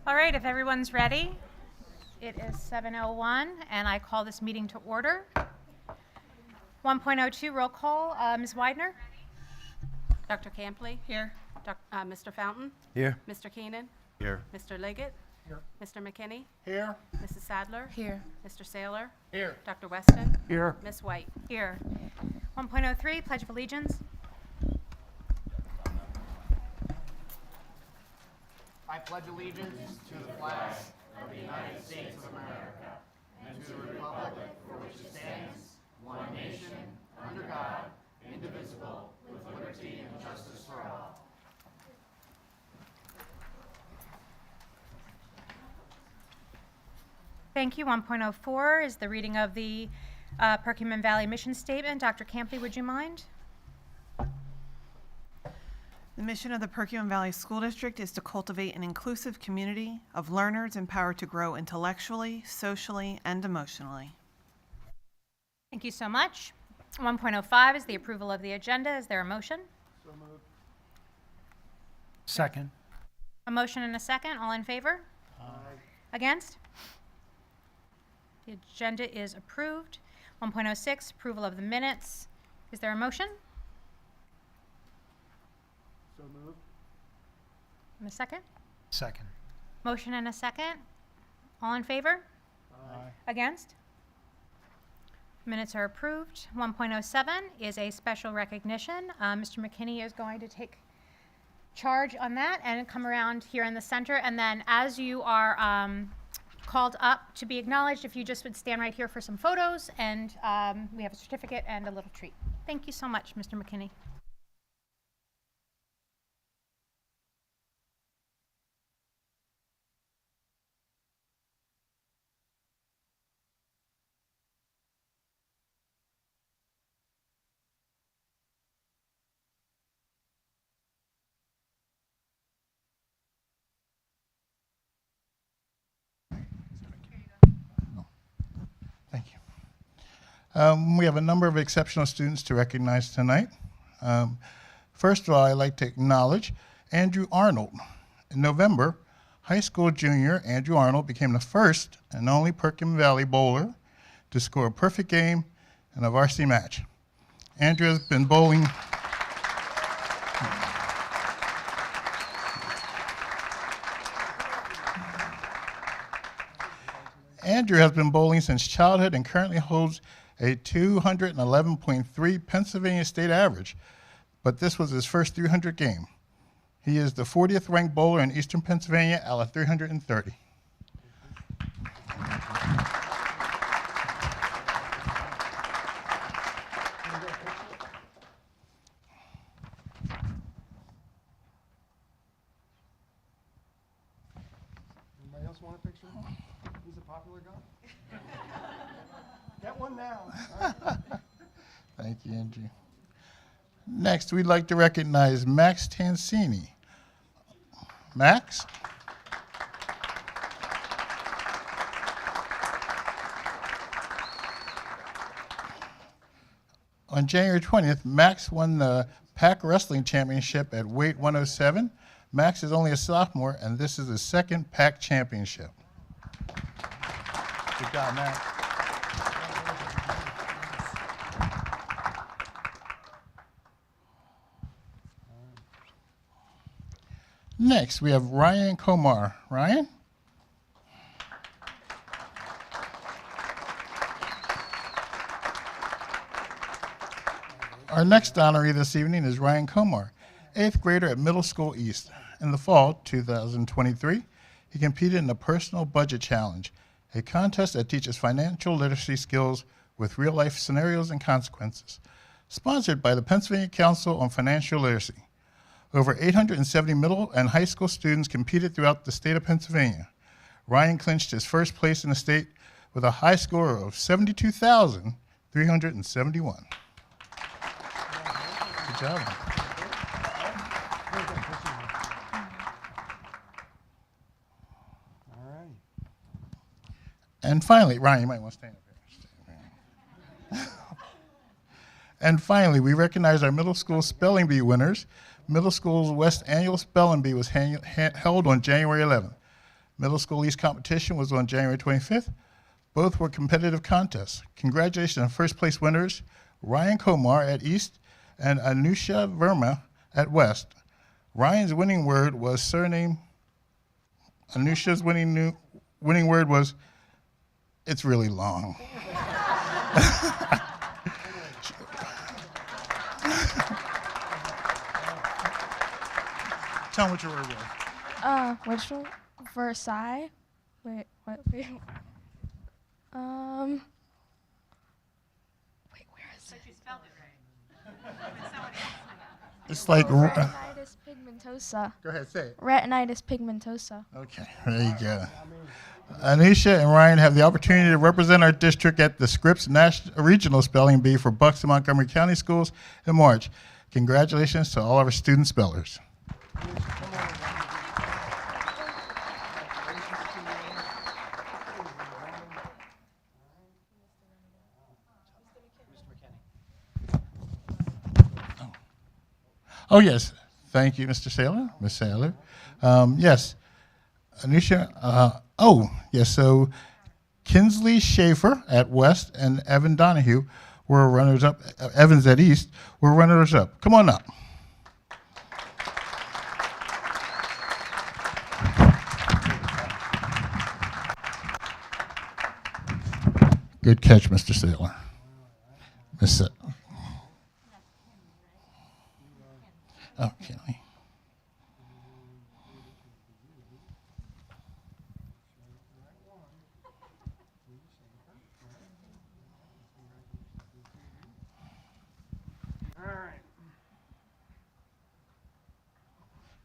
All right, if everyone's ready, it is 7:01, and I call this meeting to order. 1.02 roll call. Ms. Widener? Dr. Campley? Here. Mr. Fountain? Here. Mr. Keenan? Here. Mr. Liggett? Here. Mr. McKinney? Here. Mrs. Sadler? Here. Mr. Saylor? Here. Dr. Weston? Here. Ms. White? Here. 1.03 Pledge of Allegiance. I pledge allegiance to the flag of the United States of America and to the republic for which it stands, one nation, under God, indivisible, with liberty and justice for all. Thank you. 1.04 is the reading of the Perkiomen Valley Mission Statement. Dr. Campley, would you mind? The mission of the Perkiomen Valley School District is to cultivate an inclusive community of learners empowered to grow intellectually, socially, and emotionally. Thank you so much. 1.05 is the approval of the agenda. Is there a motion? So moved. Second. A motion and a second. All in favor? Aye. Against? The agenda is approved. 1.06, approval of the minutes. Is there a motion? So moved. And a second? Second. Motion and a second. All in favor? Aye. Against? Minutes are approved. 1.07 is a special recognition. Mr. McKinney is going to take charge on that and come around here in the center. And then as you are called up to be acknowledged, if you just would stand right here for some photos, and we have a certificate and a little treat. Thank you so much, Mr. McKinney. Thank you. We have a number of exceptional students to recognize tonight. First of all, I'd like to acknowledge Andrew Arnold. In November, high school junior Andrew Arnold became the first and only Perkiomen Valley bowler to score a perfect game in a varsity match. Andrew has been bowling Andrew has been bowling since childhood and currently holds a 211.3 Pennsylvania state average, but this was his first 300 game. He is the 40th ranked bowler in Eastern Pennsylvania out of 330. Anybody else want a picture? He's a popular guy. Get one now. All right. Thank you, Andrew. Next, we'd like to recognize Max Tansini. Max? On January 20th, Max won the Pac Wrestling Championship at weight 107. Max is only a sophomore, and this is his second Pac Championship. Good job, Max. Next, we have Ryan Komar. Ryan? Our next honoree this evening is Ryan Komar, 8th grader at Middle School East. In the fall 2023, he competed in the Personal Budget Challenge, a contest that teaches financial literacy skills with real-life scenarios and consequences, sponsored by the Pennsylvania Council on Financial Literacy. Over 870 middle and high school students competed throughout the state of Pennsylvania. Ryan clinched his first place in the state with a high score of 72,371. Good job. All right. And finally, Ryan, you might want to stand up here. And finally, we recognize our middle school spelling bee winners. Middle School's West Annual Spelling Bee was held on January 11th. Middle School East competition was on January 25th. Both were competitive contests. Congratulations on first place winners, Ryan Komar at East and Anusha Verma at West. Ryan's winning word was surname. Anusha's winning word was, it's really long. Tell them what your word was. Which one? Versailles. Wait, what? Wait. Wait, where is it? It's like, Retinitis pigmentosa. go ahead, say it. Retinitis pigmentosa. Okay, there you go. Anisha and Ryan have the opportunity to represent our district at the Scripps Regional Spelling Bee for Bucks and Montgomery County Schools in March. Congratulations to all of our student spellers. Oh, yes. Thank you, Mr. Saylor, Ms. Saylor. Yes. Anisha, yes, so Kinsley Schaefer at West and Evan Donahue were runners-up. Evans at East were runners-up. Come on up. Good catch, Mr. Saylor. Miss it. Okay.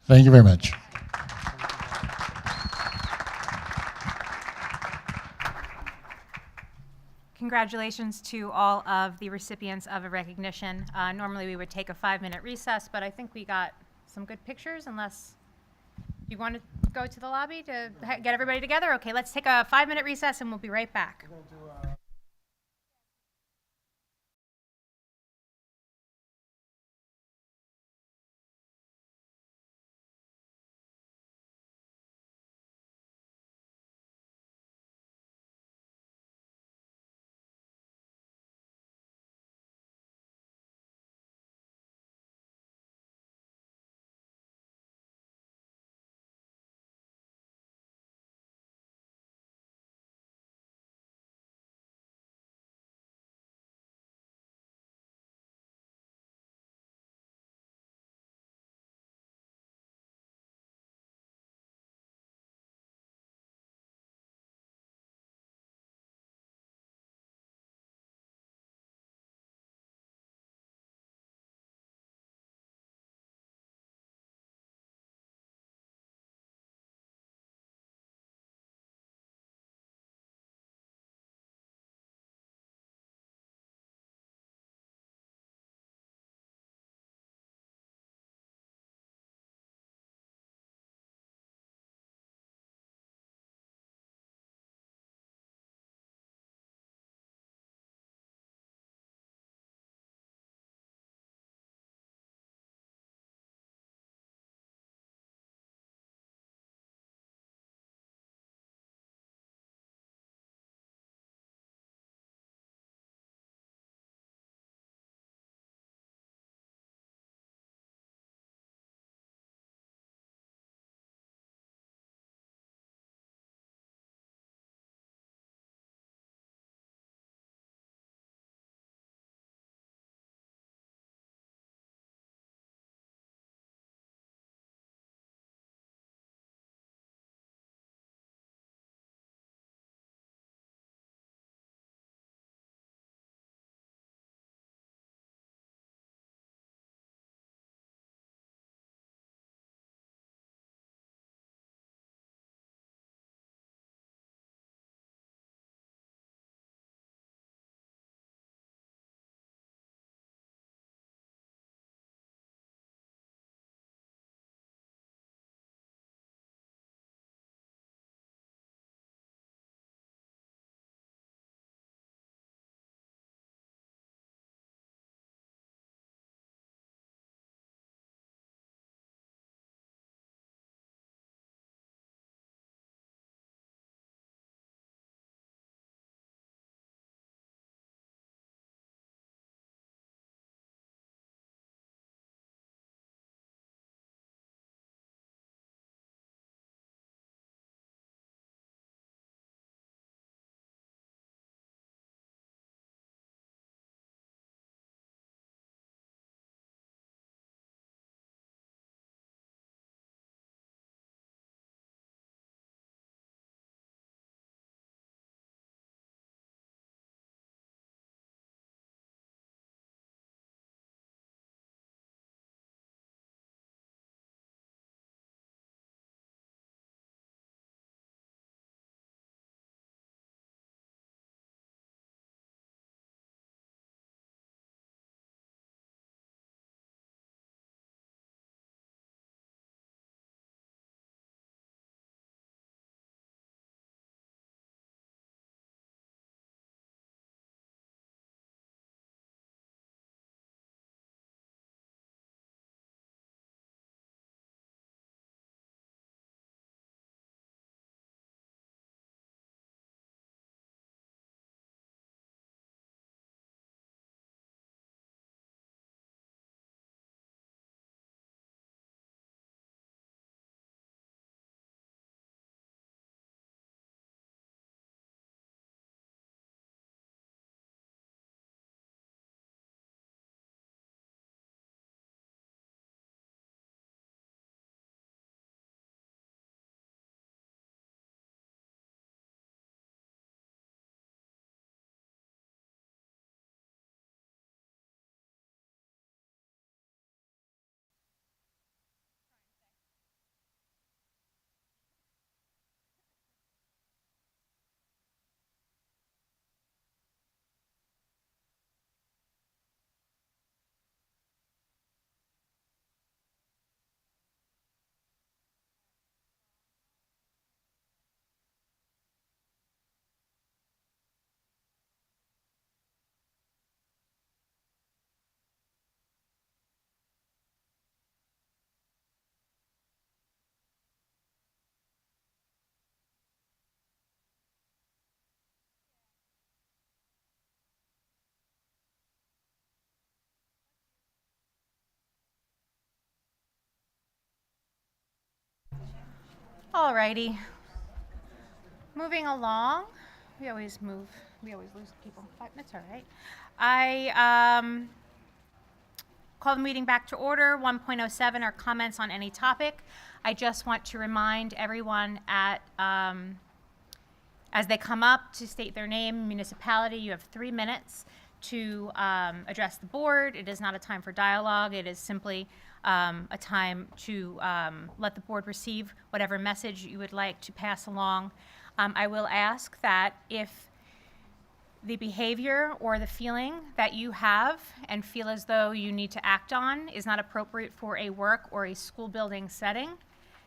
Thank you very much. Congratulations to all of the recipients of a recognition. Normally we would take a 5-minute recess, but I think we got some good pictures unless you want to go to the lobby to get everybody together. Okay, let's take a 5-minute recess and we'll be right back. All righty. Moving along, we always lose people. That's all right. I call the meeting back to order. 1.07 are comments on any topic. I just want to remind everyone as they come up to state their name, municipality. You have 3 minutes to address the board. It is not a time for dialogue. It is simply a time to let the board receive whatever message you would like to pass along. I will ask that if the behavior or the feeling that you have and feel as though you need to act on is not appropriate for a work or a school building setting,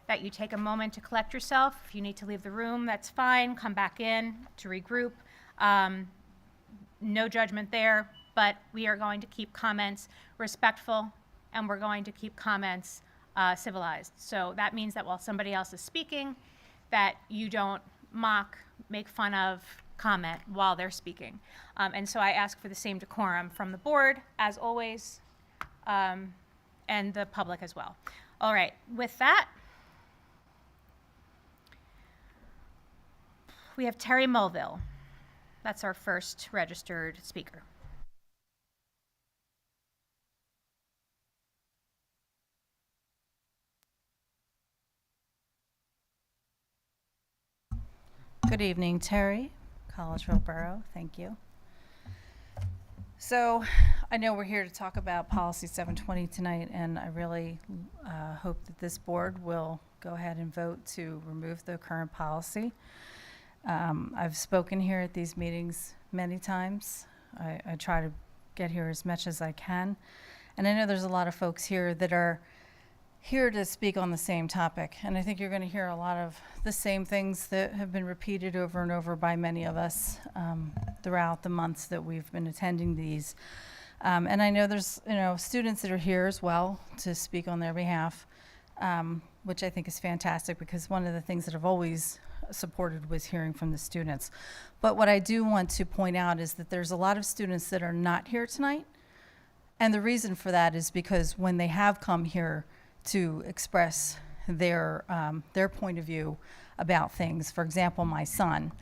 that you take a moment to collect yourself. If you need to leave the room, that's fine. Come back in to regroup. No judgment there, but we are going to keep comments respectful and we're going to keep comments civilized. So that means that while somebody else is speaking, that you don't mock, make fun of, comment while they're speaking. And so I ask for the same decorum from the board, as always, and the public as well. All right, with that, we have Terry Mulville. That's our first registered speaker. Good evening, Terry, Collegeville Borough. Thank you. So I know we're here to talk about Policy 720 tonight, and I really hope that this board will go ahead and vote to remove the current policy. I've spoken here at these meetings many times. I try to get here as much as I can. And I know there's a lot of folks here that are here to speak on the same topic. And I think you're going to hear a lot of the same things that have been repeated over and over by many of us throughout the months that we've been attending these. And I know there's students that are here as well to speak on their behalf, which I think is fantastic, because one of the things that I've always supported was hearing from the students. But what I do want to point out is that there's a lot of students that are not here tonight. And the reason for that is because when they have come here to express their point of view about things, for example, my son,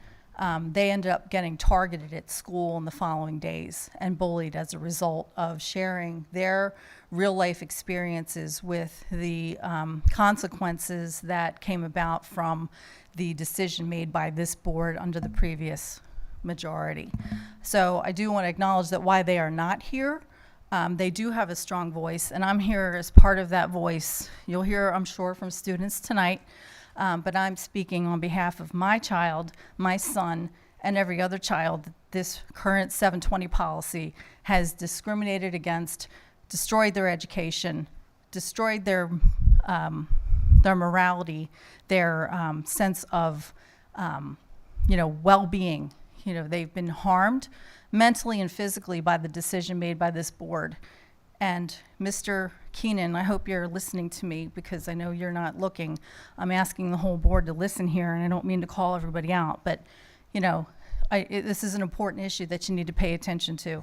they ended up getting targeted at school in the following days and bullied as a result of sharing their real life experiences with the consequences that came about from the decision made by this board under the previous majority. So I do want to acknowledge that while they are not here, they do have a strong voice, and I'm here as part of that voice. You'll hear, I'm sure, from students tonight, but I'm speaking on behalf of my child, my son, and every other child that this current 720 policy has discriminated against, destroyed their education, destroyed their morality, their sense of well-being. They've been harmed mentally and physically by the decision made by this board. And Mr. Keenan, I hope you're listening to me, because I know you're not looking. I'm asking the whole board to listen here, and I don't mean to call everybody out, but this is an important issue that you need to pay attention to.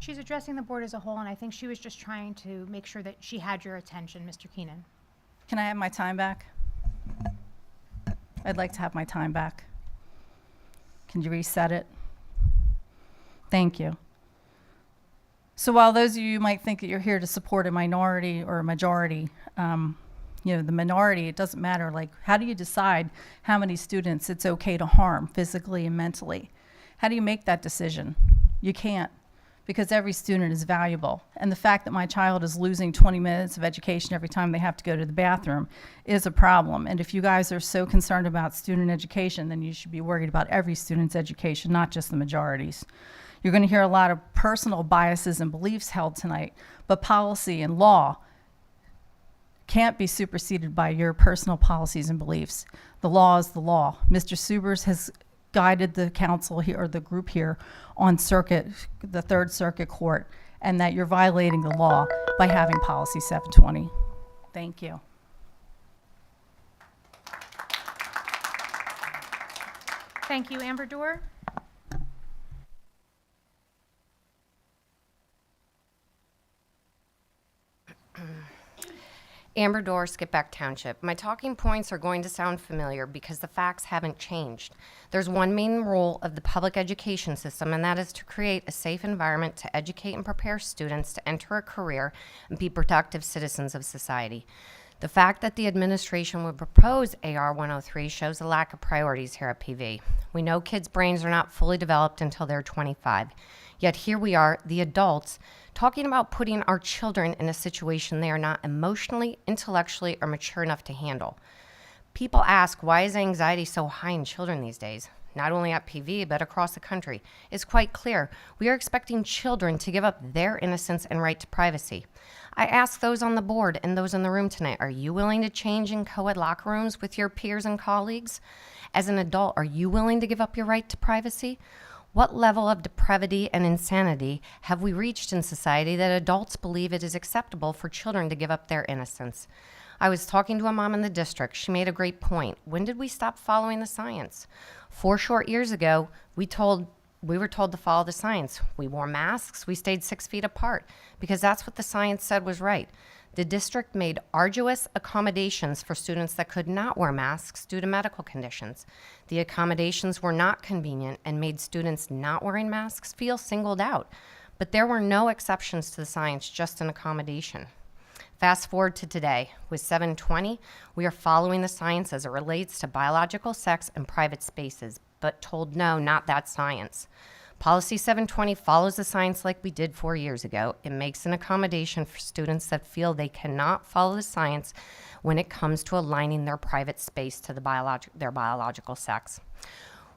She's addressing the board as a whole, and I think she was just trying to make sure that she had your attention, Mr. Keenan. Can I have my time back? I'd like to have my time back. Can you reset it? Thank you. So while those of you might think that you're here to support a minority or a majority, the minority, it doesn't matter. Like, how do you decide how many students it's okay to harm physically and mentally? How do you make that decision? You can't, because every student is valuable. And the fact that my child is losing 20 minutes of education every time they have to go to the bathroom is a problem. And if you guys are so concerned about student education, then you should be worried about every student's education, not just the majorities. You're going to hear a lot of personal biases and beliefs held tonight, but policy and law can't be superseded by your personal policies and beliefs. The law is the law. Mr. Subers has guided the council here, or the group here, on the Third Circuit Court, and that you're violating the law by having Policy 720. Thank you. Thank you, Amber Dorr. Amber Dorr, Skipback Township. My talking points are going to sound familiar because the facts haven't changed. There's one main role of the public education system, and that is to create a safe environment to educate and prepare students to enter a career and be productive citizens of society. The fact that the administration would propose AR 103 shows a lack of priorities here at PV. We know kids' brains are not fully developed until they're 25. Yet here we are, the adults, talking about putting our children in a situation they are not emotionally, intellectually, or mature enough to handle. People ask, why is anxiety so high in children these days? Not only at PV, but across the country. It's quite clear. We are expecting children to give up their innocence and right to privacy. I ask those on the board and those in the room tonight, are you willing to change in co-ed locker rooms with your peers and colleagues? As an adult, are you willing to give up your right to privacy? What level of depravity and insanity have we reached in society that adults believe it is acceptable for children to give up their innocence? I was talking to a mom in the district. She made a great point. When did we stop following the science? 4 short years ago, we were told to follow the science. We wore masks. We stayed 6 feet apart because that's what the science said was right. The district made arduous accommodations for students that could not wear masks due to medical conditions. The accommodations were not convenient and made students not wearing masks feel singled out. But there were no exceptions to the science, just an accommodation. Fast forward to today. With 720, we are following the science as it relates to biological sex and private spaces, but told no, not that science. Policy 720 follows the science like we did 4 years ago. It makes an accommodation for students that feel they cannot follow the science when it comes to aligning their private space to their biological sex.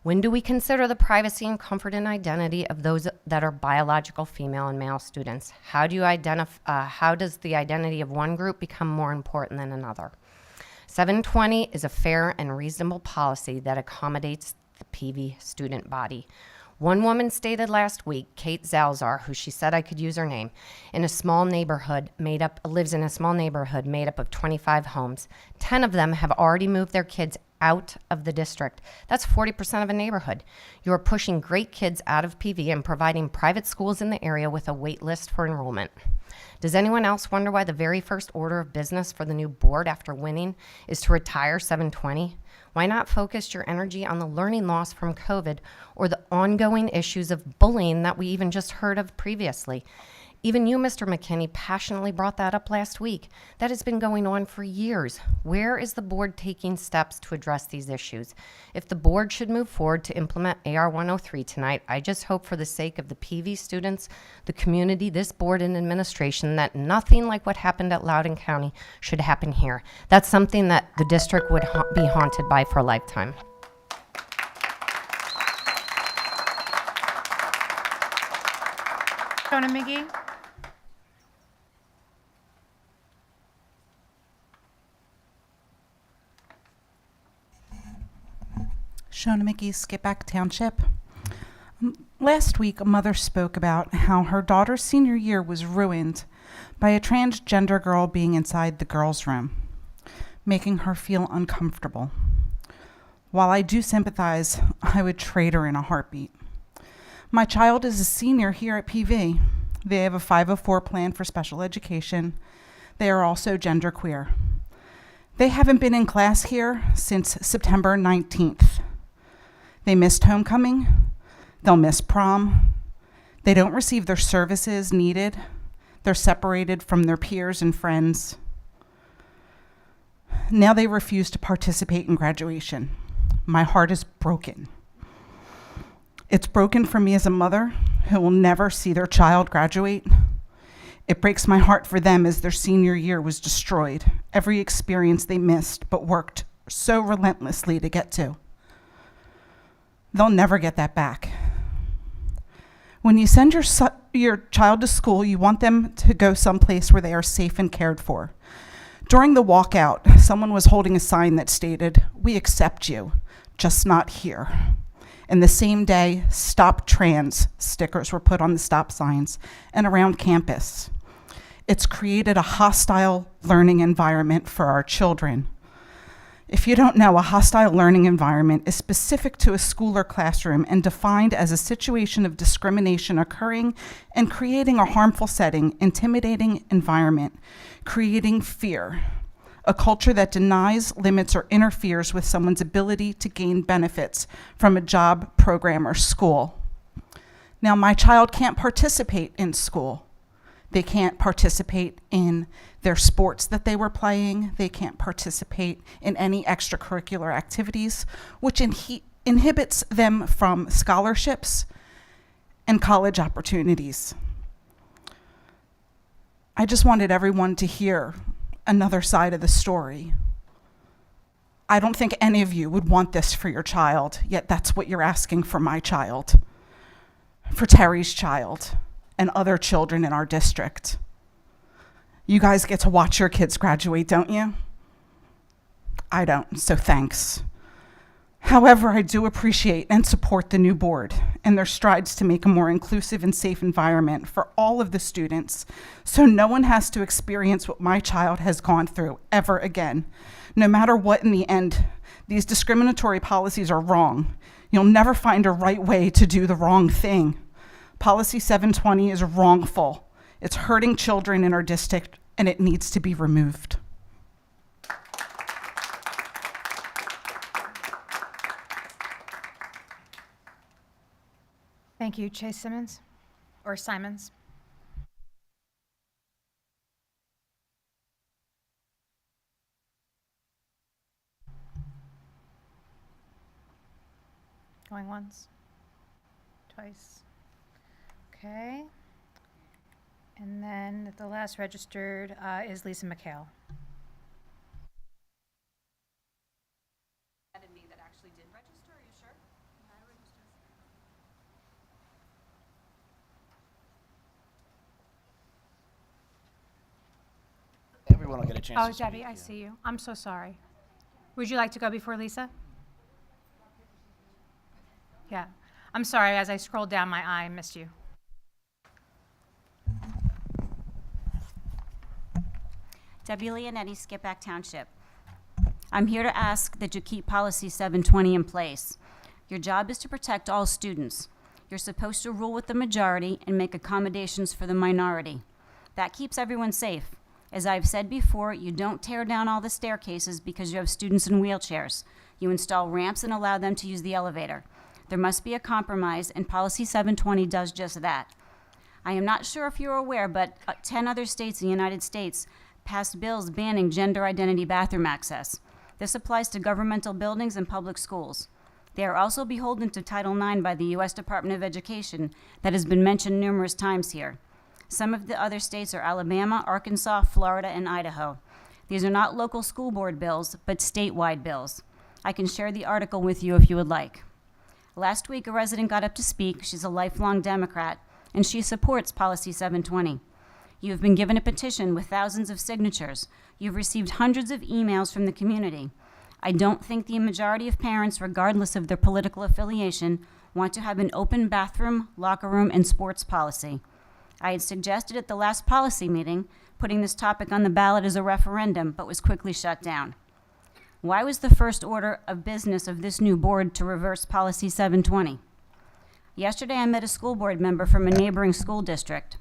When do we consider the privacy and comfort and identity of those that are biological female and male students? How does the identity of one group become more important than another? 720 is a fair and reasonable policy that accommodates the PV student body. One woman stated last week, Kate Zalzar, who she said I could use her name, lives in a small neighborhood made up of 25 homes. 10 of them have already moved their kids out of the district. That's 40% of a neighborhood. You are pushing great kids out of PV and providing private schools in the area with a wait list for enrollment. Does anyone else wonder why the very first order of business for the new board after winning is to retire 720? Why not focus your energy on the learning loss from COVID or the ongoing issues of bullying that we even just heard of previously? Even you, Mr. McKinney, passionately brought that up last week. That has been going on for years. Where is the board taking steps to address these issues? If the board should move forward to implement AR 103 tonight, I just hope for the sake of the PV students, the community, this board and administration, that nothing like what happened at Loudoun County should happen here. That's something that the district would be haunted by for a lifetime. Shona McGee? Shona McGee, Skipback Township. Last week, a mother spoke about how her daughter's senior year was ruined by a transgender girl being inside the girls' room, making her feel uncomfortable. While I do sympathize, I would trade her in a heartbeat. My child is a senior here at PV. They have a 504 plan for special education. They are also genderqueer. They haven't been in class here since September 19th. They missed homecoming. They'll miss prom. They don't receive their services needed. They're separated from their peers and friends. Now they refuse to participate in graduation. My heart is broken. It's broken for me as a mother who will never see their child graduate. It breaks my heart for them as their senior year was destroyed, every experience they missed but worked so relentlessly to get to. They'll never get that back. When you send your child to school, you want them to go someplace where they are safe and cared for. During the walkout, someone was holding a sign that stated, "We accept you, just not here." And the same day, "Stop Trans" stickers were put on the stop signs and around campus. It's created a hostile learning environment for our children. If you don't know, a hostile learning environment is specific to a school or classroom and defined as a situation of discrimination occurring and creating a harmful setting, intimidating environment, creating fear. a culture that denies, limits, or interferes with someone's ability to gain benefits from a job, program, or school. Now, my child can't participate in school. They can't participate in their sports that they were playing. They can't participate in any extracurricular activities, which inhibits them from scholarships and college opportunities. I just wanted everyone to hear another side of the story. I don't think any of you would want this for your child, yet that's what you're asking for my child, for Terry's child, and other children in our district. You guys get to watch your kids graduate, don't you? I don't, so thanks. However, I do appreciate and support the new board and their strides to make a more inclusive and safe environment for all of the students, so no one has to experience what my child has gone through ever again. No matter what, in the end, these discriminatory policies are wrong. You'll never find a right way to do the wrong thing. Policy 720 is wrongful. It's hurting children in our district, and it needs to be removed. Thank you, Chase Simmons, or Simons. Going once, twice. Okay. And then the last registered is Lisa McHale. Me that actually did register, are you sure? Everyone will get a chance Oh, to speak. Debbie, I see you. I'm so sorry. Would you like to go before Lisa? Yeah. I'm sorry, as I scrolled down my eye, I missed you. Debbie Leonetti, Skippack Township. I'm here to ask that you keep policy 720 in place. Your job is to protect all students. You're supposed to rule with the majority and make accommodations for the minority. That keeps everyone safe. As I've said before, you don't tear down all the staircases because you have students in wheelchairs. You install ramps and allow them to use the elevator. There must be a compromise, and policy 720 does just that. I am not sure if you're aware, but 10 other states in the United States passed bills banning gender identity bathroom access. This applies to governmental buildings and public schools. They are also beholden to Title IX by the U.S. Department of Education that has been mentioned numerous times here. Some of the other states are Alabama, Arkansas, Florida, and Idaho. These are not local school board bills, but statewide bills. I can share the article with you if you would like. Last week, a resident got up to speak. She's a lifelong Democrat, and she supports Policy 720. You have been given a petition with thousands of signatures. You've received hundreds of emails from the community. I don't think the majority of parents, regardless of their political affiliation, want to have an open bathroom, locker room, and sports policy. I had suggested at the last policy meeting putting this topic on the ballot as a referendum, but was quickly shut down. Why was the first order of business of this new board to reverse Policy 720? Yesterday, I met a school board member from a neighboring school district.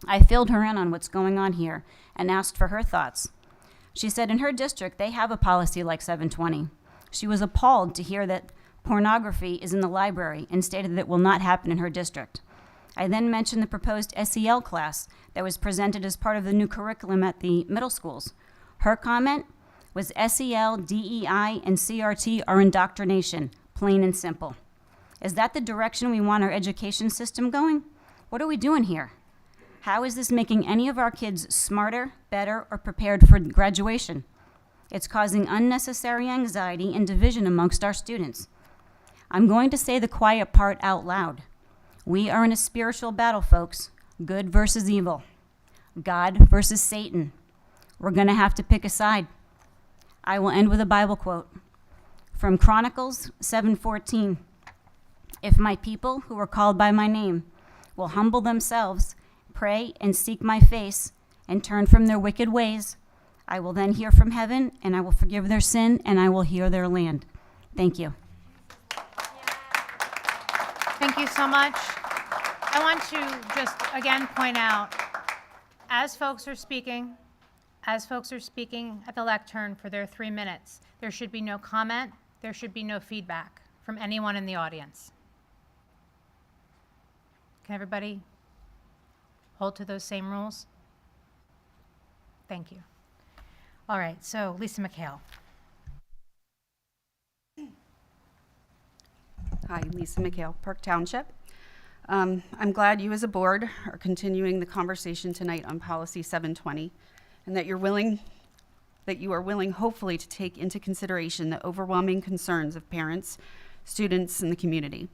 I filled her in on what's going on here and asked for her thoughts. She said in her district they have a policy like 720. She was appalled to hear that pornography is in the library and stated that it will not happen in her district. I then mentioned the proposed SEL class that was presented as part of the new curriculum at the middle schools. Her comment was SEL, DEI, and CRT are indoctrination, plain and simple. Is that the direction we want our education system going? What are we doing here? How is this making any of our kids smarter, better, or prepared for graduation? It's causing unnecessary anxiety and division amongst our students. I'm going to say the quiet part out loud. We are in a spiritual battle, folks. Good versus evil. God versus Satan. We're going to have to pick a side. I will end with a Bible quote from Chronicles 7:14. If my people who are called by my name will humble themselves, pray and seek my face, and turn from their wicked ways, I will then hear from heaven, and I will forgive their sin, and I will heal their land. Thank you. Thank you so much. I want to just again point out, as folks are speaking, as folks are speaking at the lectern for their 3 minutes, there should be no comment, there should be no feedback from anyone in the audience. Can everybody hold to those same rules? Thank you. All right, so Lisa McHale. Hi, Lisa McHale, Park Township. I'm glad you as a board are continuing the conversation tonight on Policy 720, and that you are willing hopefully to take into consideration the overwhelming concerns of parents, students, and the community.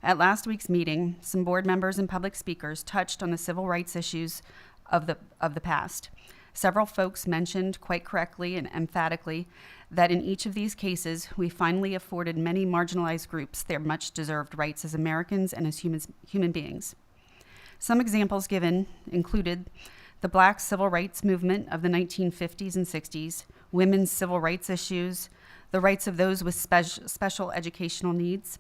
At last week's meeting, some board members and public speakers touched on the civil rights issues of the past. Several folks mentioned quite correctly and emphatically that in each of these cases, we finally afforded many marginalized groups their much deserved rights as Americans and as human beings. Some examples given included the Black civil rights movement of the 1950s and 60s, women's civil rights issues, the rights of those with special educational needs,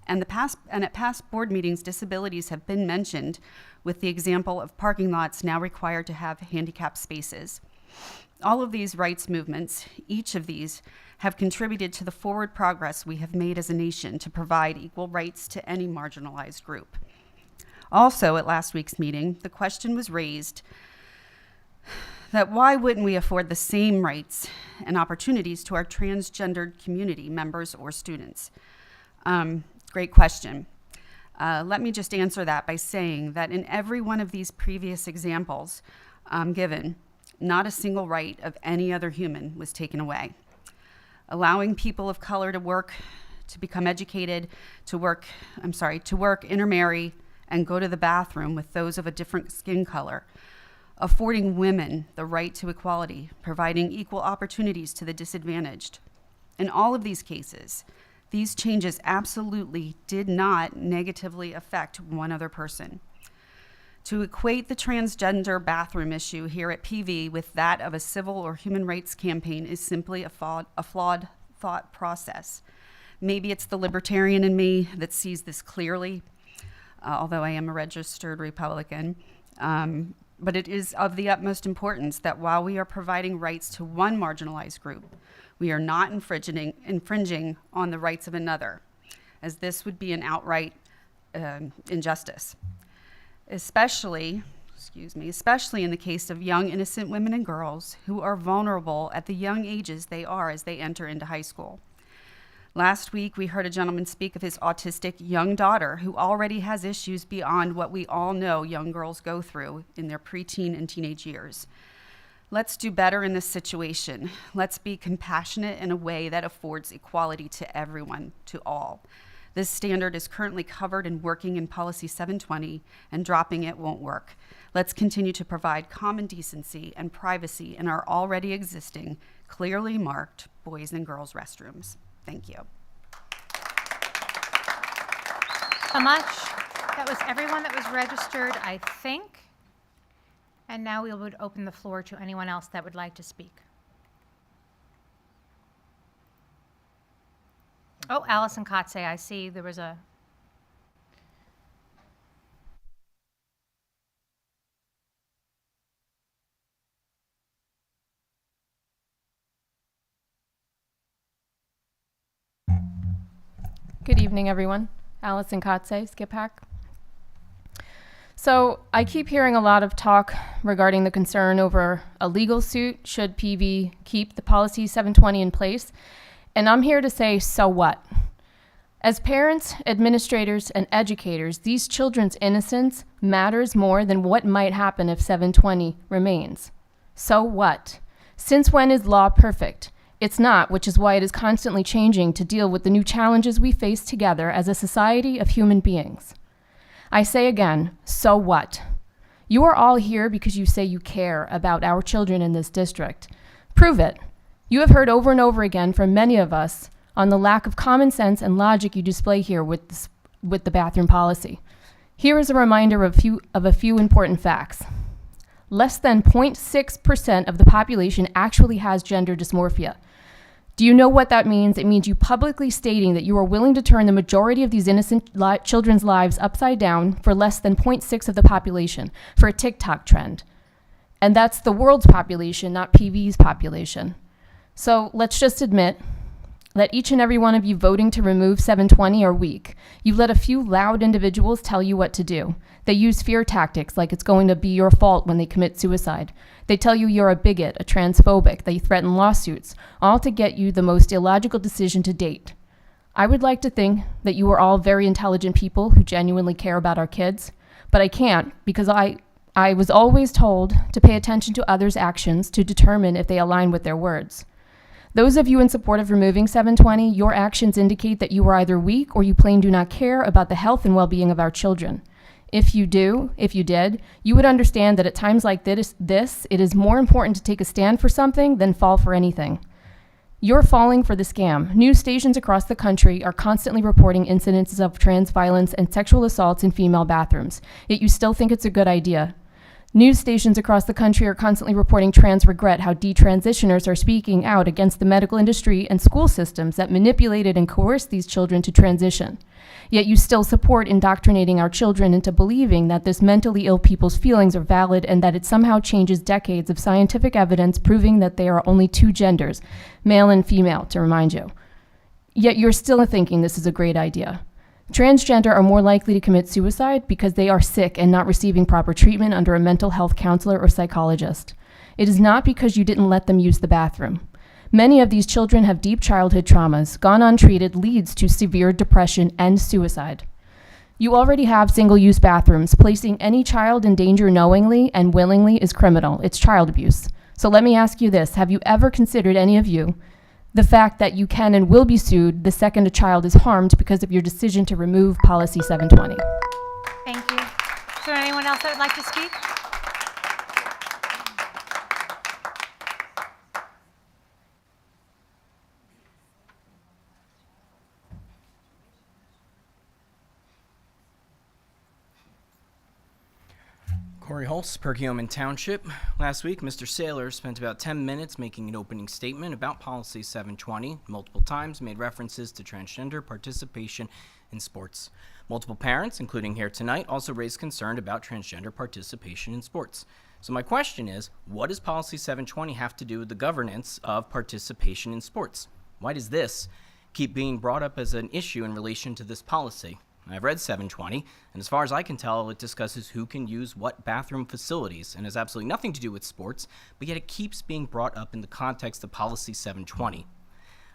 and at past board meetings, disabilities have been mentioned, with the example of parking lots now required to have handicap spaces. All of these rights movements, each of these, have contributed to the forward progress we have made as a nation to provide equal rights to any marginalized group. Also, at last week's meeting, the question was raised that why wouldn't we afford the same rights and opportunities to our transgendered community members or students? Great question. Let me just answer that by saying that in every one of these previous examples given, not a single right of any other human was taken away. Allowing people of color to work, to become educated, to work, intermarry, and go to the bathroom with those of a different skin color. Affording women the right to equality, providing equal opportunities to the disadvantaged. In all of these cases, these changes absolutely did not negatively affect one other person. To equate the transgender bathroom issue here at PV with that of a civil or human rights campaign is simply a flawed thought process. Maybe it's the libertarian in me that sees this clearly, although I am a registered Republican. But it is of the utmost importance that while we are providing rights to one marginalized group, we are not infringing on the rights of another, as this would be an outright injustice. Especially in the case of young innocent women and girls who are vulnerable at the young ages they are as they enter into high school. Last week, we heard a gentleman speak of his autistic young daughter who already has issues beyond what we all know young girls go through in their preteen and teenage years. Let's do better in this situation. Let's be compassionate in a way that affords equality to everyone, to all. This standard is currently covered and working in Policy 720, and dropping it won't work. Let's continue to provide common decency and privacy in our already existing, clearly marked boys and girls restrooms. Thank you. So much. That was everyone that was registered, I think. And now we would open the floor to anyone else that would like to speak. Oh, Allison Kotze, I see there was a... Good evening, everyone. Allison Kotze, Skip Hack. So I keep hearing a lot of talk regarding the concern over a legal suit should PV keep the Policy 720 in place. And I'm here to say, so what? As parents, administrators, and educators, these children's innocence matters more than what might happen if 720 remains. So what? Since when is law perfect? It's not, which is why it is constantly changing to deal with the new challenges we face together as a society of human beings. I say again, so what? You are all here because you say you care about our children in this district. Prove it. You have heard over and over again from many of us on the lack of common sense and logic you display here with the bathroom policy. Here is a reminder of a few important facts. Less than 0.6% of the population actually has gender dysmorphia. Do you know what that means? It means you publicly stating that you are willing to turn the majority of these innocent children's lives upside down for less than 0.6% of the population, for a TikTok trend. And that's the world's population, not PV's population. So let's just admit that each and every one of you voting to remove 720 are weak. You let a few loud individuals tell you what to do. They use fear tactics like it's going to be your fault when they commit suicide. They tell you you're a bigot, a transphobic. They threaten lawsuits, all to get you the most illogical decision to date. I would like to think that you are all very intelligent people who genuinely care about our kids, but I can't because I was always told to pay attention to others' actions to determine if they align with their words. Those of you in support of removing 720, your actions indicate that you are either weak or you plain do not care about the health and well-being of our children. If you did, you would understand that at times like this, it is more important to take a stand for something than fall for anything. You're falling for the scam. News stations across the country are constantly reporting incidences of trans violence and sexual assaults in female bathrooms, yet you still think it's a good idea. News stations across the country are constantly reporting trans regret, how detransitioners are speaking out against the medical industry and school systems that manipulated and coerced these children to transition. Yet you still support indoctrinating our children into believing that this mentally ill people's feelings are valid and that it somehow changes decades of scientific evidence proving that there are only two genders, male and female, to remind you. Yet you're still thinking this is a great idea. Transgender are more likely to commit suicide because they are sick and not receiving proper treatment under a mental health counselor or psychologist. It is not because you didn't let them use the bathroom. Many of these children have deep childhood traumas. Gone untreated leads to severe depression and suicide. You already have single-use bathrooms. Placing any child in danger knowingly and willingly is criminal. It's child abuse. So let me ask you this. Have you ever considered, any of you, the fact that you can and will be sued the second a child is harmed because of your decision to remove Policy 720? Thank you. Is there anyone else that would like to speak? Corey Holtz, Perkiomen Township. Last week, Mr. Saylor spent about 10 minutes making an opening statement about Policy 720. Multiple times made references to transgender participation in sports. Multiple parents, including here tonight, also raised concern about transgender participation in sports. So my question is, what does Policy 720 have to do with the governance of participation in sports? Why does this keep being brought up as an issue in relation to this policy? I've read 720, and as far as I can tell, it discusses who can use what bathroom facilities and has absolutely nothing to do with sports, but yet it keeps being brought up in the context of Policy 720.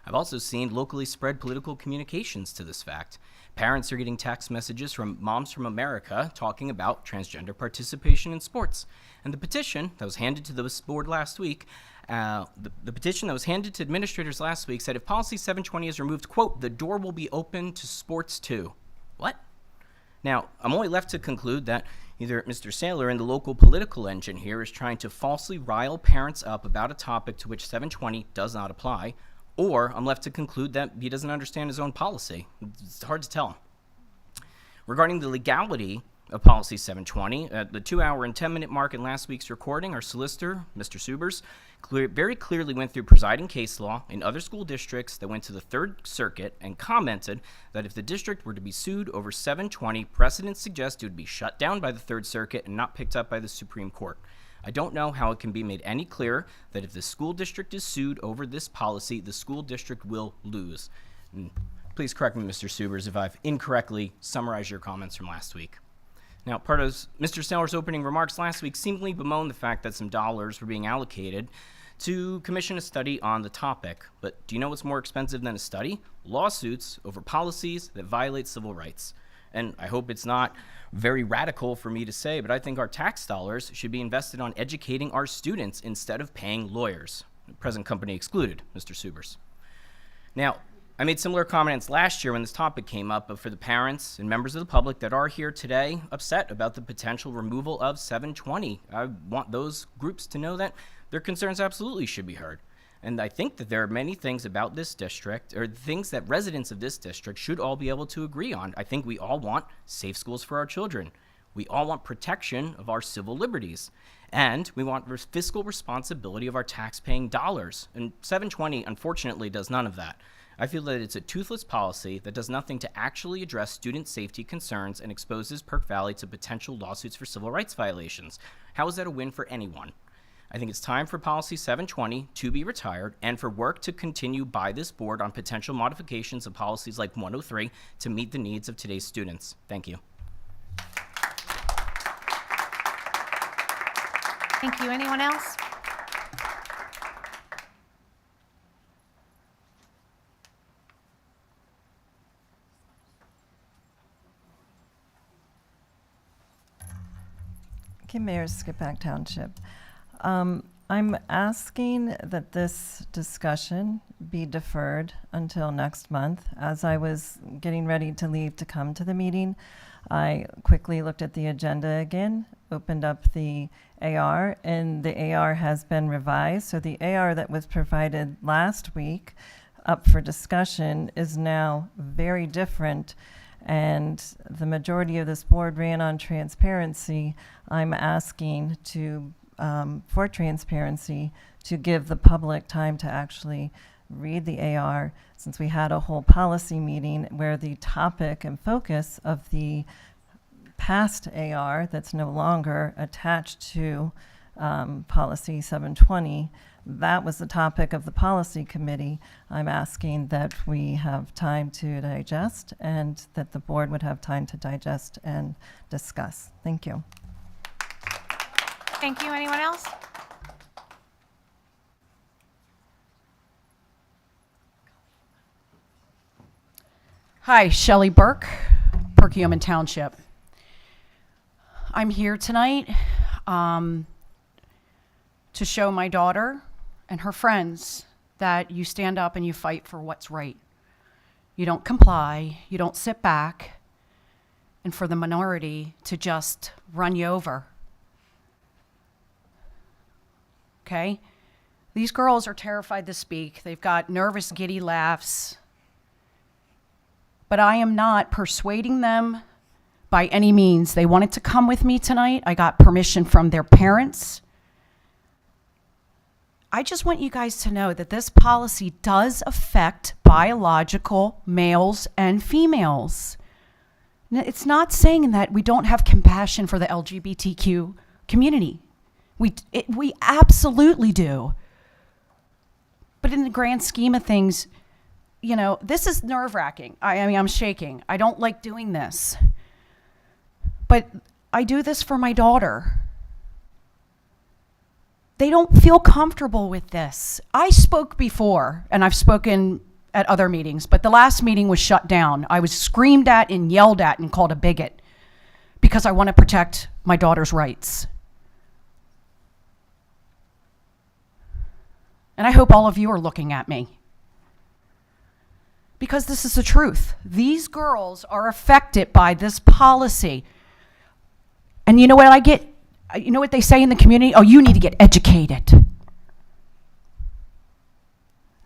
I've also seen locally spread political communications to this fact. Parents are getting text messages from Moms from America talking about transgender participation in sports. And the petition that was handed to the board last week, the petition that was handed to administrators last week said if Policy 720 is removed, quote, the door will be open to sports too. What? Now, I'm only left to conclude that either Mr. Saylor and the local political engine here is trying to falsely rile parents up about a topic to which 720 does not apply, or I'm left to conclude that he doesn't understand his own policy. It's hard to tell. Regarding the legality of Policy 720, at the 2-hour and 10-minute mark in last week's recording, our solicitor, Mr. Subers, very clearly went through presiding case law in other school districts that went to the Third Circuit and commented that if the district were to be sued over 720, precedent suggests it would be shut down by the Third Circuit and not picked up by the Supreme Court. I don't know how it can be made any clearer that if the school district is sued over this policy, the school district will lose. And please correct me, Mr. Subers, if I've incorrectly summarized your comments from last week. Now, part of Mr. Saylor's opening remarks last week seemingly bemoaned the fact that some dollars were being allocated to commission a study on the topic. But do you know what's more expensive than a study? Lawsuits over policies that violate civil rights. And I hope it's not very radical for me to say, but I think our tax dollars should be invested on educating our students instead of paying lawyers. Present company excluded, Mr. Subers. Now, I made similar comments last year when this topic came up, but for the parents and members of the public that are here today upset about the potential removal of 720, I want those groups to know that their concerns absolutely should be heard. And I think that there are many things about this district, or things that residents of this district should all be able to agree on. I think we all want safe schools for our children. We all want protection of our civil liberties. And we want fiscal responsibility of our tax-paying dollars. And 720, unfortunately, does none of that. I feel that it's a toothless policy that does nothing to actually address student safety concerns and exposes Perk Valley to potential lawsuits for civil rights violations. How is that a win for anyone? I think it's time for Policy 720 to be retired and for work to continue by this board on potential modifications of policies like 103 to meet the needs of today's students. Thank you. Thank you. Anyone else? Kim Mayer, Skippack Township. I'm asking that this discussion be deferred until next month. As I was getting ready to leave to come to the meeting, I quickly looked at the agenda again, opened up the AR, and the AR has been revised. So the AR that was provided last week up for discussion is now very different, and the majority of this board ran on transparency. I'm asking to, for transparency, to give the public time to actually read the AR, since we had a whole policy meeting where the topic and focus of the past AR that's no longer attached to policy 720, that was the topic of the policy committee. I'm asking that we have time to digest and that the board would have time to digest and discuss. Thank you. Thank you. Anyone else? Hi, Shelley Burke, Perkiomen Township. I'm here tonight to show my daughter and her friends that you stand up and you fight for what's right. You don't comply, you don't sit back, and for the minority to just run you over. Okay? These girls are terrified to speak. They've got nervous, giddy laughs. But I am not persuading them by any means. They wanted to come with me tonight. I got permission from their parents. I just want you guys to know that this policy does affect biological males and females. It's not saying that we don't have compassion for the LGBTQ community. We absolutely do. But in the grand scheme of things, you know, this is nerve-wracking. I mean, I'm shaking. I don't like doing this. But I do this for my daughter. They don't feel comfortable with this. I spoke before, and I've spoken at other meetings, but the last meeting was shut down. I was screamed at and yelled at and called a bigot because I want to protect my daughter's rights. And I hope all of you are looking at me, because this is the truth. These girls are affected by this policy. And you know what I get? You know what they say in the community? Oh, you need to get educated.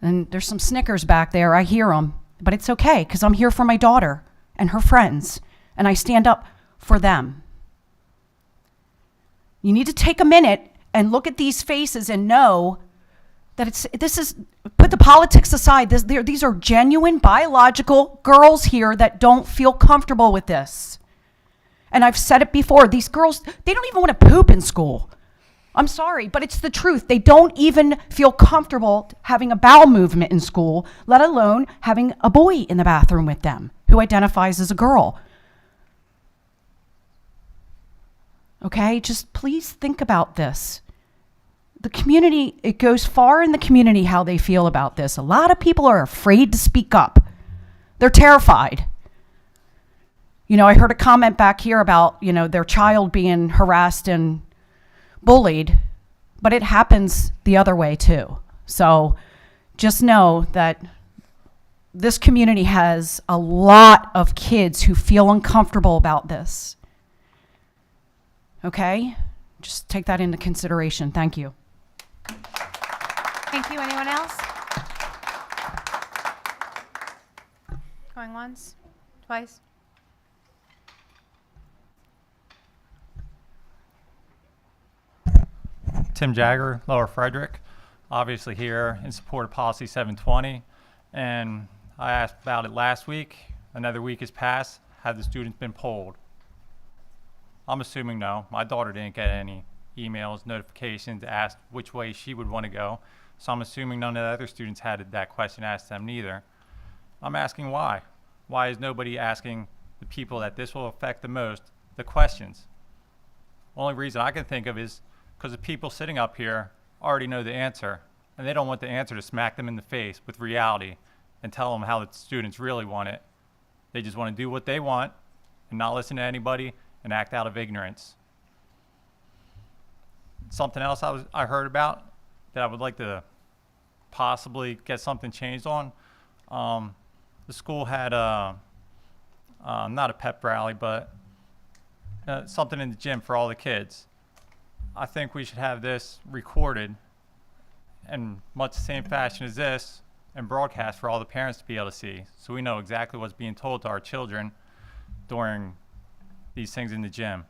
And there's some snickers back there. I hear them. But it's okay, because I'm here for my daughter and her friends. And I stand up for them. You need to take a minute and look at these faces and know that put the politics aside. These are genuine biological girls here that don't feel comfortable with this. And I've said it before, these girls, they don't even want to poop in school. I'm sorry, but it's the truth. They don't even feel comfortable having a bowel movement in school, let alone having a boy in the bathroom with them who identifies as a girl. Okay, just please think about this. The community, it goes far in the community how they feel about this. A lot of people are afraid to speak up. They're terrified. You know, I heard a comment back here about, you know, their child being harassed and bullied, but it happens the other way too. So just know that this community has a lot of kids who feel uncomfortable about this. Okay? Just take that into consideration. Thank you. Thank you. Anyone else? Going once, twice. Tim Jagger, Lower Frederick, obviously here in support of Policy 720. And I asked about it last week. Another week has passed. Have the students been polled? I'm assuming no. My daughter didn't get any emails, notifications, asked which way she would want to go. So I'm assuming none of the other students had that question asked them neither. I'm asking why. Why is nobody asking the people that this will affect the most the questions? Only reason I can think of is because the people sitting up here already know the answer, and they don't want the answer to smack them in the face with reality and tell them how the students really want it. They just want to do what they want and not listen to anybody and act out of ignorance. Something else I heard about that I would like to possibly get something changed on. The school had not a pep rally, but something in the gym for all the kids. I think we should have this recorded in much the same fashion as this and broadcast for all the parents to be able to see, so we know exactly what's being told to our children during these things in the gym.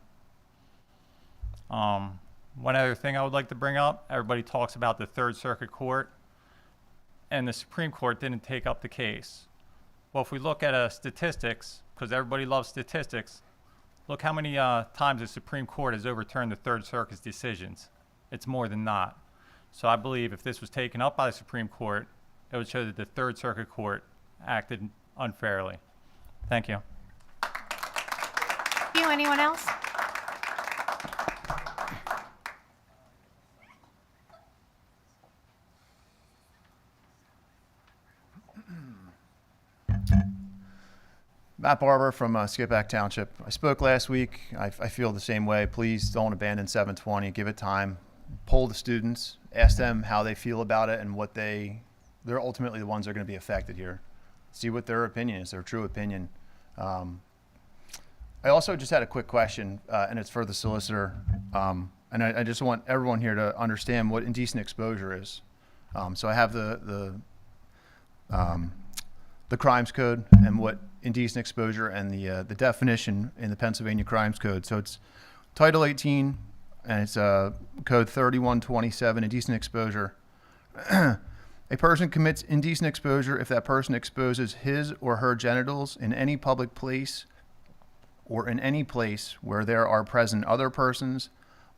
One other thing I would like to bring up, everybody talks about the Third Circuit Court, and the Supreme Court didn't take up the case. Well, if we look at statistics, because everybody loves statistics, look how many times the Supreme Court has overturned the Third Circuit's decisions. It's more than not. So I believe if this was taken up by the Supreme Court, it would show that the Third Circuit Court acted unfairly. Thank you. Thank you. Anyone else? Matt Barber from Skippack Township. I spoke last week. I feel the same way. Please don't abandon 720. Give it time. Poll the students. Ask them how they feel about it and what they're ultimately the ones that are going to be affected here. See what their opinion is, their true opinion. I also just had a quick question, and it's for the solicitor. And I just want everyone here to understand what indecent exposure is. So I have the Crimes Code and what indecent exposure and the definition in the Pennsylvania Crimes Code. So it's Title 18, and it's Code 3127, indecent exposure. A person commits indecent exposure if that person exposes his or her genitals in any public place or in any place where there are present other persons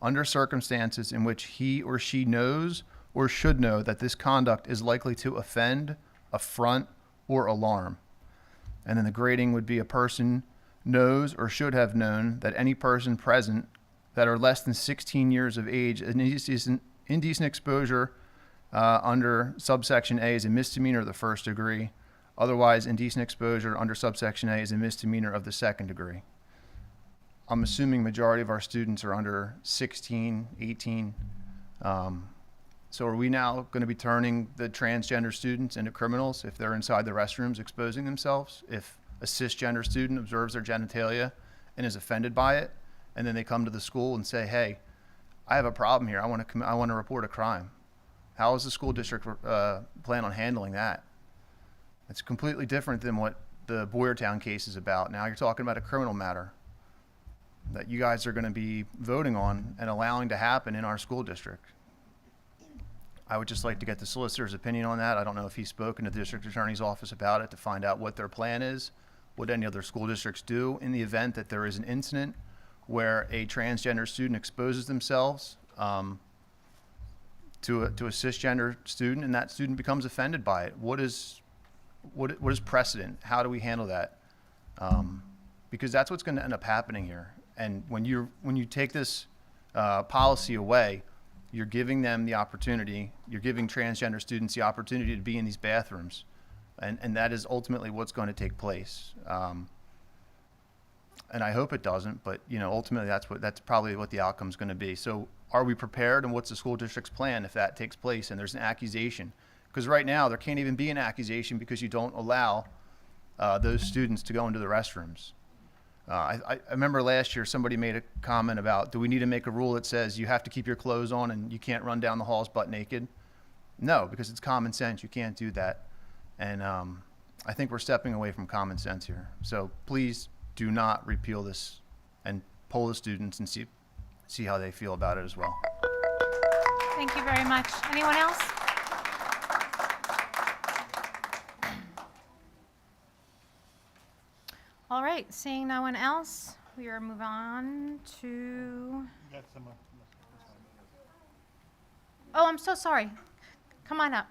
under circumstances in which he or she knows or should know that this conduct is likely to offend, affront, or alarm. And then the grading would be a person knows or should have known that any person present that are less than 16 years of age, an indecent exposure under subsection A is a misdemeanor of the first degree. Otherwise, indecent exposure under subsection A is a misdemeanor of the second degree. I'm assuming majority of our students are under 16, 18. So are we now going to be turning the transgender students into criminals if they're inside the restrooms exposing themselves? If a cisgender student observes their genitalia and is offended by it, and then they come to the school and say, hey, I have a problem here. I want to report a crime. How is the school district plan on handling that? It's completely different than what the Boyertown case is about. Now you're talking about a criminal matter that you guys are going to be voting on and allowing to happen in our school district. I would just like to get the solicitor's opinion on that. I don't know if he's spoken to the district attorney's office about it to find out what their plan is, what any other school districts do in the event that there is an incident where a transgender student exposes themselves to a cisgender student and that student becomes offended by it. What is precedent? How do we handle that? Because that's what's going to end up happening here. And when you take this policy away, you're giving them the opportunity, you're giving transgender students the opportunity to be in these bathrooms. And that is ultimately what's going to take place. And I hope it doesn't, but ultimately that's probably what the outcome is going to be. So are we prepared, and what's the school district's plan if that takes place and there's an accusation? Because right now there can't even be an accusation because you don't allow those students to go into the restrooms. I remember last year somebody made a comment about, do we need to make a rule that says you have to keep your clothes on and you can't run down the halls butt naked? No, because it's common sense. You can't do that. And I think we're stepping away from common sense here. So please do not repeal this and poll the students and see how they feel about it as well. Thank you very much. Anyone else? All right, seeing no one else, we are moving on to Oh, I'm so sorry. Come on up.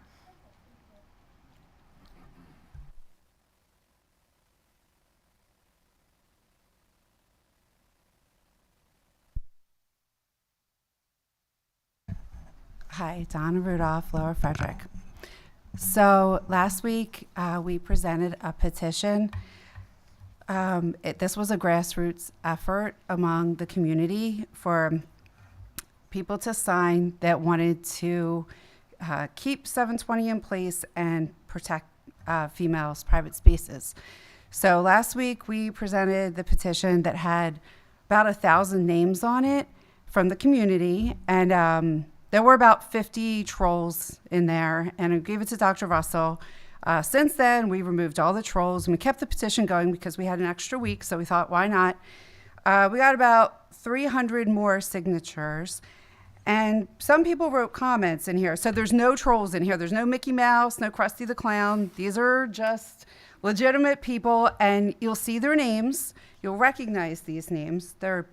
Hi, Donna Rudolph, Lower Frederick. So last week we presented a petition. This was a grassroots effort among the community for people to sign that wanted to keep 720 in place and protect females' private spaces. So last week we presented the petition that had about 1,000 names on it from the community, and there were about 50 trolls in there, and I gave it to Dr. Russell. Since then, we removed all the trolls, and we kept the petition going because we had an extra week, so we thought, why not? We got about 300 more signatures, and some people wrote comments in here. So there's no trolls in here. There's no Mickey Mouse, no Krusty the Clown. These are just legitimate people, and you'll see their names. You'll recognize these names. They're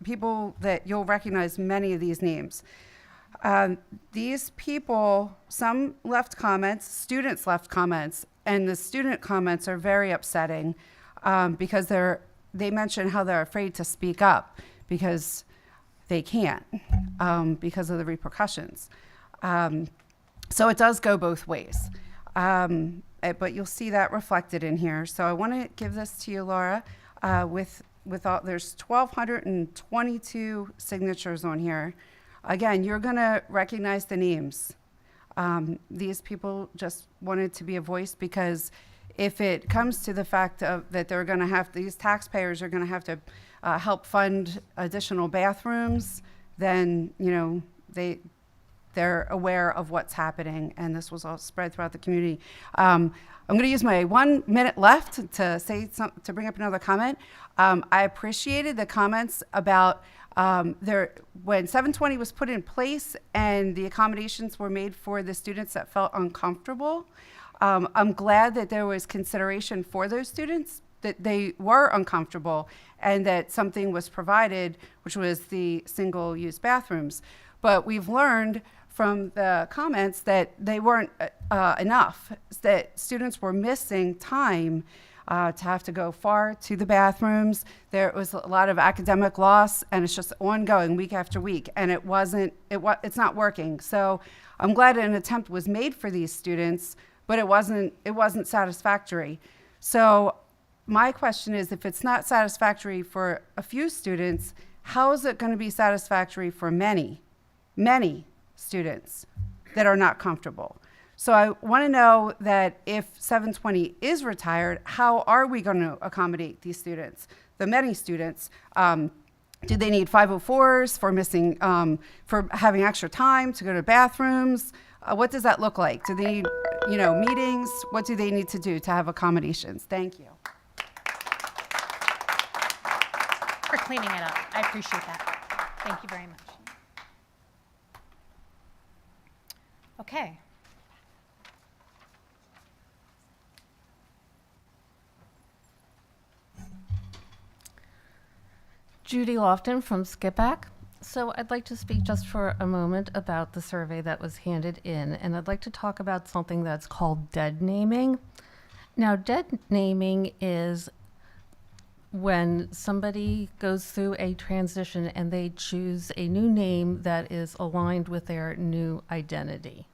people that you'll recognize many of these names. These people, some left comments, students left comments, and the student comments are very upsetting because they mention how they're afraid to speak up because they can't because of the repercussions. So it does go both ways. But you'll see that reflected in here. So I want to give this to you, Laura, with all, there's 1,222 signatures on here. Again, you're going to recognize the names. These people just wanted to be a voice because if it comes to the fact of that they're going to have, these taxpayers are going to have to help fund additional bathrooms, then, you know, they're aware of what's happening, and this was all spread throughout the community. I'm going to use my 1 minute left to say to bring up another comment. I appreciated the comments about when 720 was put in place and the accommodations were made for the students that felt uncomfortable. I'm glad that there was consideration for those students, that they were uncomfortable, and that something was provided, which was the single-use bathrooms. But we've learned from the comments that they weren't enough, that students were missing time to have to go far to the bathrooms. There was a lot of academic loss, and it's just ongoing week after week, and it's not working. So I'm glad an attempt was made for these students, but it wasn't satisfactory. So my question is, if it's not satisfactory for a few students, how is it going to be satisfactory for many students that are not comfortable? So I want to know that if 720 is retired, how are we going to accommodate these students, the many students? Do they need 504s for missing, for having extra time to go to bathrooms? What does that look like? Do they need, meetings? What do they need to do to have accommodations? Thank you. For cleaning it up. I appreciate that. Thank you very much. Okay. Judy Lofton from Skipback. So I'd like to speak just for a moment about the survey that was handed in, and I'd like to talk about something that's called dead naming. Now, dead naming is when somebody goes through a transition and they choose a new name that is aligned with their new identity.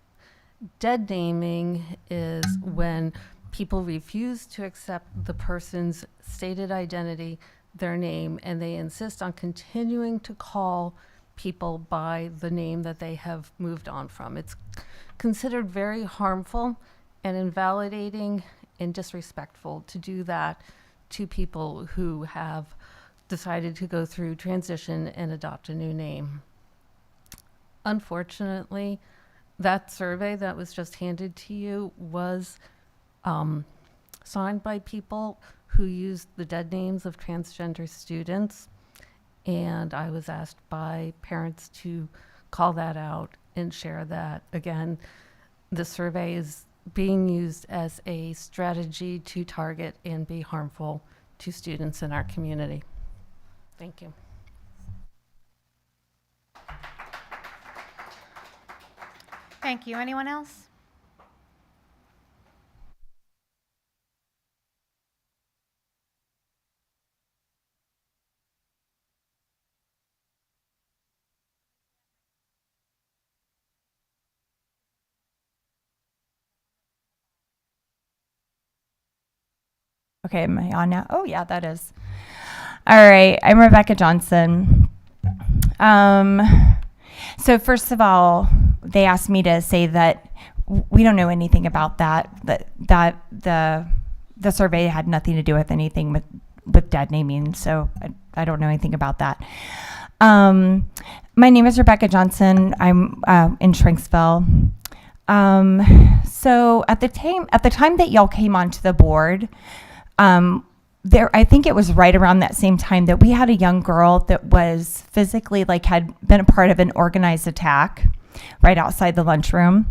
Dead naming is when people refuse to accept the person's stated identity, their name, and they insist on continuing to call people by the name that they have moved on from. It's considered very harmful and invalidating and disrespectful to do that to people who have decided to go through transition and adopt a new name. Unfortunately, that survey that was just handed to you was signed by people who used the dead names of transgender students, and I was asked by parents to call that out and share that. Again, the survey is being used as a strategy to target and be harmful to students in our community. Thank you. Thank you. Anyone else? Okay, am I on now? Oh, yeah, that is. All right, I'm Rebecca Johnson. So first of all, they asked me to say that we don't know anything about that the survey had nothing to do with anything with dead naming, so I don't know anything about that. My name is Rebecca Johnson. I'm in Shrinksville. So at the time that y'all came onto the board, I think it was right around that same time that we had a young girl that was physically had been a part of an organized attack right outside the lunchroom.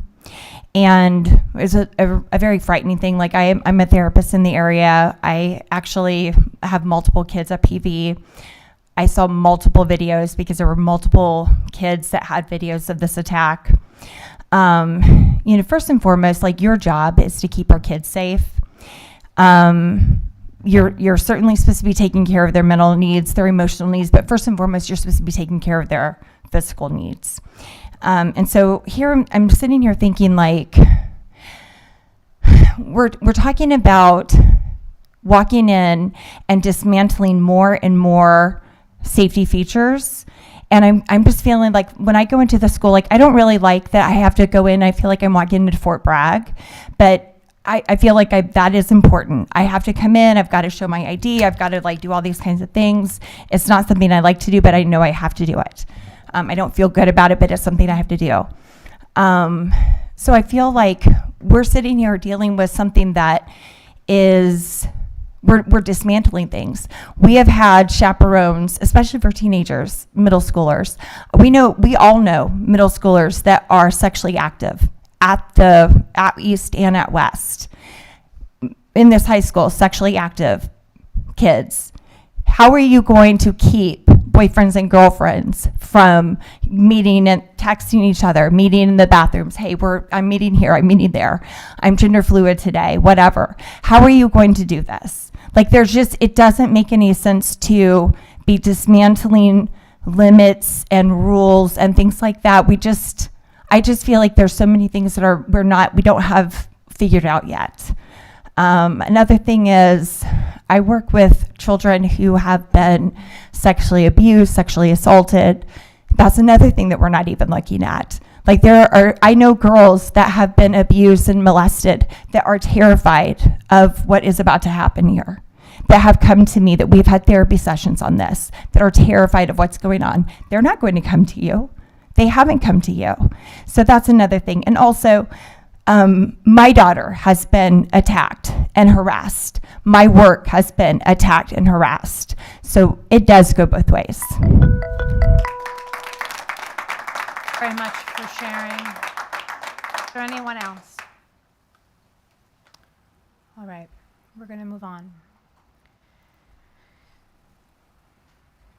And it was a very frightening thing. I'm a therapist in the area. I actually have multiple kids at PV. I saw multiple videos because there were multiple kids that had videos of this attack. First and foremost, your job is to keep our kids safe. You're certainly supposed to be taking care of their mental needs, their emotional needs, but first and foremost, you're supposed to be taking care of their physical needs. And so here I'm sitting here thinking we're talking about walking in and dismantling more and more safety features. And I'm just feeling when I go into the school, I don't really like that I have to go in. I feel like I'm walking into Fort Bragg, but I feel like that is important. I have to come in, I've got to show my ID, I've got to do all these kinds of things. It's not something I like to do, but I know I have to do it. I don't feel good about it, but it's something I have to do. So I feel like we're sitting here dealing with something that is, we're dismantling things. We have had chaperones, especially for teenagers, middle schoolers. We all know middle schoolers that are sexually active at East and at West. In this high school, sexually active kids. How are you going to keep boyfriends and girlfriends from meeting and texting each other, meeting in the bathrooms? Hey, I'm meeting here, I'm meeting there. I'm gender fluid today, whatever. How are you going to do this? It doesn't make any sense to be dismantling limits and rules and things like that. I just feel like there's so many things that we don't have figured out yet. Another thing is I work with children who have been sexually abused, sexually assaulted. That's another thing that we're not even looking at. I know girls that have been abused and molested that are terrified of what is about to happen here, that have come to me, that we've had therapy sessions on this, that are terrified of what's going on. They're not going to come to you. They haven't come to you. So that's another thing. And also, my daughter has been attacked and harassed. My work has been attacked and harassed. So it does go both ways. Very much for sharing. Is there anyone else? All right, we're going to move on.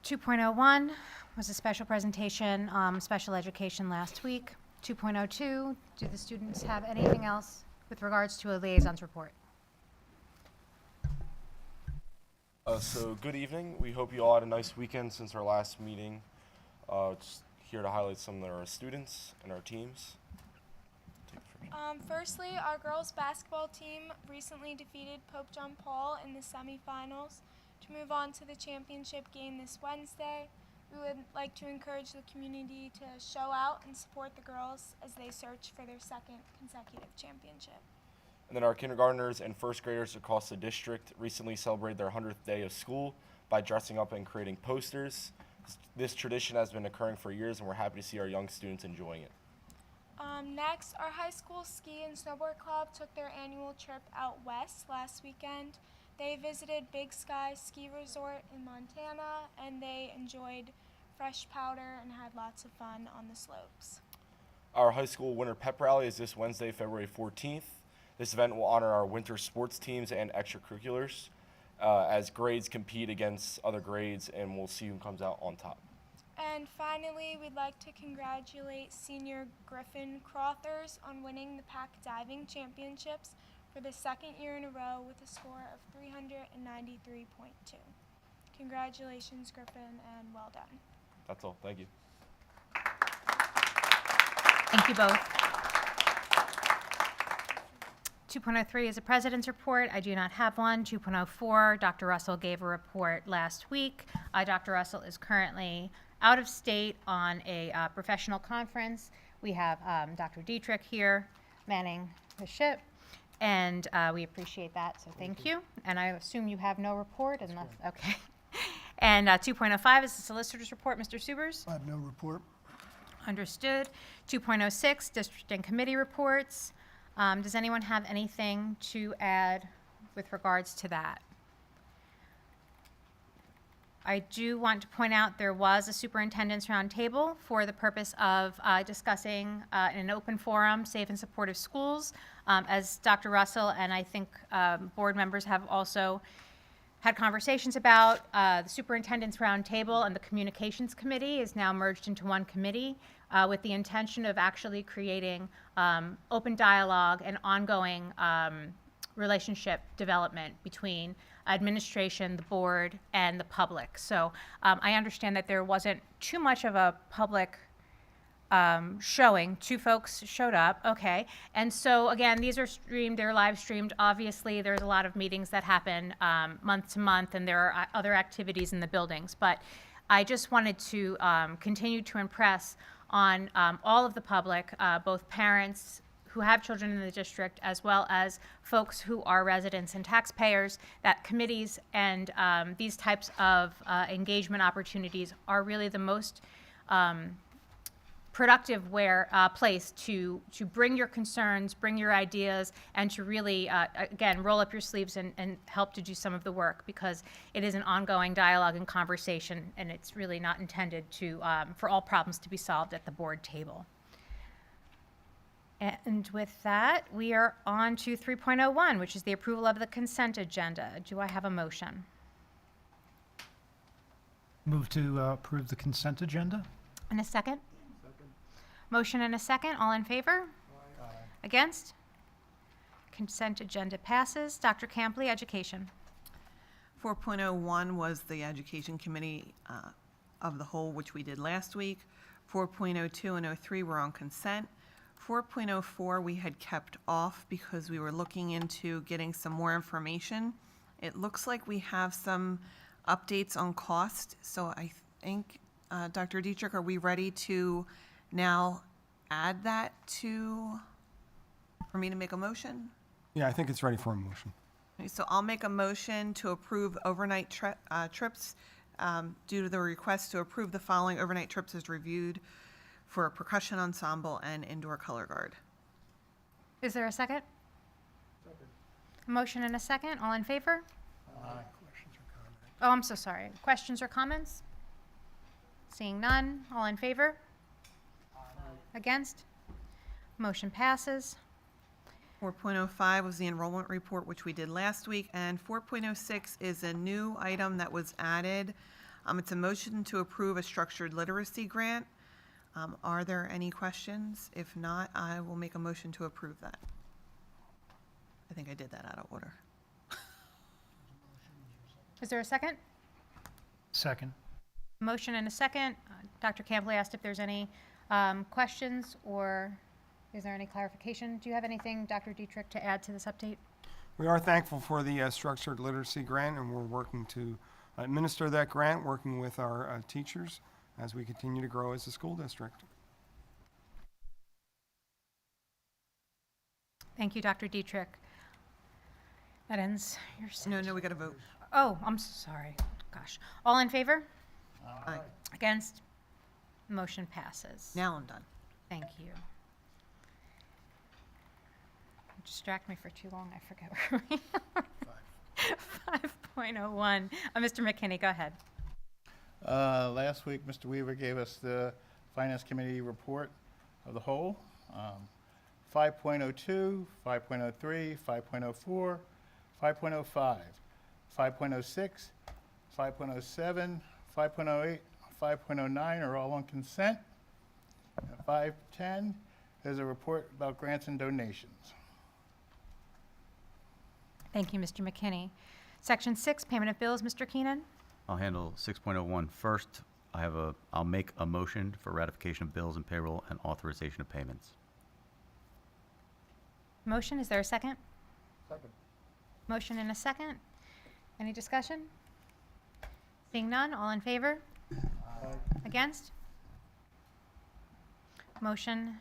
2.01 was a special presentation, special education last week. 2.02, do the students have anything else with regards to a liaison's report? So good evening. We hope you all had a nice weekend since our last meeting. Just here to highlight some of our students and our teams. Firstly, our girls basketball team recently defeated Pope John Paul in the semifinals to move on to the championship game this Wednesday. We would like to encourage the community to show out and support the girls as they search for their second consecutive championship. And then our kindergartners and first graders across the district recently celebrated their 100th day of school by dressing up and creating posters. This tradition has been occurring for years, and we're happy to see our young students enjoying it. Next, our high school ski and snowboard club took their annual trip out west last weekend. They visited Big Sky Ski Resort in Montana, and they enjoyed fresh powder and had lots of fun on the slopes. Our high school winter pep rally is this Wednesday, February 14th. This event will honor our winter sports teams and extracurriculars as grades compete against other grades, and we'll see who comes out on top. And finally, we'd like to congratulate senior Griffin Crothers on winning the Pack Diving Championships for the second year in a row with a score of 393.2. Congratulations, Griffin, and well done. That's all. Thank you. Thank you both. 2.03 is a president's report. I do not have one. 2.04, Dr. Russell gave a report last week. Dr. Russell is currently out of state on a professional conference. We have Dr. Dietrich here manning the ship, and we appreciate that, so thank you. And I assume you have no report unless, okay. And 2.05 is the solicitor's report. Mr. Subers? I have no report. Understood. 2.06, district and committee reports. Does anyone have anything to add with regards to that? I do want to point out there was a superintendent's roundtable for the purpose of discussing in an open forum safe and supportive schools. As Dr. Russell and I think board members have also had conversations about, the superintendent's roundtable and the communications committee is now merged into one committee with the intention of actually creating open dialogue and ongoing relationship development between administration, the board, and the public. So I understand that there wasn't too much of a public showing. 2 folks showed up, okay. And so again, these are streamed, they're live streamed. Obviously, there's a lot of meetings that happen month to month, and there are other activities in the buildings. But I just wanted to continue to impress on all of the public, both parents who have children in the district, as well as folks who are residents and taxpayers, that committees and these types of engagement opportunities are really the most productive place to bring your concerns, bring your ideas, and to really, again, roll up your sleeves and help to do some of the work, because it is an ongoing dialogue and conversation, and it's really not intended to for all problems to be solved at the board table. And with that, we are on to 3.01, which is the approval of the consent agenda. Do I have a motion? Move to approve the consent agenda. And a second? Motion and a second. All in favor? Aye. Against? Consent agenda passes. Dr. Campley, Education. 4.01 was the Education Committee of the Whole, which we did last week. 4.02 and 03 were on consent. 4.04 we had kept off because we were looking into getting some more information. It looks like we have some updates on cost, so I think, Dr. Dietrich, are we ready to now add that for me to make a motion? Yeah, I think it's ready for a motion. Okay, so I'll make a motion to approve overnight trips due to the request to approve the following overnight trips as reviewed for a percussion ensemble and indoor color guard. Is there a second? Second. A motion and a second. All in favor? Aye. Questions or comments? Oh, I'm so sorry. Questions or comments? Seeing none. All in favor? Aye. Against? Motion passes. 4.05 was the enrollment report, which we did last week, and 4.06 is a new item that was added. It's a motion to approve a structured literacy grant. Are there any questions? If not, I will make a motion to approve that. I think I did that out of order. Is there a second? Second. Motion and a second. Dr. Campley asked if there's any questions, or is there any clarification? Do you have anything, Dr. Dietrich, to add to this update? We are thankful for the structured literacy grant, and we're working to administer that grant, working with our teachers as we continue to grow as a school district. Thank you, Dr. Dietrich. That ends your session. No, we got to vote. Oh, I'm so sorry. Gosh. All in favor? Aye. Against? Motion passes. Now I'm done. Thank you. Distract me for too long, I forget where we are. 5.01. Mr. McKinney, go ahead. Last week, Mr. Weaver gave us the Finance Committee report of the whole. 5.02, 5.03, 5.04, 5.05, 5.06, 5.07, 5.08, 5.09 are all on consent. And 5.10 is a report about grants and donations. Thank you, Mr. McKinney. Section 6, payment of bills, Mr. Keenan. I'll handle 6.01 first. I'll make a motion for ratification of bills and payroll and authorization of payments. Motion, is there a second? Second. Motion and a second. Any discussion? Seeing none, all in favor? Against? Motion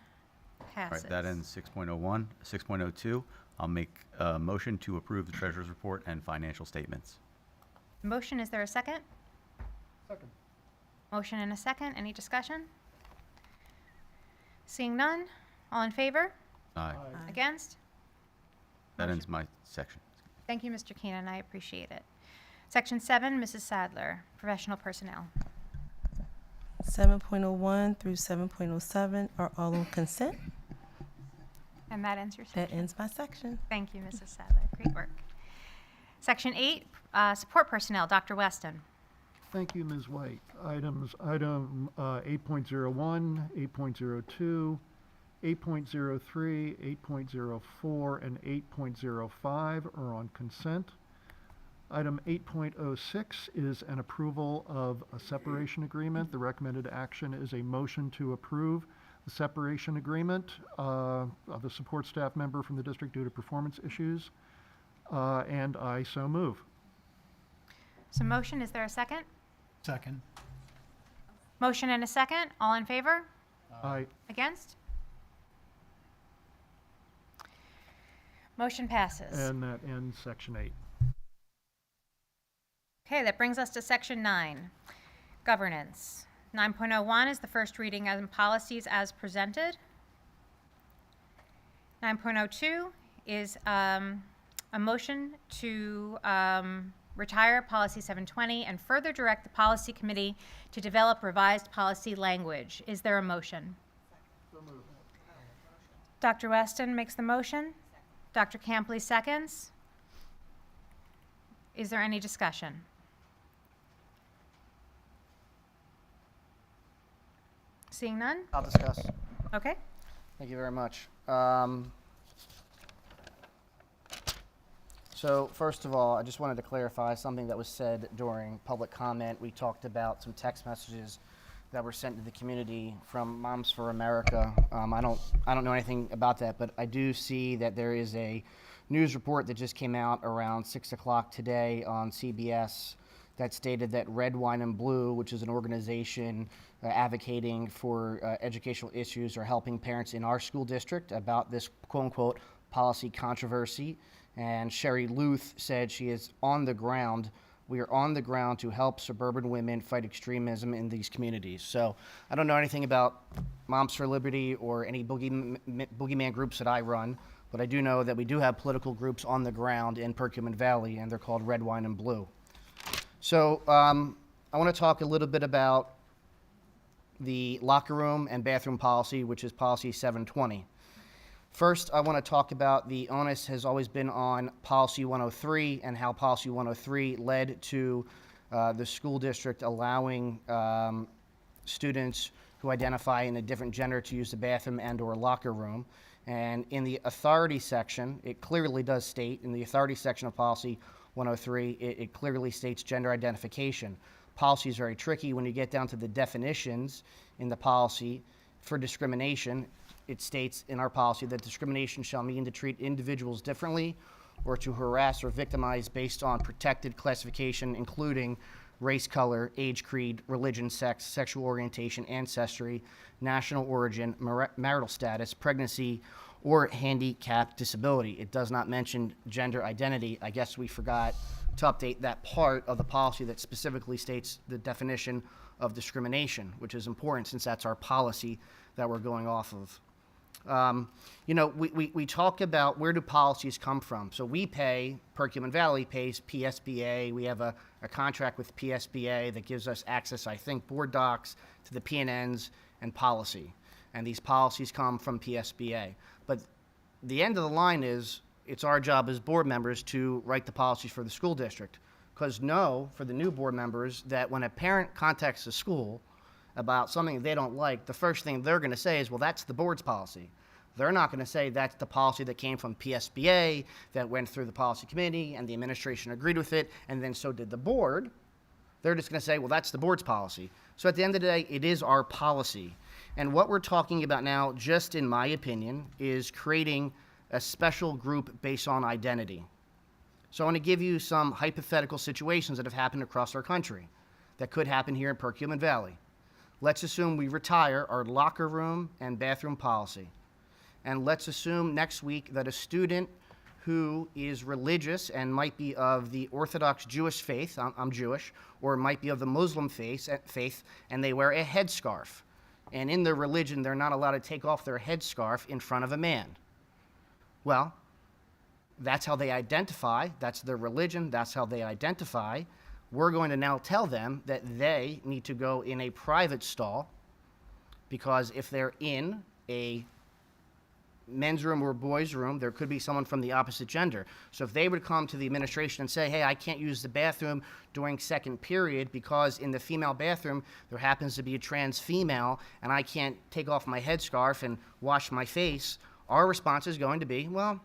All passes. right, that ends 6.01. 6.02, I'll make a motion to approve the treasurer's report and financial statements. Motion, is there a second? Second. Motion and a second. Any discussion? Seeing none, all in favor? Aye. Against? That ends my section. Thank you, Mr. Keenan. I appreciate it. Section 7, Mrs. Sadler, professional personnel. 7.01 through 7.07 are all on consent. And that ends your section. That ends my section. Thank you, Mrs. Sadler. Great work. Section 8, support personnel, Dr. Weston. Thank you, Ms. White. Item 8.01, 8.02, 8.03, 8.04, and 8.05 are on consent. Item 8.06 is an approval of a separation agreement. The recommended action is a motion to approve the separation agreement of a support staff member from the district due to performance issues, and I so move. So motion, is there a second? Second. Motion and a second. All in favor? Aye. Against? Motion passes. And that ends section 8. Okay, that brings us to section 9, governance. 9.01 is the first reading of policies as presented. 9.02 is a motion to retire policy 720 and further direct the policy committee to develop revised policy language. Is there a motion? Dr. Weston makes the motion. Dr. Campley seconds. Is there any discussion? Seeing none? I'll discuss. Okay. Thank you very much. So first of all, I just wanted to clarify something that was said during public comment. We talked about some text messages that were sent to the community from Moms for America. I don't know anything about that, but I do see that there is a news report that just came out around 6 o'clock today on CBS that stated that Red, Wine, and Blue, which is an organization advocating for educational issues, are helping parents in our school district about this quote-unquote policy controversy. And Sherry Luth said she is on the ground. We are on the ground to help suburban women fight extremism in these communities. So I don't know anything about Moms for Liberty or any boogeyman groups that I run, but I do know that we do have political groups on the ground in Perkiomen Valley, and they're called Red, Wine, and Blue. So I want to talk a little bit about the locker room and bathroom policy, which is policy 720. First, I want to talk about the onus has always been on policy 103 and how policy 103 led to the school district allowing students who identify in a different gender to use the bathroom and or locker room. And in the authority section, it clearly does state, in the authority section of policy 103, it clearly states gender identification. Policy is very tricky when you get down to the definitions in the policy for discrimination. It states in our policy that discrimination shall mean to treat individuals differently or to harass or victimize based on protected classification, including race, color, age, creed, religion, sex, sexual orientation, ancestry, national origin, marital status, pregnancy, or handicap disability. It does not mention gender identity. I guess we forgot to update that part of the policy that specifically states the definition of discrimination, which is important since that's our policy that we're going off of. You know, we talk about where do policies come from. So we pay, Perkiomen Valley pays PSBA. We have a contract with PSBA that gives us access, I think, board docs to the PNNs and policy. And these policies come from PSBA. But the end of the line is it's our job as board members to write the policies for the school district. Because know, for the new board members, that when a parent contacts the school about something they don't like, the first thing they're going to say is, well, that's the board's policy. They're not going to say that's the policy that came from PSBA, that went through the policy committee, and the administration agreed with it, and then so did the board. They're just going to say, well, that's the board's policy. So at the end of the day, it is our policy. And what we're talking about now, just in my opinion, is creating a special group based on identity. So I want to give you some hypothetical situations that have happened across our country that could happen here in Perkiomen Valley. Let's assume we retire our locker room and bathroom policy. And let's assume next week that a student who is religious and might be of the Orthodox Jewish faith, I'm Jewish, or might be of the Muslim faith, and they wear a headscarf. And in their religion, they're not allowed to take off their headscarf in front of a man. Well, that's how they identify. That's their religion. That's how they identify. We're going to now tell them that they need to go in a private stall, because if they're in a men's room or boys' room, there could be someone from the opposite gender. So if they would come to the administration and say, hey, I can't use the bathroom during second period because in the female bathroom there happens to be a trans female and I can't take off my headscarf and wash my face, our response is going to be, well,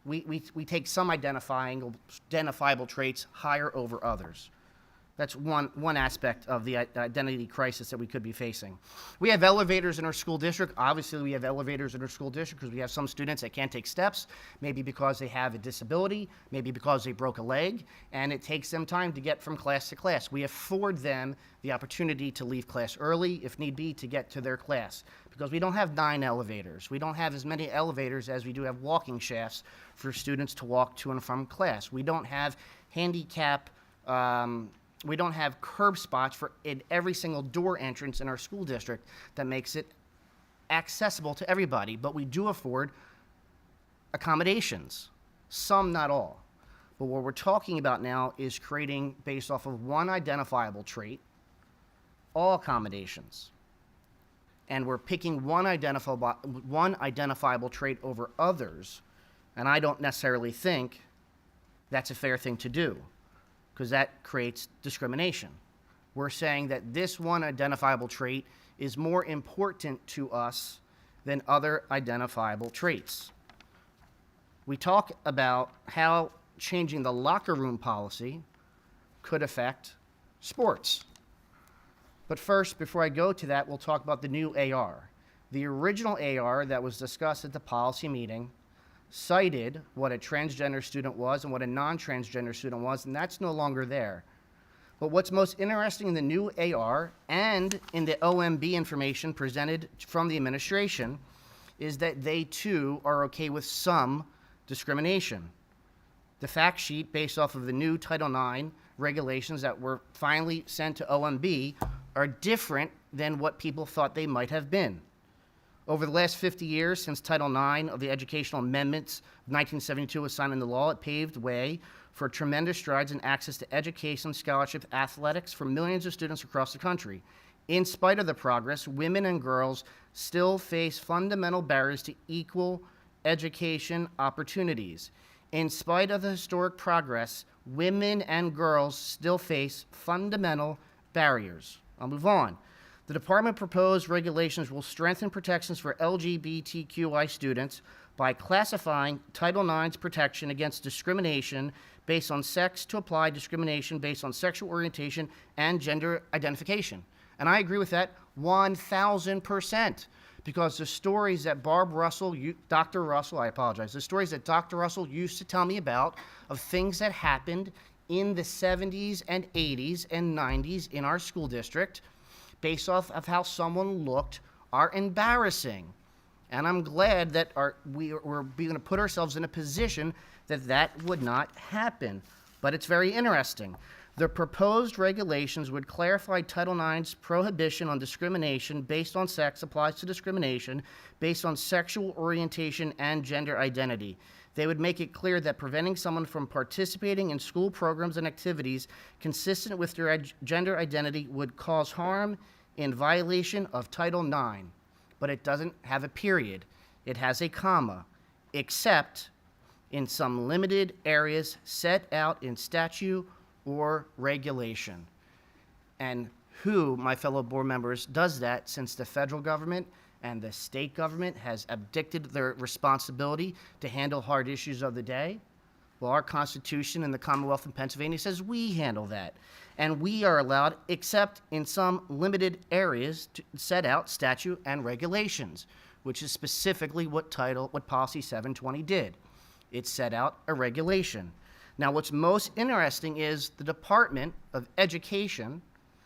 we take some identifiable traits higher over others. That's one aspect of the identity crisis that we could be facing. We have elevators in our school district. Obviously, we have elevators in our school district because we have some students that can't take steps, maybe because they have a disability, maybe because they broke a leg, and it takes them time to get from class to class. We afford them the opportunity to leave class early, if need be, to get to their class, because we don't have 9 elevators. We don't have as many elevators as we do have walking shafts for students to walk to and from class. We don't have handicap we don't have curb spots for in every single door entrance in our school district that makes it accessible to everybody, but we do afford accommodations, some, not all. But what we're talking about now is creating, based off of one identifiable trait, all accommodations. And we're picking one identifiable trait over others, and I don't necessarily think that's a fair thing to do, because that creates discrimination. We're saying that this one identifiable trait is more important to us than other identifiable traits. We talk about how changing the locker room policy could affect sports. But first, before I go to that, we'll talk about the new AR. The original AR that was discussed at the policy meeting cited what a transgender student was and what a non-transgender student was, and that's no longer there. But what's most interesting in the new AR and in the OMB information presented from the administration is that they too are okay with some discrimination. The fact sheet based off of the new Title IX regulations that were finally sent to OMB are different than what people thought they might have been. Over the last 50 years, since Title IX of the Educational Amendments of 1972 was signed into law, it paved way for tremendous strides in access to education, scholarship, athletics for millions of students across the country. In spite of the progress, women and girls still face fundamental barriers to equal education opportunities. In spite of the historic progress, women and girls still face fundamental barriers. I'll move on. The department proposed regulations will strengthen protections for LGBTQI students by classifying Title IX's protection against discrimination based on sex to apply discrimination based on sexual orientation and gender identification. And I agree with that 1,000%, because the stories that Dr. Russell used to tell me about of things that happened in the 70s and 80s and 90s in our school district based off of how someone looked are embarrassing. And I'm glad that we're going to put ourselves in a position that that would not happen. But it's very interesting. The proposed regulations would clarify Title IX's prohibition on discrimination based on sex applies to discrimination based on sexual orientation and gender identity. They would make it clear that preventing someone from participating in school programs and activities consistent with their gender identity would cause harm in violation of Title IX. But it doesn't have a period. It has a comma, except in some limited areas set out in statute or regulation. And who, my fellow board members, does that since the federal government and the state government has abdicated their responsibility to handle hard issues of the day? Well, our Constitution in the Commonwealth of Pennsylvania says we handle that. And we are allowed, except in some limited areas, to set out statute and regulations, which is specifically what Policy 720 did. It set out a regulation. Now, what's most interesting is the Department of Education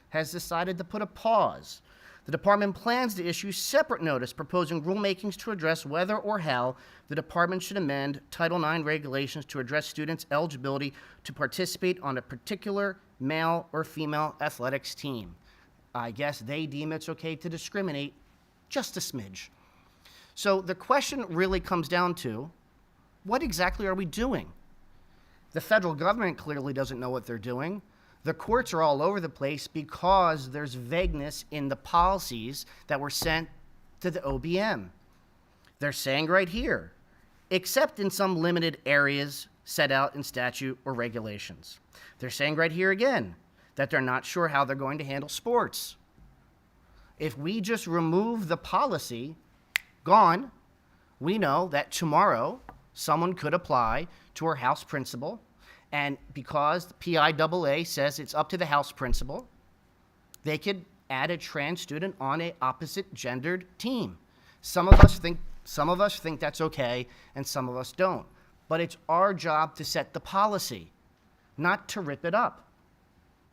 has decided to put a pause. The department plans to issue separate notice proposing rulemakings to address whether or how the department should amend Title IX regulations to address students' eligibility to participate on a particular male or female athletics team. I guess they deem it's okay to discriminate just a smidge. So the question really comes down to, what exactly are we doing? The federal government clearly doesn't know what they're doing. The courts are all over the place because there's vagueness in the policies that were sent to the OBM. They're saying right here, except in some limited areas set out in statute or regulations. They're saying right here again that they're not sure how they're going to handle sports. If we just remove the policy, gone, we know that tomorrow someone could apply to our House principal, and because the PIAA says it's up to the House principal, they could add a trans student on an opposite gendered team. Some of us think that's okay, and some of us don't. But it's our job to set the policy, not to rip it up,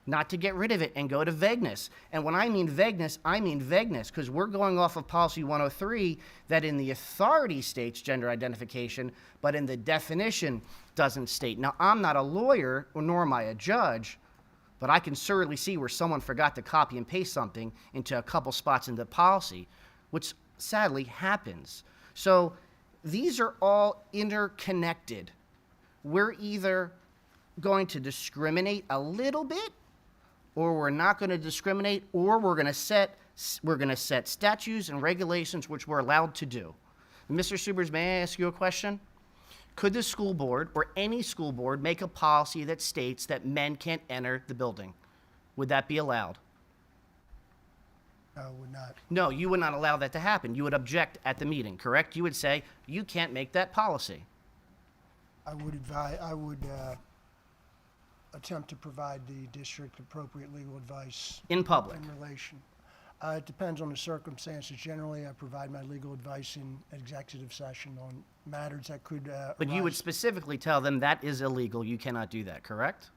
not to get rid of it and go to vagueness. And when I mean vagueness, because we're going off of Policy 103 that in the authority states gender identification, but in the definition doesn't state. Now, I'm not a lawyer, nor am I a judge, but I can certainly see where someone forgot to copy and paste something into a couple spots in the policy, which sadly happens. So these are all interconnected. We're either going to discriminate a little bit, or we're not going to discriminate, or we're going to set statutes and regulations which we're allowed to do. Mr. Subers, may I ask you a question? Could the school board or any school board make a policy that states that men can't enter the building? Would that be allowed? No, would not. No, you would not allow that to happen. You would object at the meeting, correct? You would say, you can't make that policy. I would attempt to provide the district appropriate legal advice. In public? In relation. It depends on the circumstances. Generally, I provide my legal advice in executive session on matters that could But you would specifically tell them that is illegal, you cannot do that, correct?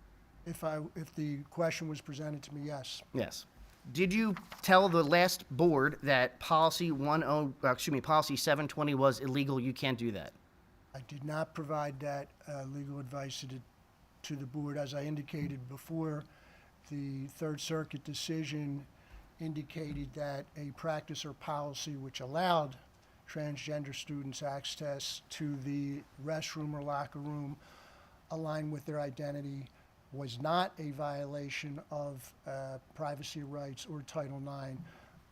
If the question was presented to me, yes. Yes. Did you tell the last board that Policy 720 was illegal, you can't do that? I did not provide that legal advice to the board. As I indicated before, the Third Circuit decision indicated that a practice or policy which allowed transgender students access to the restroom or locker room aligned with their identity was not a violation of privacy rights or Title IX,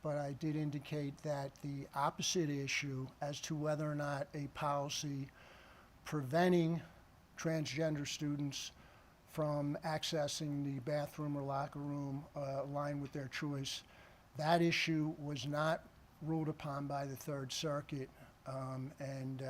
but I did indicate that the opposite issue as to whether or not a policy preventing transgender students from accessing the bathroom or locker room aligned with their choice, that issue was not ruled upon by the Third Circuit, and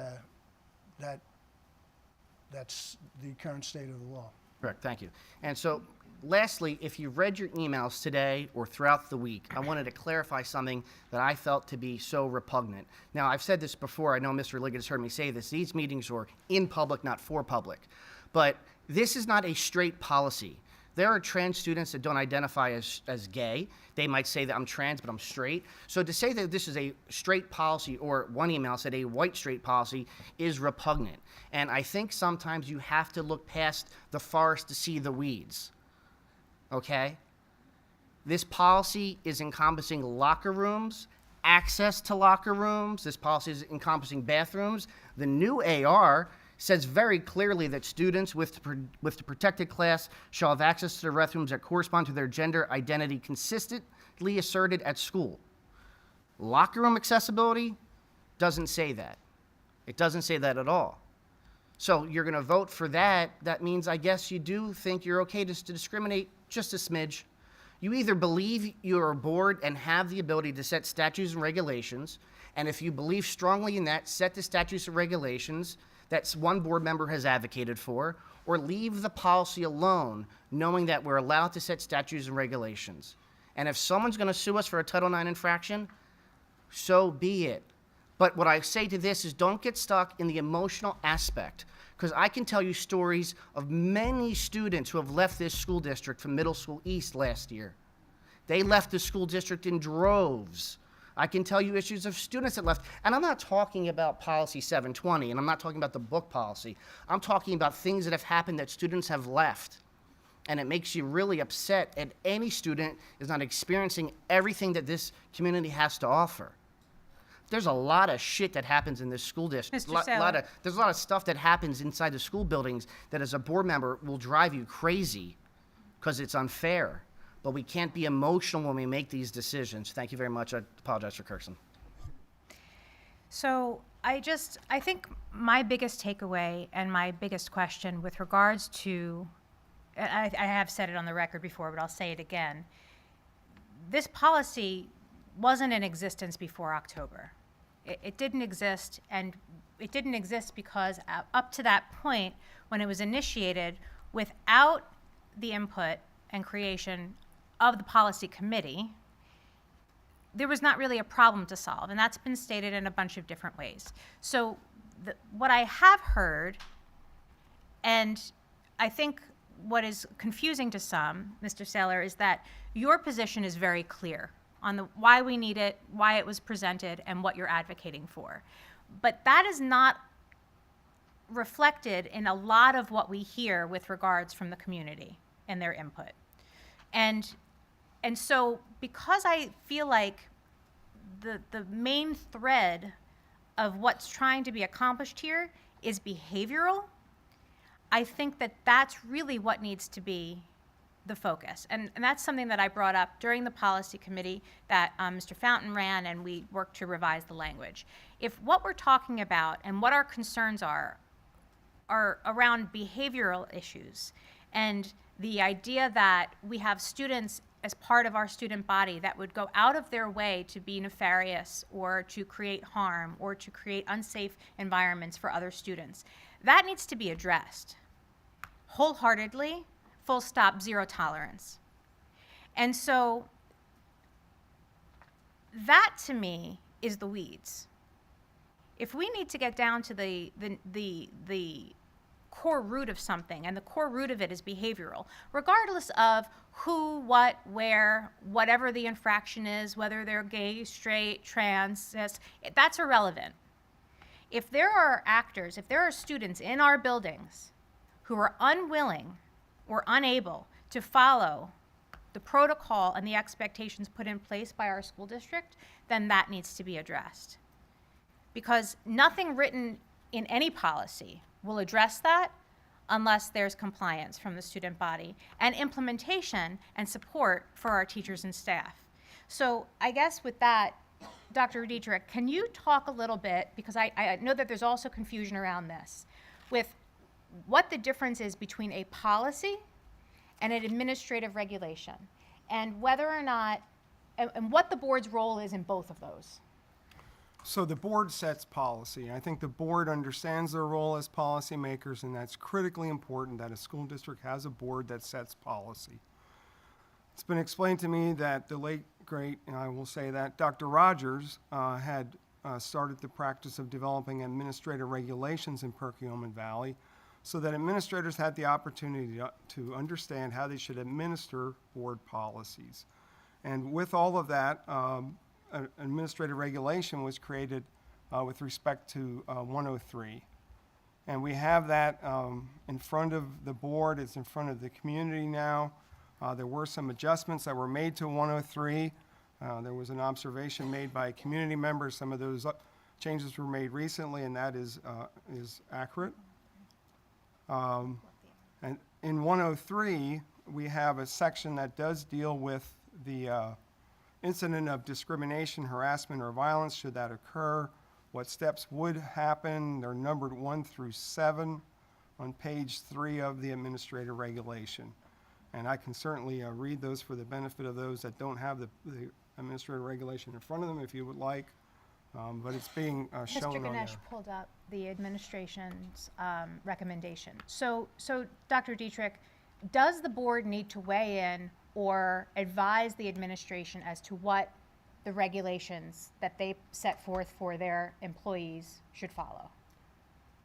that's the current state of the law. Correct, thank you. And so, lastly, if you read your emails today or throughout the week, I wanted to clarify something that I felt to be so repugnant. Now, I've said this before, I know Mr. Liggett has heard me say this, these meetings are in public, not for public. But this is not a straight policy. There are trans students that don't identify as gay. They might say that I'm trans, but I'm straight. So to say that this is a straight policy, or one email said a white straight policy, is repugnant. And I think sometimes you have to look past the forest to see the weeds. Okay? This policy is encompassing locker rooms, access to locker rooms. This policy is encompassing bathrooms. The new AR says very clearly that students with the protected class shall have access to the restrooms that correspond to their gender identity consistently asserted at school. Locker room accessibility doesn't say that. It doesn't say that at all. So you're going to vote for that. That means, I guess, you do think you're okay to discriminate just a smidge. You either believe you're a board and have the ability to set statutes and regulations, and if you believe strongly in that, set the statutes and regulations that one board member has advocated for, or leave the policy alone, knowing that we're allowed to set statutes and regulations. And if someone's going to sue us for a Title IX infraction, so be it. But what I say to this is don't get stuck in the emotional aspect, because I can tell you stories of many students who have left this school district from Middle School East last year. They left the school district in droves. I can tell you issues of students that left. And I'm not talking about policy 720, and I'm not talking about the book policy. I'm talking about things that have happened that students have left. And it makes you really upset that any student is not experiencing everything that this community has to offer. There's a lot of shit that happens in this school district. Mr. Saylor. There's a lot of stuff that happens inside the school buildings that as a board member will drive you crazy because it's unfair. But we can't be emotional when we make these decisions. Thank you very much. I apologize for cursing. So I think my biggest takeaway and my biggest question with regards to, I have said it on the record before, but I'll say it again. This policy wasn't in existence before October. It didn't exist, and it didn't exist because up to that point, when it was initiated, without the input and creation of the policy committee, there was not really a problem to solve, and that's been stated in a bunch of different ways. So what I have heard, and I think what is confusing to some, Mr. Saylor, is that your position is very clear on why we need it, why it was presented, and what you're advocating for. But that is not reflected in a lot of what we hear with regards from the community and their input. And so because I feel like the main thread of what's trying to be accomplished here is behavioral, I think that that's really what needs to be the focus. And that's something that I brought up during the policy committee that Mr. Fountain ran, and we worked to revise the language. If what we're talking about and what our concerns are around behavioral issues, and the idea that we have students as part of our student body that would go out of their way to be nefarious or to create harm or to create unsafe environments for other students, that needs to be addressed wholeheartedly, full stop, zero tolerance. And so that to me is the weeds. If we need to get down to the core root of something, and the core root of it is behavioral, regardless of who, what, where, whatever the infraction is, whether they're gay, straight, trans, cis, that's irrelevant. If there are actors, if there are students in our buildings who are unwilling or unable to follow the protocol and the expectations put in place by our school district, then that needs to be addressed. Because nothing written in any policy will address that unless there's compliance from the student body and implementation and support for our teachers and staff. So I guess with that, Dr. Dietrich, can you talk a little bit, because I know that there's also confusion around this, with what the difference is between a policy and an administrative regulation, and whether or not, and what the board's role is in both of those. So the board sets policy. I think the board understands their role as policymakers, and that's critically important that a school district has a board that sets policy. It's been explained to me that the late, great, and I will say that, Dr. Rogers had started the practice of developing administrative regulations in Perkiomen Valley so that administrators had the opportunity to understand how they should administer board policies. And with all of that, an administrative regulation was created with respect to 103. And we have that in front of the board. It's in front of the community now. There were some adjustments that were made to 103. There was an observation made by community members. Some of those changes were made recently, and that is accurate. And in 103, we have a section that does deal with the incident of discrimination, harassment, or violence, should that occur, what steps would happen. They're numbered 1 through 7 on page 3 of the administrative regulation. And I can certainly read those for the benefit of those that don't have the administrative regulation in front of them if you would like. But it's being shown Mr. on there. Ganesh pulled up the administration's recommendation. So Dr. Dietrich, does the board need to weigh in or advise the administration as to what the regulations that they set forth for their employees should follow?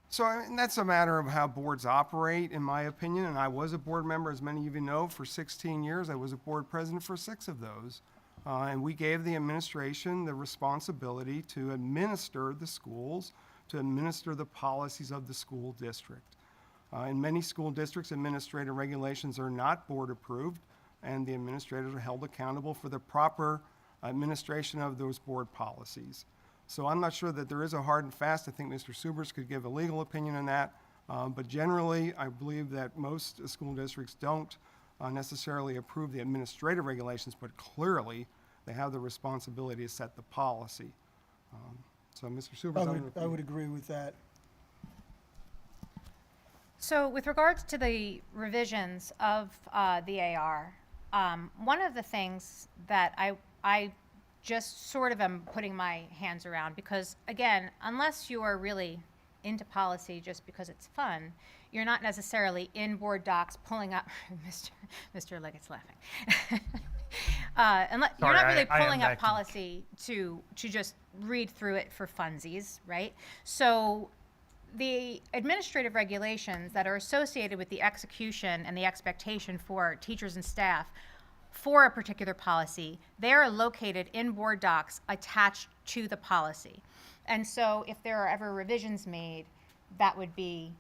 So I mean, that's a matter of how boards operate, in my opinion, and I was a board member, as many of you know, for 16 years. I was a board president for 6 of those. And we gave the administration the responsibility to administer the schools, to administer the policies of the school district. In many school districts, administrative regulations are not board approved, and the administrators are held accountable for the proper administration of those board policies. So I'm not sure that there is a hard and fast. I think Mr. Subers could give a legal opinion on that. But generally, I believe that most school districts don't necessarily approve the administrative regulations, but clearly they have the responsibility to set the policy. So Mr. Subers, I would agree with that. So with regards to the revisions of the AR, one of the things that I just sort of am putting my hands around, because again, unless you are really into policy just because it's fun, you're not necessarily in board docs pulling up, Mr. Leggett's laughing. You're not really pulling up policy to just read through it for funsies, right? So the administrative regulations that are associated with the execution and the expectation for teachers and staff for a particular policy, they are located in board docs attached to the policy. And so if there are ever revisions made, that would be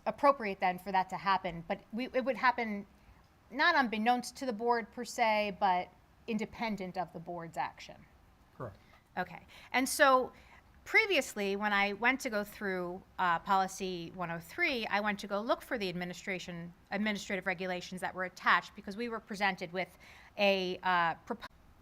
appropriate then for that to happen. But it would happen not unbeknownst to the board per se, but independent of the board's action. correct. Okay. And so previously, when I went to go through policy 103, I went to go look for the administrative regulations that were attached, because we were presented with a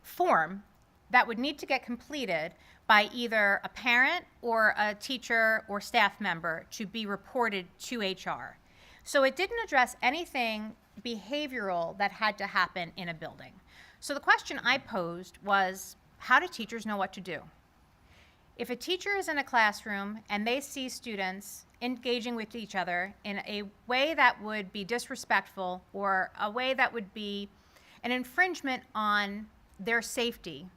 form that would need to get completed by either a parent or a teacher or staff member to be reported to HR. So it didn't address anything behavioral that had to happen in a building. So the question I posed was, how do teachers know what to do? If a teacher is in a classroom and they see students engaging with each other in a way that would be disrespectful or a way that would be an infringement on their safety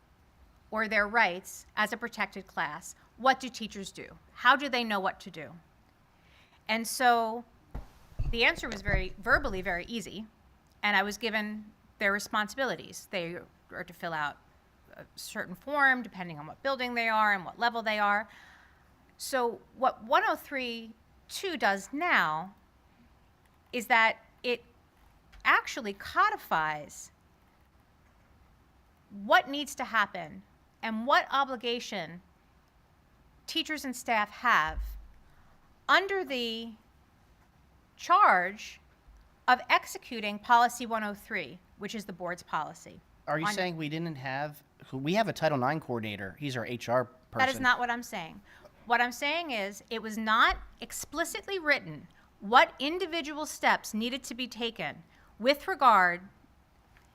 or their rights as a protected class, what do teachers do? How do they know what to do? And so the answer was verbally very easy, and I was given their responsibilities. They are to fill out a certain form depending on what building they are and what level they are. So what 103.2 does now is that it actually codifies what needs to happen and what obligation teachers and staff have under the charge of executing policy 103, which is the board's policy. Are you saying we have a Title IX coordinator? He's our HR person. That is not what I'm saying. What I'm saying is it was not explicitly written what individual steps needed to be taken with regard.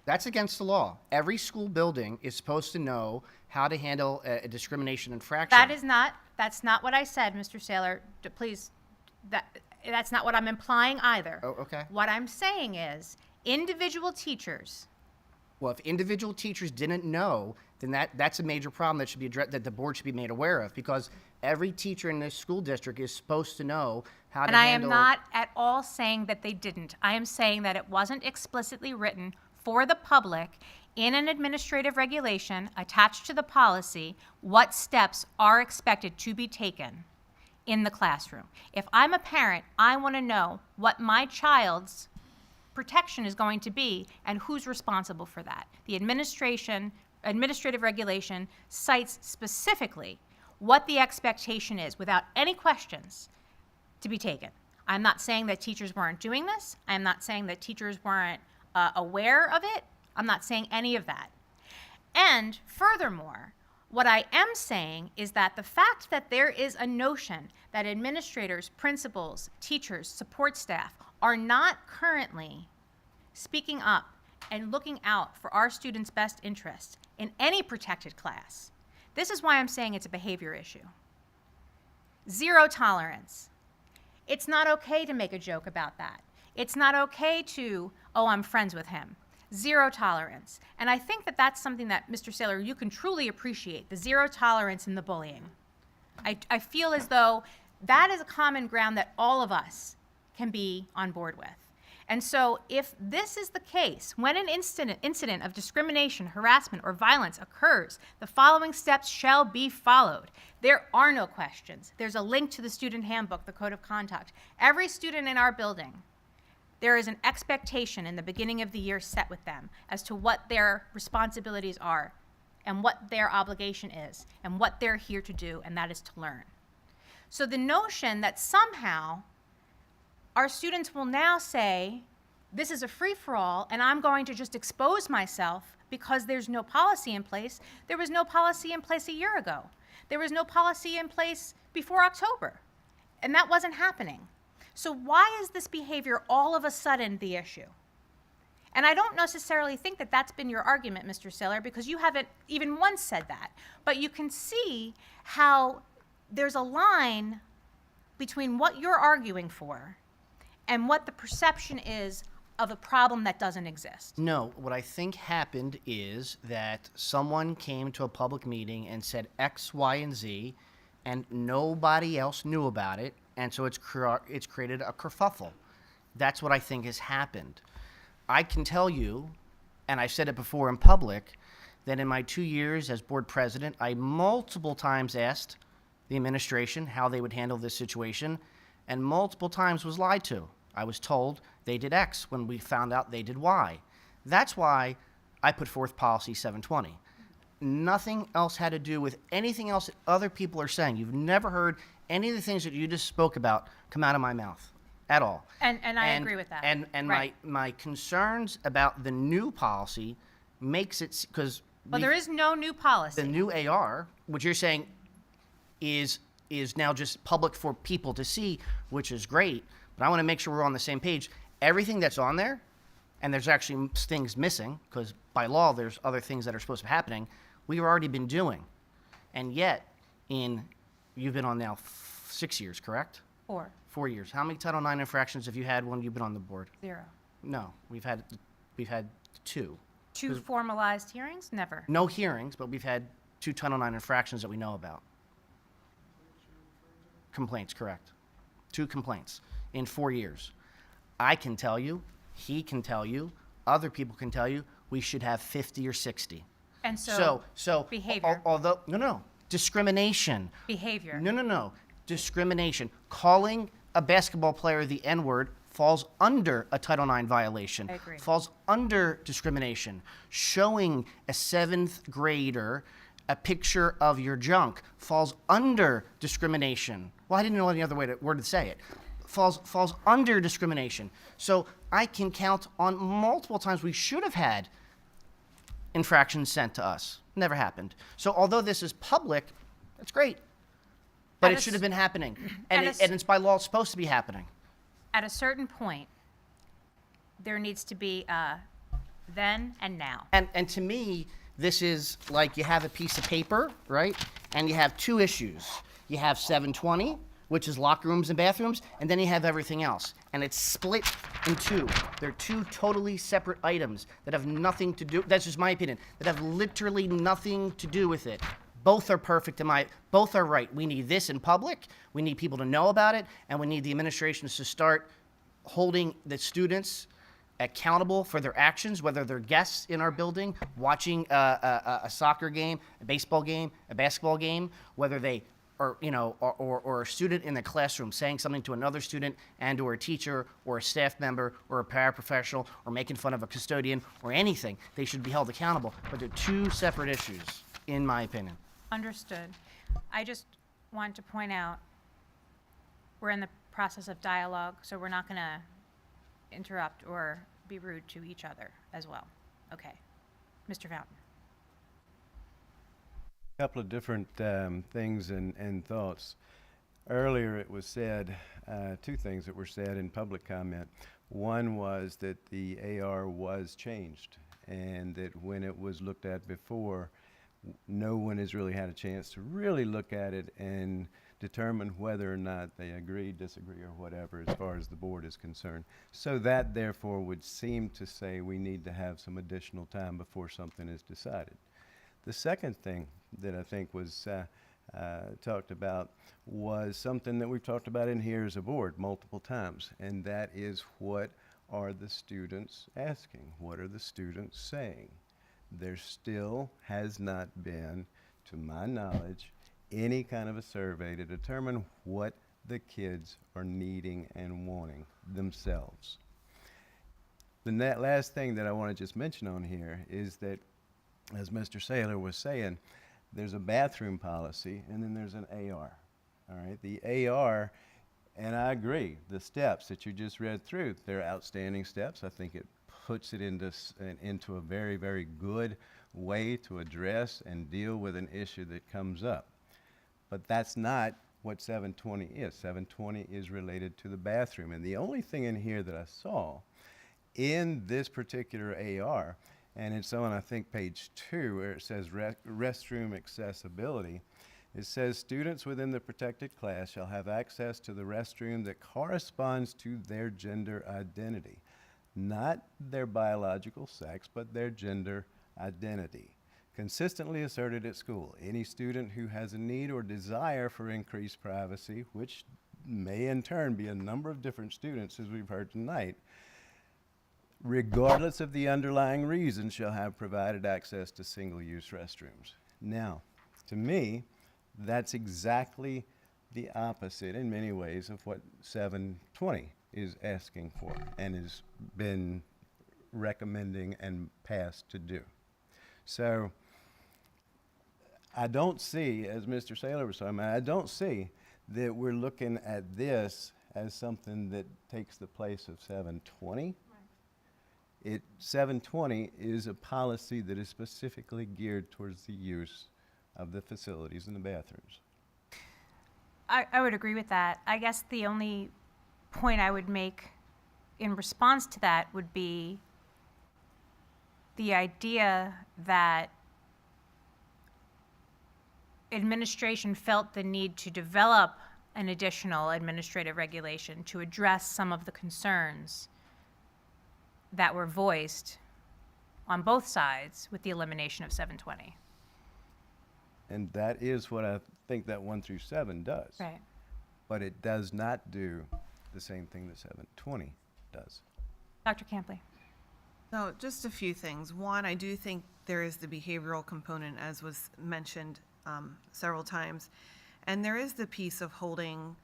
That's against the law. Every school building is supposed to know how to handle a discrimination infraction. That's not what I said, Mr. Saylor. Please, that's not what I'm implying either. Oh, okay. What I'm saying is individual teachers. Well, if individual teachers didn't know, then that's a major problem that should be addressed, that the board should be made aware of, because every teacher in this school district is supposed to know how to handle. And I am not at all saying that they didn't. I am saying that it wasn't explicitly written for the public in an administrative regulation attached to the policy what steps are expected to be taken in the classroom. If I'm a parent, I want to know what my child's protection is going to be and who's responsible for that. The administrative regulation cites specifically what the expectation is without any questions to be taken. I'm not saying that teachers weren't doing this. I'm not saying that teachers weren't aware of it. I'm not saying any of that. And furthermore, What I am saying is that the fact that there is a notion that administrators, principals, teachers, support staff are not currently speaking up and looking out for our students' best interests in any protected class, this is why I'm saying it's a behavior issue. Zero tolerance. It's not okay to make a joke about that. It's not okay to, oh, I'm friends with him. Zero tolerance. And I think that that's something that, Mr. Saylor, you can truly appreciate, the zero tolerance in the bullying. I feel as though that is a common ground that all of us can be on board with. And so if this is the case, when an incident of discrimination, harassment, or violence occurs, the following steps shall be followed. There are no questions. There's a link to the student handbook, the code of conduct. Every student in our building, there is an expectation in the beginning of the year set with them as to what their responsibilities are and what their obligation is and what they're here to do, and that is to learn. So the notion that somehow our students will now say, this is a free-for-all, and I'm going to just expose myself because there's no policy in place. There was no policy in place a year ago. There was no policy in place before October, and that wasn't happening. So why is this behavior all of a sudden the issue? And I don't necessarily think that that's been your argument, Mr. Saylor, because you haven't even once said that. But you can see how there's a line between what you're arguing for and what the perception is of a problem that doesn't exist. No, what I think happened is that someone came to a public meeting and said X, Y, and Z, and nobody else knew about it, and so it's created a kerfuffle. That's what I think has happened. I can tell you, and I've said it before in public, that in my 2 years as board president, I multiple times asked the administration how they would handle this situation, and multiple times was lied to. I was told they did X when we found out they did Y. That's why I put forth policy 720. Nothing else had to do with anything else that other people are saying. You've never heard any of the things that you just spoke about come out of my mouth at all. And I agree with that. And Right. my concerns about the new policy makes it, because Well, there is no new policy. the new AR, which you're saying is now just public for people to see, which is great. But I want to make sure we're on the same page. Everything that's on there, and there's actually things missing, because by law there's other things that are supposed to be happening, we've already been doing. And yet, you've been on now 6 years, correct? 4. 4 years. How many Title IX infractions have you had when you've been on the board? 0. No, we've had 2. 2 formalized hearings? Never. No hearings, but we've had 2 Title IX infractions that we know about. Complaints, correct. 2 complaints in 4 years. I can tell you, he can tell you, other people can tell you, we should have 50 or 60. And so behavior. Although, no, discrimination. Behavior. No. Discrimination. Calling a basketball player the N-word falls under a Title IX violation. I agree. Falls under discrimination. Showing a 7th grader a picture of your junk falls under discrimination. Well, I didn't know any other word to say it. Falls under discrimination. So I can count on multiple times we should have had infractions sent to us. Never happened. So although this is public, that's great. But it should have been happening. And it's by law supposed to be happening. At a certain point, there needs to be a then and now. And to me, this is like you have a piece of paper, right? And you have 2 issues. You have 720, which is locker rooms and bathrooms, and then you have everything else. And it's split in 2. They're 2 totally separate items that have nothing to do, that's just my opinion, that have literally nothing to do with it. Both are perfect both are right. We need this in public, we need people to know about it, and we need the administrations to start holding the students accountable for their actions, whether they're guests in our building, watching a soccer game, a baseball game, a basketball game, whether they are, or a student in the classroom saying something to another student and or a teacher or a staff member or a paraprofessional or making fun of a custodian or anything, they should be held accountable. But they're 2 separate issues, in my opinion. Understood. I just want to point out, we're in the process of dialogue, so we're not going to interrupt or be rude to each other as well. Okay. Mr. Fountain. Couple of different things and thoughts. Earlier it was said, two things that were said in public comment. One was that the AR was changed, and that when it was looked at before, no one has really had a chance to really look at it and determine whether or not they agree, disagree, or whatever as far as the board is concerned. So that therefore would seem to say we need to have some additional time before something is decided. The second thing that I think was talked about was something that we've talked about in here as a board multiple times, and that is, what are the students asking? What are the students saying? There still has not been, to my knowledge, any kind of a survey to determine what the kids are needing and wanting themselves. The last thing that I want to just mention on here is that, as Mr. Saylor was saying, there's a bathroom policy and then there's an AR. All right, the AR, and I agree, the steps that you just read through, they're outstanding steps. I think it puts it into a very, very good way to address and deal with an issue that comes up. But that's not what 720 is. 720 is related to the bathroom. And the only thing in here that I saw in this particular AR, and it's on, I think, page 2, where it says restroom accessibility. It says students within the protected class shall have access to the restroom that corresponds to their gender identity. Not their biological sex, but their gender identity. Consistently asserted at school, any student who has a need or desire for increased privacy, which may in turn be a number of different students, as we've heard tonight, regardless of the underlying reason, shall have provided access to single-use restrooms. Now, to me, that's exactly the opposite in many ways of what 720 is asking for and has been recommending and passed to do. So I don't see, as Mr. Saylor was talking about, I don't see that we're looking at this as something that takes the place of 720. 720 is a policy that is specifically geared towards the use of the facilities and the bathrooms. I would agree with that. I guess the only point I would make in response to that would be the idea that administration felt the need to develop an additional administrative regulation to address some of the concerns that were voiced on both sides with the elimination of 720. And that is what I think that 1 through 7 does. Right. But it does not do the same thing that 720 does. Dr. Campley. So just a few things. One, I do think there is the behavioral component, as was mentioned several times. And there is the piece of holding,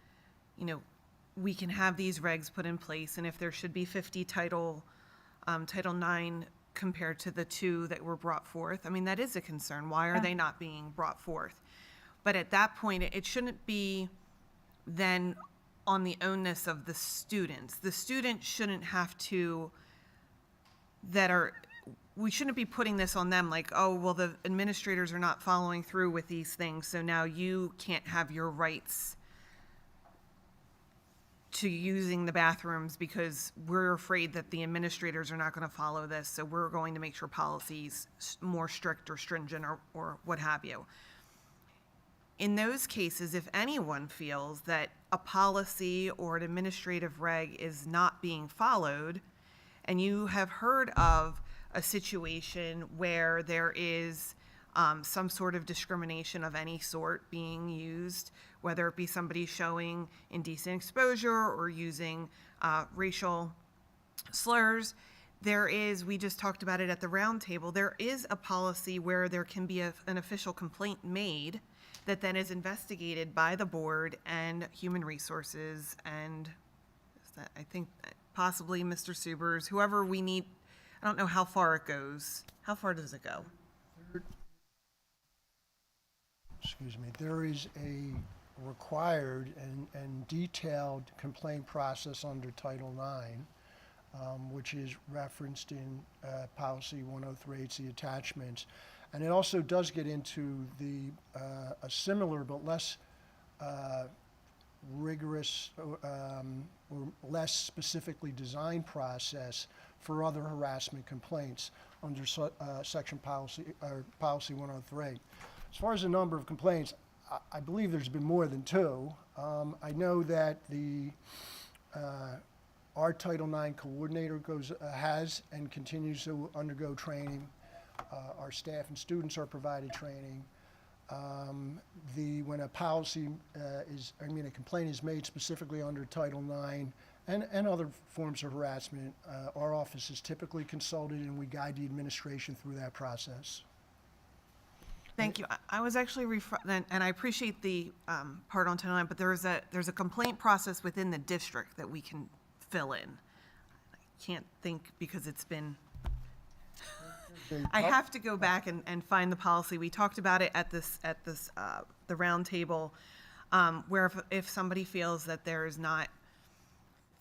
we can have these regs put in place, and if there should be 50 Title IX compared to the 2 that were brought forth, I mean, that is a concern. Why are they not being brought forth? But at that point, it shouldn't be then on the onus of the students. The students shouldn't have to, we shouldn't be putting this on them like, oh, well, the administrators are not following through with these things, so now you can't have your rights to using the bathrooms because we're afraid that the administrators are not going to follow this, so we're going to make sure policies more strict or stringent or what have you. In those cases, if anyone feels that a policy or an administrative reg is not being followed, and you have heard of a situation where there is some sort of discrimination of any sort being used, whether it be somebody showing indecent exposure or using racial slurs, there is, we just talked about it at the round table, there is a policy where there can be an official complaint made that then is investigated by the board and human resources and I think possibly Mr. Subers, whoever we need. I don't know how far it goes. How far does it go? Excuse me, there is a required and detailed complaint process under Title IX, which is referenced in Policy 103, it's the attachments. And it also does get into a similar but less rigorous or less specifically designed process for other harassment complaints under section policy 103. As far as the number of complaints, I believe there's been more than 2. I know that our Title IX coordinator has and continues to undergo training. Our staff and students are provided training. When a a complaint is made specifically under Title IX and other forms of harassment, our office is typically consulted and we guide the administration through that process. Thank you. I was actually and I appreciate the part on Title IX, but there's a complaint process within the district that we can fill in. I can't think because it's been. I have to go back and find the policy. We talked about it at the round table, where if somebody feels that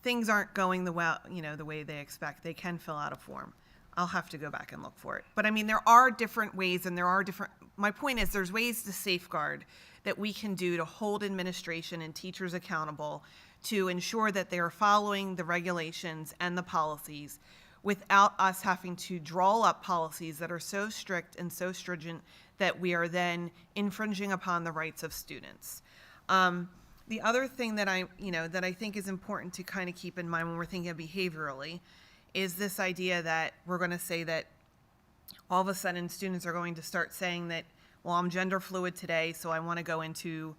things aren't going the way they expect, they can fill out a form. I'll have to go back and look for it. But I mean, there are different ways, and my point is there's ways to safeguard that we can do to hold administration and teachers accountable to ensure that they are following the regulations and the policies without us having to draw up policies that are so strict and so stringent that we are then infringing upon the rights of students. The other thing that I think is important to kind of keep in mind when we're thinking of behaviorally is this idea that we're going to say that all of a sudden students are going to start saying that, well, I'm gender fluid today, so I want to go into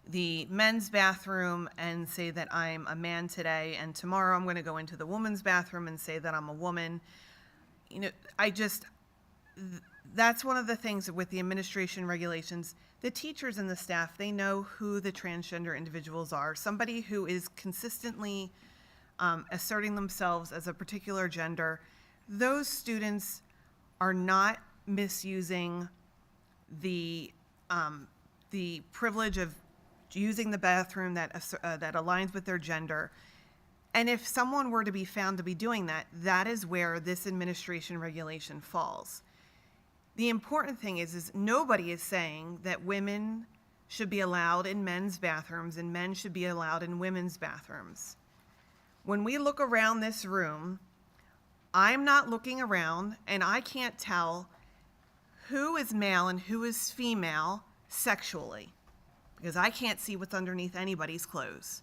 the men's bathroom and say that I'm a man today, and tomorrow I'm going to go into the woman's bathroom and say that I'm a woman. That's one of the things with the administration regulations. The teachers and the staff, they know who the transgender individuals are. Somebody who is consistently asserting themselves as a particular gender, those students are not misusing the privilege of using the bathroom that aligns with their gender. And if someone were to be found to be doing that, that is where this administration regulation falls. The important thing is nobody is saying that women should be allowed in men's bathrooms and men should be allowed in women's bathrooms. When we look around this room, I'm not looking around and I can't tell who is male and who is female sexually, because I can't see what's underneath anybody's clothes.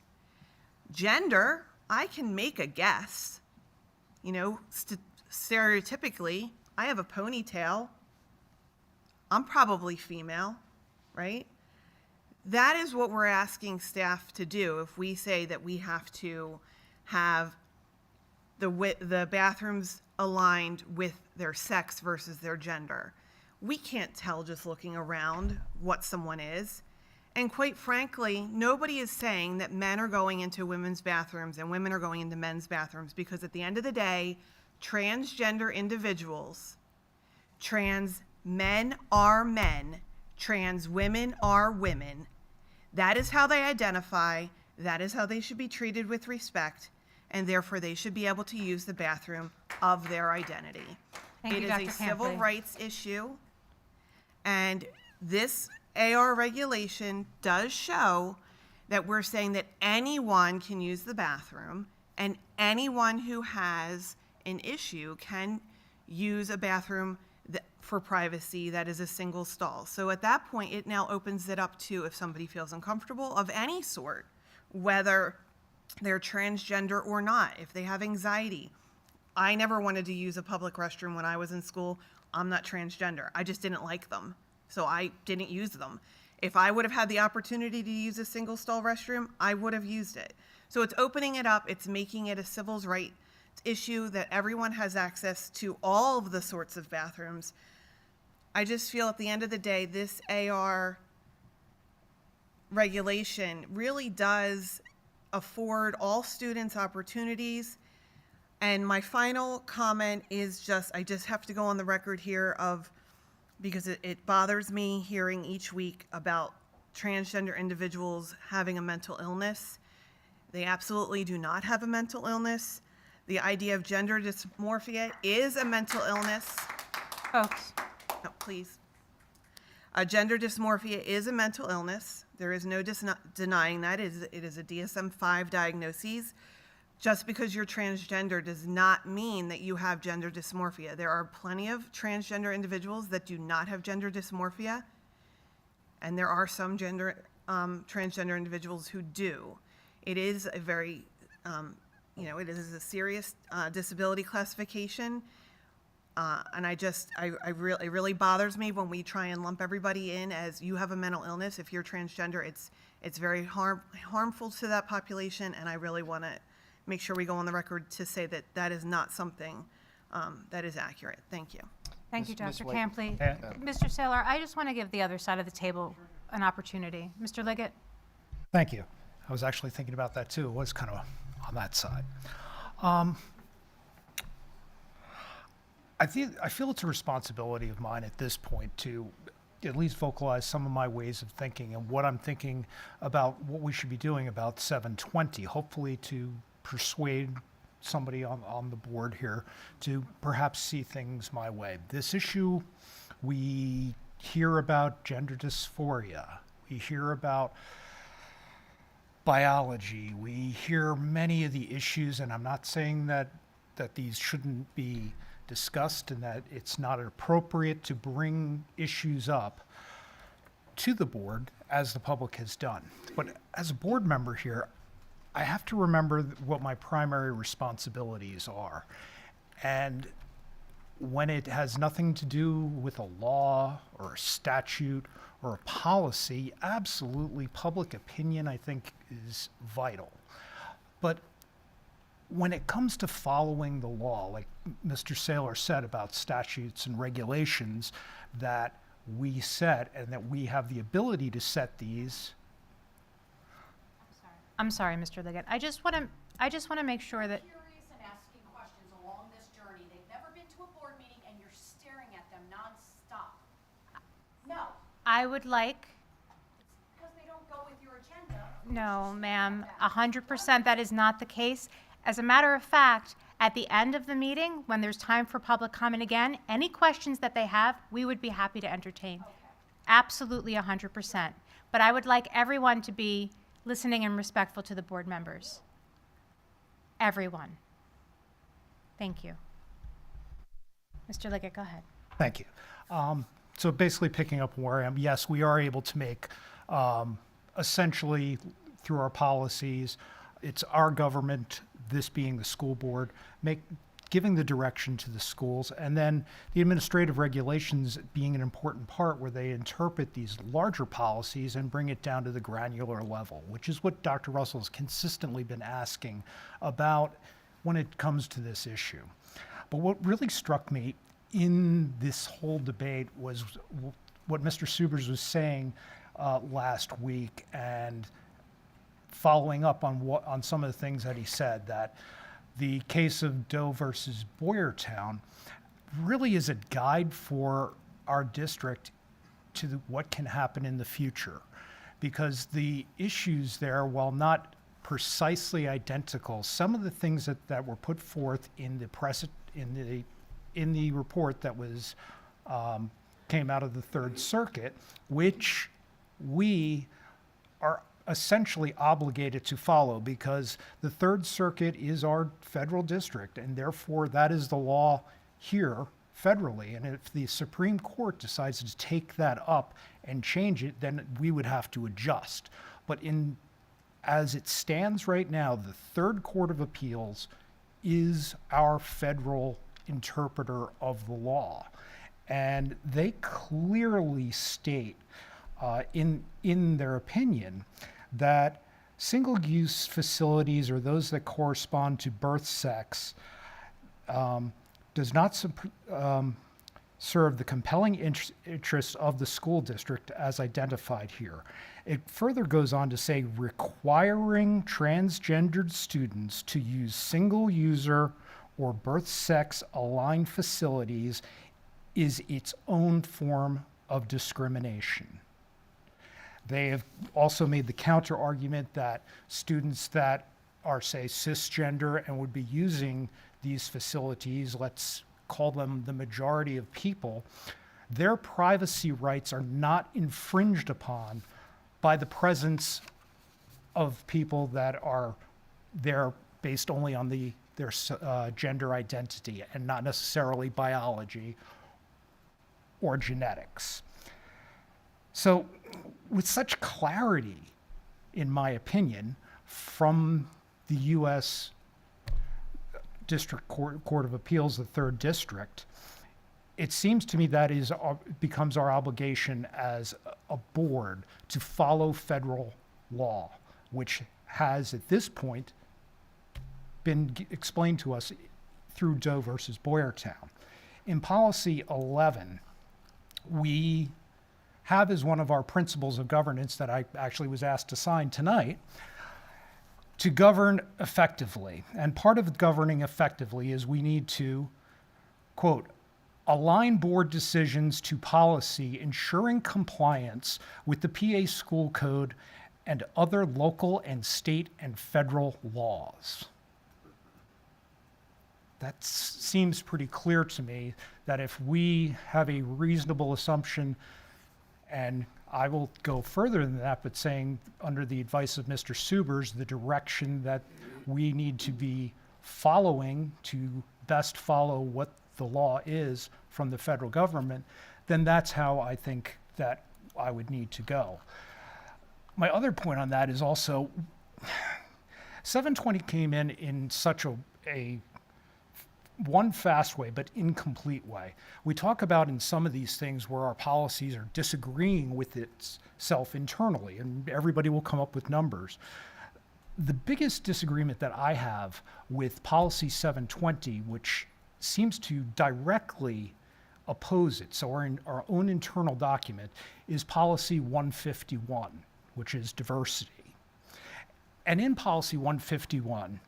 Gender, I can make a guess. Stereotypically, I have a ponytail. I'm probably female, right? That is what we're asking staff to do if we say that we have to have the bathrooms aligned with their sex versus their gender. We can't tell just looking around what someone is. And quite frankly, nobody is saying that men are going into women's bathrooms and women are going into men's bathrooms, because at the end of the day, transgender individuals, trans men are men, trans women are women. That is how they identify. That is how they should be treated with respect, and therefore they should be able to use the bathroom of their identity. Thank you, It Dr. is a civil Campley. rights issue, and this AR regulation does show that we're saying that anyone can use the bathroom, and anyone who has an issue can use a bathroom for privacy that is a single stall. So at that point, it now opens it up to if somebody feels uncomfortable of any sort, whether they're transgender or not, if they have anxiety. I never wanted to use a public restroom when I was in school. I'm not transgender. I just didn't like them, so I didn't use them. If I would have had the opportunity to use a single stall restroom, I would have used it. So it's opening it up. It's making it a civil rights issue that everyone has access to all of the sorts of bathrooms. I just feel at the end of the day, this AR regulation really does afford all students opportunities. And my final comment is I just have to go on the record here because it bothers me hearing each week about transgender individuals having a mental illness. They absolutely do not have a mental illness. The idea of gender dysmorphia is a mental illness. Folks, No, please. Gender dysmorphia is a mental illness. There is no denying that. It is a DSM-5 diagnosis. Just because you're transgender does not mean that you have gender dysmorphia. There are plenty of transgender individuals that do not have gender dysmorphia, and there are some transgender individuals who do. It is a very, it is a serious disability classification. And it really bothers me when we try and lump everybody in as you have a mental illness. If you're transgender, it's very harmful to that population, and I really want to make sure we go on the record to say that that is not something that is accurate. Thank you. Thank you, Ms. Dr. White. Campley. Yeah. Mr. Saylor, I just want to give the other side of the table an opportunity. Mr. Liggett? Thank you. I was actually thinking about that too. It was kind of on that side. I feel it's a responsibility of mine at this point to at least vocalize some of my ways of thinking and what I'm thinking about what we should be doing about 720, hopefully to persuade somebody on the board here to perhaps see things my way. This issue, we hear about gender dysphoria, we hear about biology, we hear many of the issues, and I'm not saying that these shouldn't be discussed and that it's not appropriate to bring issues up to the board as the public has done. But as a board member here, I have to remember what my primary responsibilities are. And when it has nothing to do with a law or a statute or a policy, absolutely public opinion, I think, is vital. But when it comes to following the law, like Mr. Saylor said about statutes and regulations that we set and that we have the ability to set these. I'm sorry, Mr. Liggett. I just want to make sure that Curious and asking questions along this journey. They've never been to a board meeting and you're staring at them nonstop. No, I would like. because they don't go with your agenda. No, ma'am, 100% that is not the case. As a matter of fact, at the end of the meeting, when there's time for public comment again, any questions that they have, we would be happy to entertain. Absolutely 100%. But I would like everyone to be listening and respectful to the board members. Everyone. Thank you. Mr. Liggett, go ahead. Thank you. So basically picking up where I am, yes, we are able to make, essentially through our policies, it's our government, this being the school board, giving the direction to the schools, and then the administrative regulations being an important part where they interpret these larger policies and bring it down to the granular level, which is what Dr. Russell has consistently been asking about when it comes to this issue. But what really struck me in this whole debate was what Mr. Subers was saying last week, and following up on some of the things that he said, that the case of Doe versus Boyertown really is a guide for our district to what can happen in the future, because the issues there, while not precisely identical, some of the things that were put forth in the report that was came out of the Third Circuit, which we are essentially obligated to follow, because the Third Circuit is our federal district, and therefore that is the law here federally. And if the Supreme Court decides to take that up and change it, then we would have to adjust. But as it stands right now, the Third Court of Appeals is our federal interpreter of the law. And they clearly state in their opinion that single-use facilities, or those that correspond to birth sex, does not serve the compelling interests of the school district as identified here. It further goes on to say requiring transgendered students to use single-user or birth sex aligned facilities is its own form of discrimination. They have also made the counter argument that students that are, say, cisgender and would be using these facilities, let's call them the majority of people, their privacy rights are not infringed upon by the presence of people that are there based only on their gender identity and not necessarily biology or genetics. So with such clarity, in my opinion, from the U.S. District Court of Appeals, the Third District, it seems to me that becomes our obligation as a board to follow federal law, which has at this point been explained to us through Doe versus Boyertown. In Policy 11, we have as one of our principles of governance that I actually was asked to sign tonight, to govern effectively. And part of governing effectively is we need to, quote, align board decisions to policy ensuring compliance with the PA school code and other local and state and federal laws. That seems pretty clear to me that if we have a reasonable assumption, and I will go further than that, but saying under the advice of Mr. Subers, the direction that we need to be following to best follow what the law is from the federal government, then that's how I think that I would need to go. My other point on that is also 720 came in such a one fast way, but incomplete way. We talk about in some of these things where our policies are disagreeing with itself internally, and everybody will come up with numbers. The biggest disagreement that I have with policy 720, which seems to directly oppose it, so our own internal document, is policy 151, which is diversity. And in policy 151,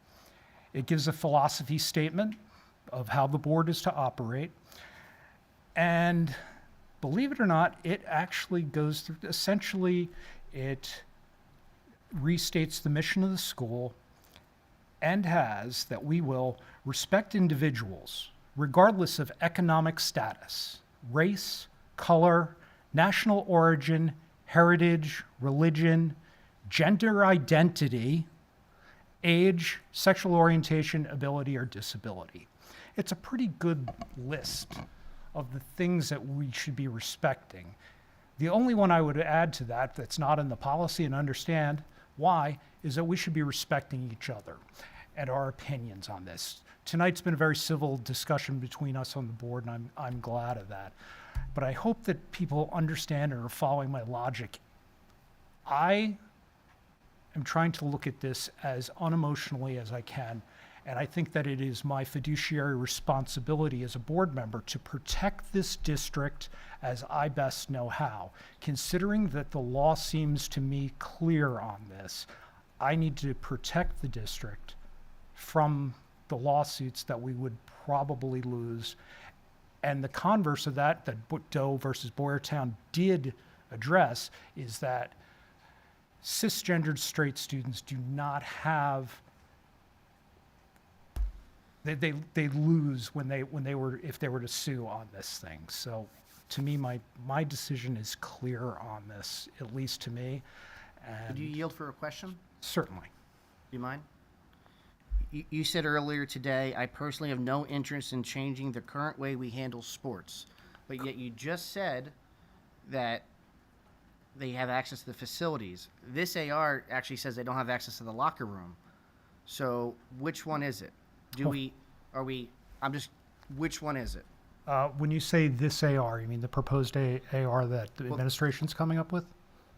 it gives a philosophy statement of how the board is to operate. And believe it or not, it actually goes through, essentially, it restates the mission of the school and has that we will respect individuals regardless of economic status, race, color, national origin, heritage, religion, gender identity, age, sexual orientation, ability, or disability. It's a pretty good list of the things that we should be respecting. The only one I would add to that that's not in the policy, and understand why, is that we should be respecting each other and our opinions on this. Tonight's been a very civil discussion between us on the board, and I'm glad of that. But I hope that people understand and are following my logic. I am trying to look at this as unemotionally as I can, and I think that it is my fiduciary responsibility as a board member to protect this district as I best know how. Considering that the law seems to me clear on this, I need to protect the district from the lawsuits that we would probably lose. And the converse of that Doe versus Boyertown did address, is that cisgendered straight students do not have, they lose if they were to sue on this thing. So to me, my decision is clear on this, at least to me. And Would you yield for a question? certainly. Do you mind? You said earlier today, I personally have no interest in changing the current way we handle sports. But yet you just said that they have access to the facilities. This AR actually says they don't have access to the locker room. So which one is it? Which one is it? When you say this AR, you mean the proposed AR that the administration's coming up with?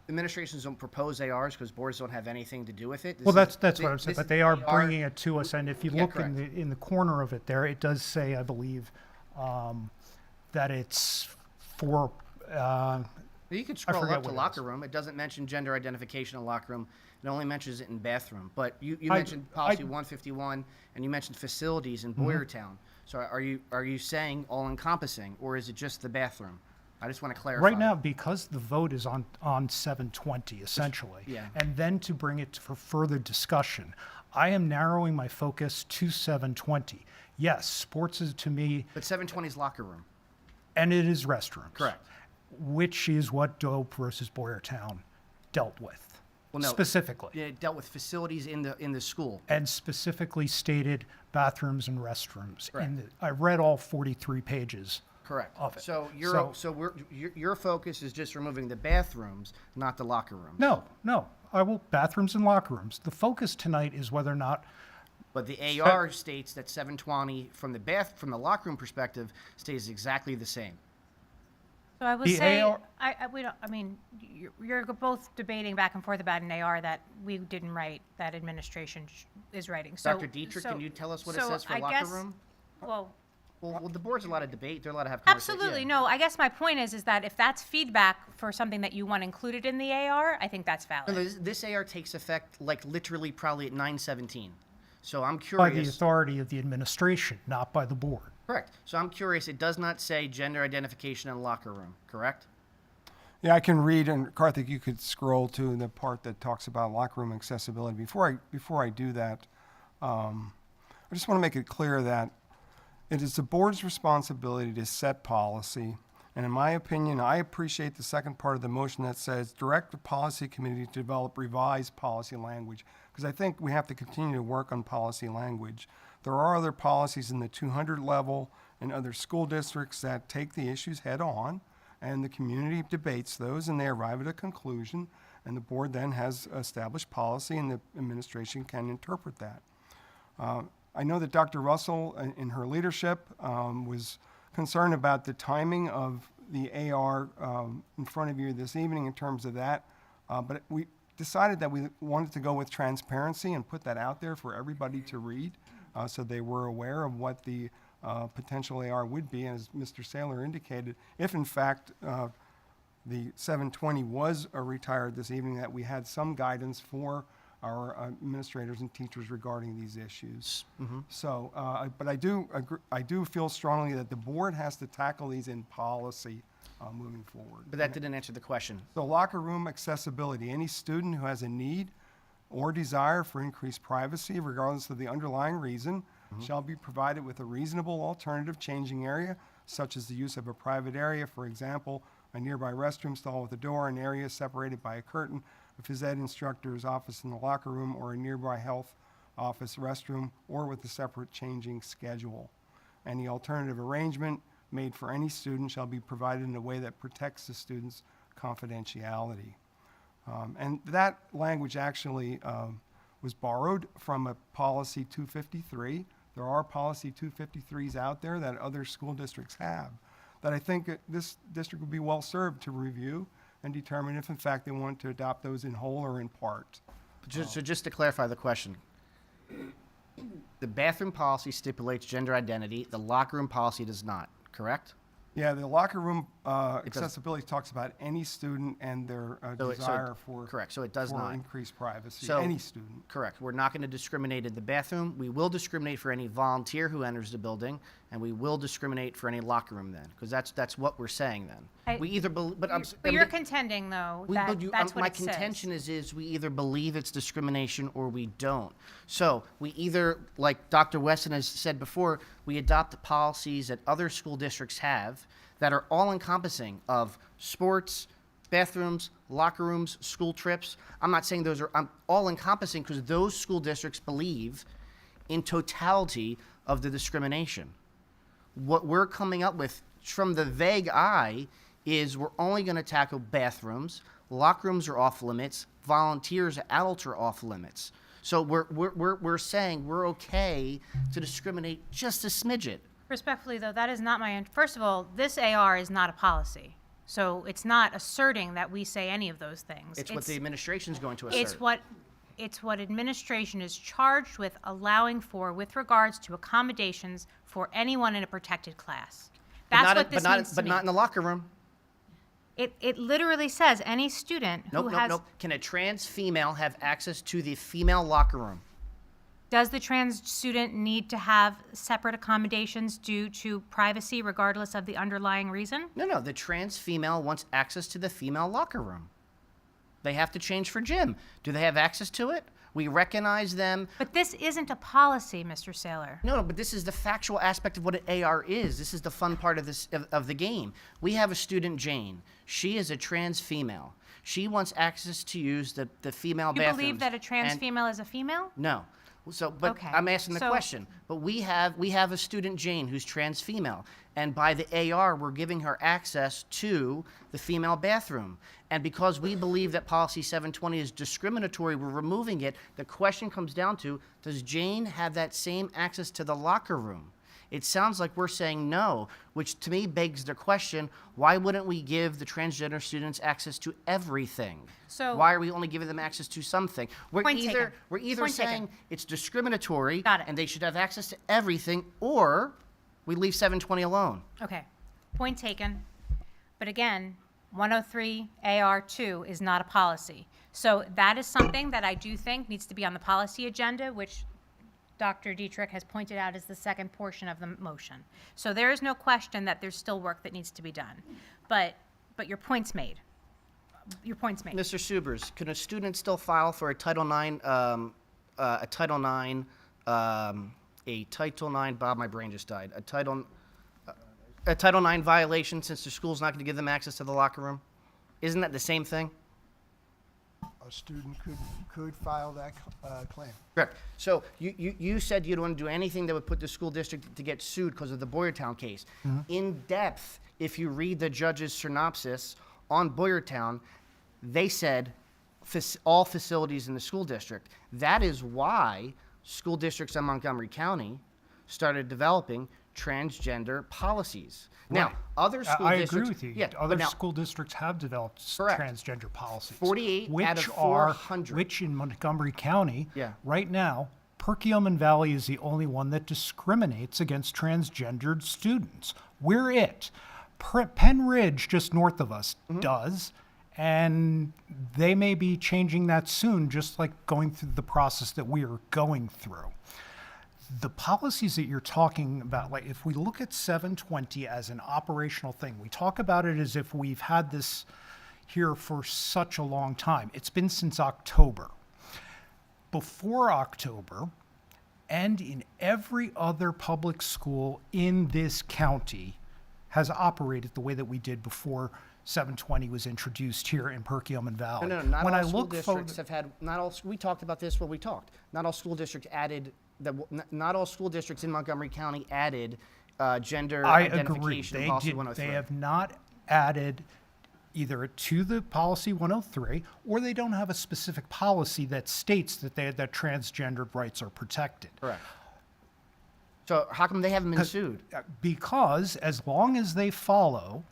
Administrations don't propose ARs because boards don't have anything to do with it. Well, that's what I'm saying, but they are AR bringing it to us, and if you Yeah, look correct. in the corner of it there, it does say, I believe, that it's for, You could I scroll forget up to what it locker room. It doesn't mention gender identification in locker room. It only mentions it in bathroom. But you mentioned policy 151, and you mentioned facilities in Boyertown. So are you saying all encompassing, or is it just the bathroom? I just want to clarify. Right now, because the vote is on 720, essentially, Yeah. and then to bring it for further discussion, I am narrowing my focus to 720. Yes, sports is to me, But 720 is locker room. And it is restrooms. Correct. Which is what Dope versus Boyertown dealt with. Well, no, specifically. It dealt with facilities in the school. And specifically stated bathrooms and restrooms. Correct. I read all 43 pages. Correct. Of it. So your focus is just removing the bathrooms, not the locker rooms. No, bathrooms and locker rooms. The focus tonight is whether or not. But the AR states that 720 from the locker room perspective stays exactly the same. So I would The say, AR you're both debating back and forth about an AR that we didn't write, that administration is writing. So, Dr. Dietrich, can you tell us what it says for I locker guess, room? Well, the board's allowed to debate. They're allowed to have conversation. absolutely. No, I guess my point is that if that's feedback for something that you want included in the AR, I think that's valid. No, this AR takes effect like literally probably at 9/17. So I'm By curious. the authority of the administration, not by the board. Correct. So I'm curious. It does not say gender identification in locker room, correct? Yeah, I can read, and Karthik, you could scroll to the part that talks about locker room accessibility. Before I do that, I just want to make it clear that it is the board's responsibility to set policy. And in my opinion, I appreciate the second part of the motion that says direct the policy committee to develop revised policy language, because I think we have to continue to work on policy language. There are other policies in the 200 level and other school districts that take the issues head on, and the community debates those, and they arrive at a conclusion, and the board then has established policy, and the administration can interpret that. I know that Dr. Russell, in her leadership, was concerned about the timing of the AR in front of you this evening in terms of that, but we decided that we wanted to go with transparency and put that out there for everybody to read, so they were aware of what the potential AR would be. And as Mr. Saylor indicated, if in fact the 720 was retired this evening, that we had some guidance for our administrators and teachers regarding these issues. So, but I do feel strongly that the board has to tackle these in policy moving forward. But that didn't answer the question. So locker room accessibility. Any student who has a need or desire for increased privacy, regardless of the underlying reason, shall be provided with a reasonable alternative changing area, such as the use of a private area, for example, a nearby restroom stall with a door, an area separated by a curtain, a phys ed instructor's office in the locker room, or a nearby health office restroom, or with a separate changing schedule. Any alternative arrangement made for any student shall be provided in a way that protects the student's confidentiality. And that language actually was borrowed from a policy 253. There are policy 253s out there that other school districts have that I think this district would be well served to review and determine if in fact they want to adopt those in whole or in part. So just to clarify the question, the bathroom policy stipulates gender identity. The locker room policy does not, correct? Yeah, the locker room accessibility talks about any student and their desire for correct. So it does for not increased privacy. So any student. Correct. We're not going to discriminate in the bathroom. We will discriminate for any volunteer who enters the building, and we will discriminate for any locker room then, because that's what we're saying then. We either believe, but you're contending though that that's what my it says. contention is we either believe it's discrimination or we don't. So we either, like Dr. Weston has said before, we adopt the policies that other school districts have that are all encompassing of sports, bathrooms, locker rooms, school trips. I'm not saying those are all encompassing because those school districts believe in totality of the discrimination. What we're coming up with from the vague eye is we're only going to tackle bathrooms, locker rooms are off limits, volunteers, adults are off limits. So we're saying we're okay to discriminate just a smidget. Respectfully though, that is not my, first of all, this AR is not a policy. So it's not asserting that we say any of those things. It's what the administration is going to assert. It's what administration is charged with allowing for with regards to accommodations for anyone in a protected class. That's what this means to But me. not in the locker room. It literally says any student who has... Nope. Can a trans female have access to the female locker room? Does the trans student need to have separate accommodations due to privacy regardless of the underlying reason? No. The trans female wants access to the female locker room. They have to change for gym. Do they have access to it? We recognize them. But this isn't a policy, Mr. Saylor. No, but this is the factual aspect of what an AR is. This is the fun part of of the game. We have a student, Jane. She is a trans female. She wants access to use the female You bathrooms. believe that a trans and- female is a female? No. So, but Okay. I'm asking the So- question. But we have a student, Jane, who's trans female, and by the AR, we're giving her access to the female bathroom. And because we believe that policy 720 is discriminatory, we're removing it. The question comes down to, does Jane have that same access to the locker room? It sounds like we're saying no, which to me begs the question, why wouldn't we give the transgender students access to everything? So- why are we only giving them access to something? We're Point either taken. we're either Point taken. saying it's discriminatory Got it. and they should have access to everything, or we leave 720 alone. Okay, point taken. But again, 103 AR2 is not a policy. So that is something that I do think needs to be on the policy agenda, which Dr. Dietrich has pointed out is the second portion of the motion. So there is no question that there's still work that needs to be done. But your point's made. Your point's made. Mr. Subers, can a student still file for a Title IX, Bob, my brain just died, a Title IX violation since the school's not going to give them access to the locker room? Isn't that the same thing? A student could file that claim. Correct. So you said you don't want to do anything that would put the school district to get sued because of the Boyertown case. In depth, if you read the judge's synopsis on Boyertown, they said all facilities in the school district. That is why school districts in Montgomery County started developing transgender policies. Now, Right. other school I districts... agree with you. Yeah, Other but now, school districts have developed Correct. transgender policies. 48 which out of are 400. Which in Montgomery County, Yeah. right now, Perkiomen Valley is the only one that discriminates against transgendered students. We're it. Penn Ridge, just north of us, does, and they may be changing that soon, just like going through the process that we are going through. The policies that you're talking about, like if we look at 720 as an operational thing, we talk about it as if we've had this here for such a long time. It's been since October. Before October, and in every other public school in this county, has operated the way that we did before 720 was introduced here in Perkiomen Valley. No, not when all I school look districts have had, we talked about this when we talked. Not all school districts added, not all school districts in Montgomery County added gender I agree. identification in policy 103. They have not added either to the policy 103, or they don't have a specific policy that states that that transgendered rights are protected. Correct. So how come they haven't been sued? Because as long as they follow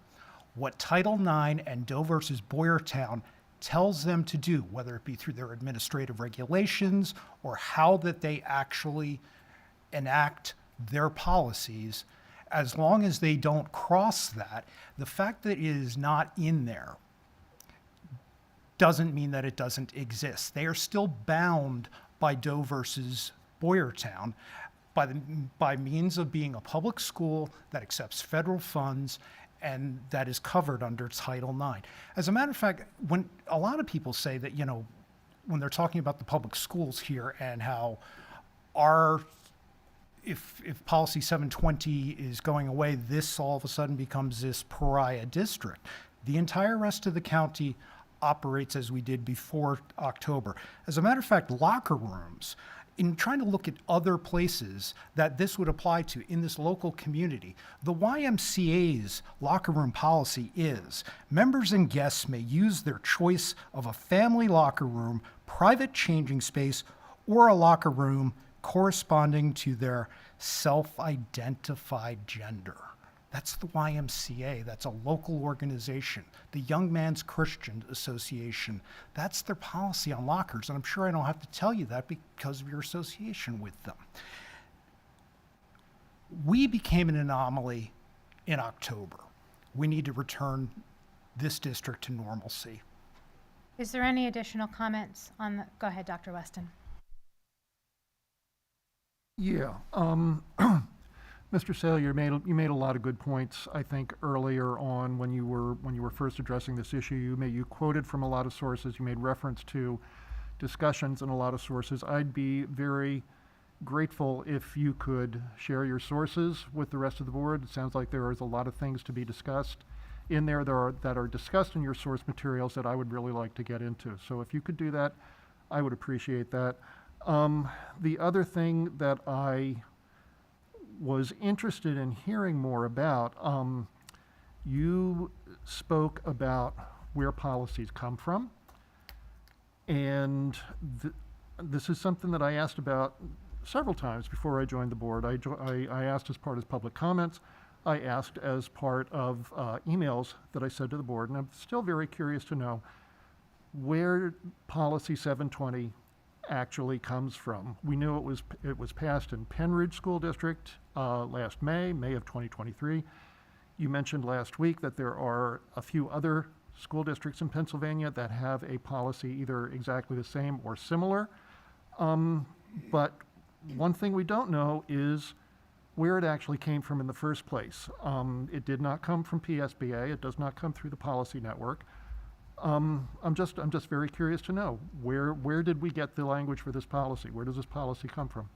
what Title IX and Doe versus Boyertown tells them to do, whether it be through their administrative regulations or how that they actually enact their policies, as long as they don't cross that, the fact that it is not in there doesn't mean that it doesn't exist. They are still bound by Doe versus Boyertown by means of being a public school that accepts federal funds and that is covered under Title IX. As a matter of fact, when a lot of people say that, you know, when they're talking about the public schools here and how if policy 720 is going away, this all of a sudden becomes this pariah district. The entire rest of the county operates as we did before October. As a matter of fact, locker rooms, in trying to look at other places that this would apply to in this local community, the YMCA's locker room policy is members and guests may use their choice of a family locker room, private changing space, or a locker room corresponding to their self-identified gender. That's the YMCA. That's a local organization. The Young Man's Christian Association. That's their policy on lockers. And I'm sure I don't have to tell you that because of your association with them. We became an anomaly in October. We need to return this district to normalcy. Is there any additional comments on the, go ahead, Dr. Weston. Yeah. Mr. Sale, you made a lot of good points. I think earlier on when you were first addressing this issue, you quoted from a lot of sources. You made reference to discussions and a lot of sources. I'd be very grateful if you could share your sources with the rest of the board. It sounds like there is a lot of things to be discussed in there that are discussed in your source materials that I would really like to get into. So if you could do that, I would appreciate that. The other thing that I was interested in hearing more about, you spoke about where policies come from. And this is something that I asked about several times before I joined the board. I asked as part of public comments. I asked as part of emails that I said to the board, and I'm still very curious to know where policy 720 actually comes from. We knew it was passed in Penridge School District last May of 2023. You mentioned last week that there are a few other school districts in Pennsylvania that have a policy either exactly the same or similar. But one thing we don't know is where it actually came from in the first place. It did not come from PSBA. It does not come through the policy network. I'm just very curious to know where did we get the language for this policy? Where does this policy come from?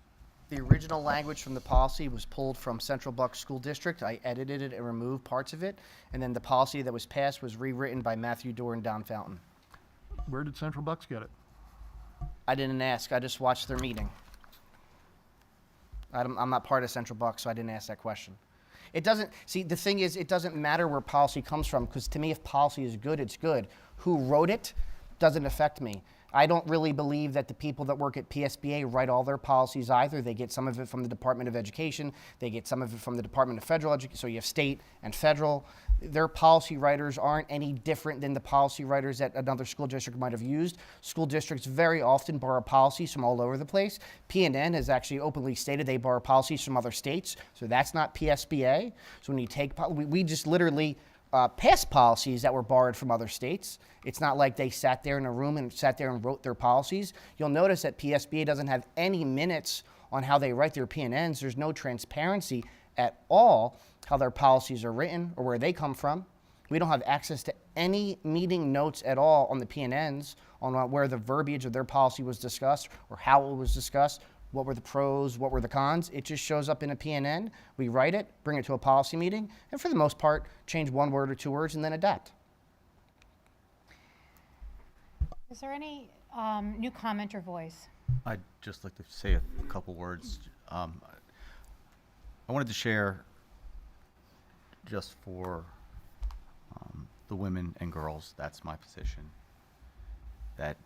The original language from the policy was pulled from Central Bucks School District. I edited it and removed parts of it. And then the policy that was passed was rewritten by Matthew Dorr and Don Fountain. Where did Central Bucks get it? I didn't ask. I just watched their meeting. I'm not part of Central Bucks, so I didn't ask that question. It doesn't, see, the thing is, it doesn't matter where policy comes from, because to me, if policy is good, it's good. Who wrote it doesn't affect me. I don't really believe that the people that work at PSBA write all their policies either. They get some of it from the Department of Education. They get some of it from the Department of Federal Education. So you have state and federal. Their policy writers aren't any different than the policy writers that another school district might have used. School districts very often borrow policies from all over the place. PNN has actually openly stated they borrow policies from other states. So that's not PSBA. So when you take, we just literally passed policies that were borrowed from other states. It's not like they sat there in a room and sat there and wrote their policies. You'll notice that PSBA doesn't have any minutes on how they write their PNNs. There's no transparency at all how their policies are written or where they come from. We don't have access to any meeting notes at all on the PNNs on where the verbiage of their policy was discussed or how it was discussed. What were the pros, what were the cons? It just shows up in a PNN. We write it, bring it to a policy meeting, and for the most part, change one word or two words and then adapt. Is there any new comment or voice? I'd just like to say a couple words. I wanted to share just for the women and girls, that's my position, that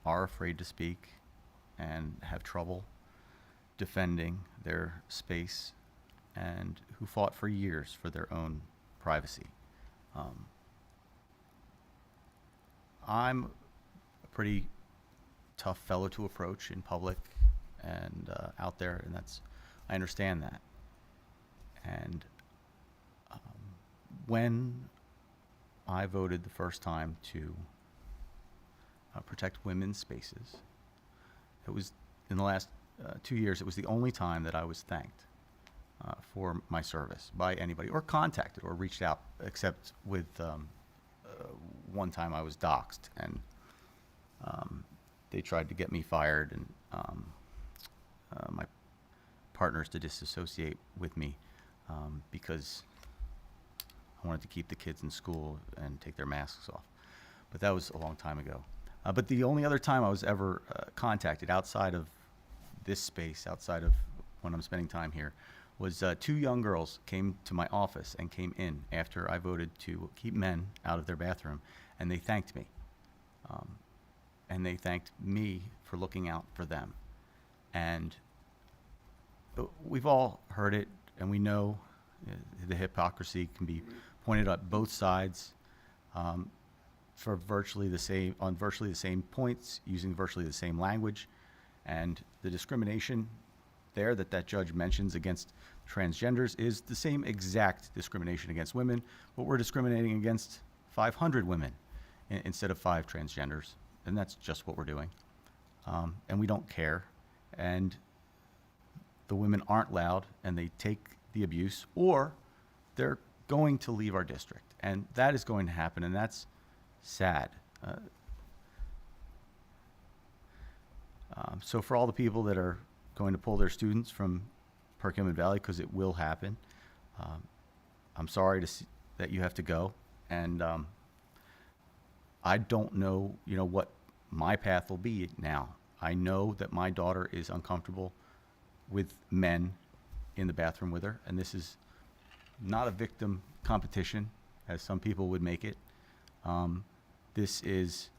are afraid to speak and have trouble defending their space and who fought for years for their own privacy. I'm a pretty tough fellow to approach in public and out there, and I understand that. And when I voted the first time to protect women's spaces, it was in the last 2 years, it was the only time that I was thanked for my service by anybody or contacted or reached out, except with one time I was doxxed and they tried to get me fired and my partners to disassociate with me because I wanted to keep the kids in school and take their masks off. But that was a long time ago. But the only other time I was ever contacted outside of this space, outside of when I'm spending time here, was 2 young girls came to my office and came in after I voted to keep men out of their bathroom, and they thanked me. And they thanked me for looking out for them. And we've all heard it, and we know the hypocrisy can be pointed at both sides for virtually the same points, using virtually the same language, and the discrimination there that judge mentions against transgenders is the same exact discrimination against women, but we're discriminating against 500 women instead of 5 transgenders, and that's just what we're doing. And we don't care, and the women aren't loud, and they take the abuse, or they're going to leave our district, and that is going to happen, and that's sad. So for all the people that are going to pull their students from Perkiomen Valley, because it will happen, I'm sorry to see that you have to go. And I don't know, what my path will be now. I know that my daughter is uncomfortable with men in the bathroom with her, and this is not a victim competition, as some people would make it. These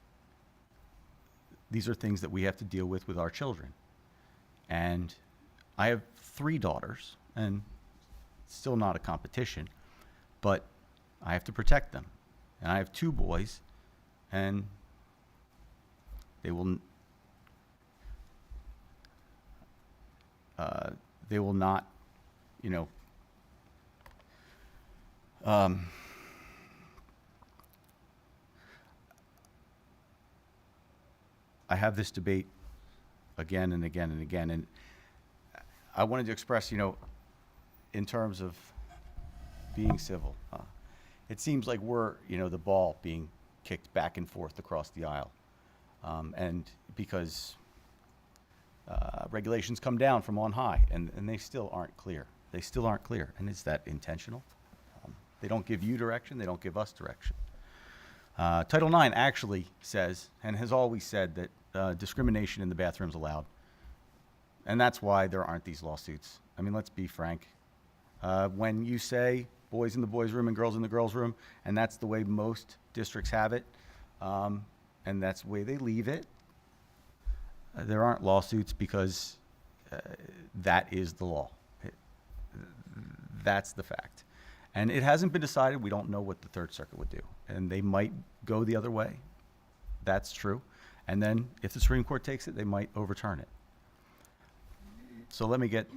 are things that we have to deal with our children. And I have 3 daughters, and it's still not a competition, but I have to protect them. And I have 2 boys, and they will not, I have this debate again and again and again, and I wanted to express, in terms of being civil, it seems like we're, the ball being kicked back and forth across the aisle, and because regulations come down from on high, and they still aren't clear. They still aren't clear, and is that intentional? They don't give you direction. They don't give us direction. Title IX actually says, and has always said, that discrimination in the bathroom is allowed. And that's why there aren't these lawsuits. I mean, let's be frank. When you say boys in the boys' room and girls in the girls' room, and that's the way most districts have it, and that's the way they leave it, there aren't lawsuits because that is the law. That's the fact. And it hasn't been decided. We don't know what the Third Circuit would do. And they might go the other way. That's true. And then if the Supreme Court takes it, they might overturn it. So let me get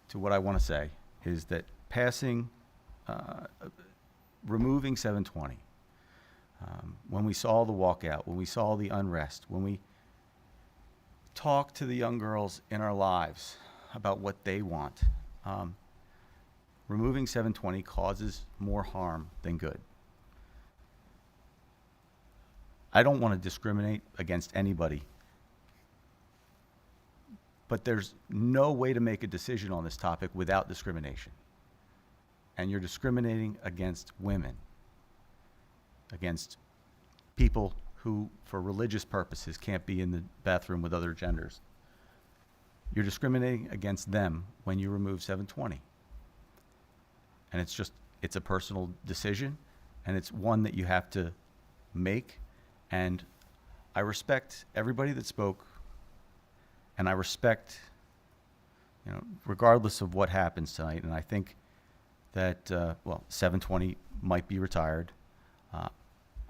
to what I want to say, is that removing 720, when we saw the walkout, when we saw the unrest, when we talked to the young girls in our lives about what they want, removing 720 causes more harm than good. I don't want to discriminate against anybody, but there's no way to make a decision on this topic without discrimination. And you're discriminating against women, against people who, for religious purposes, can't be in the bathroom with other genders. You're discriminating against them when you remove 720. And it's a personal decision, and it's one that you have to make. And I respect everybody that spoke, and I respect, regardless of what happens tonight, and I think that, 720 might be retired.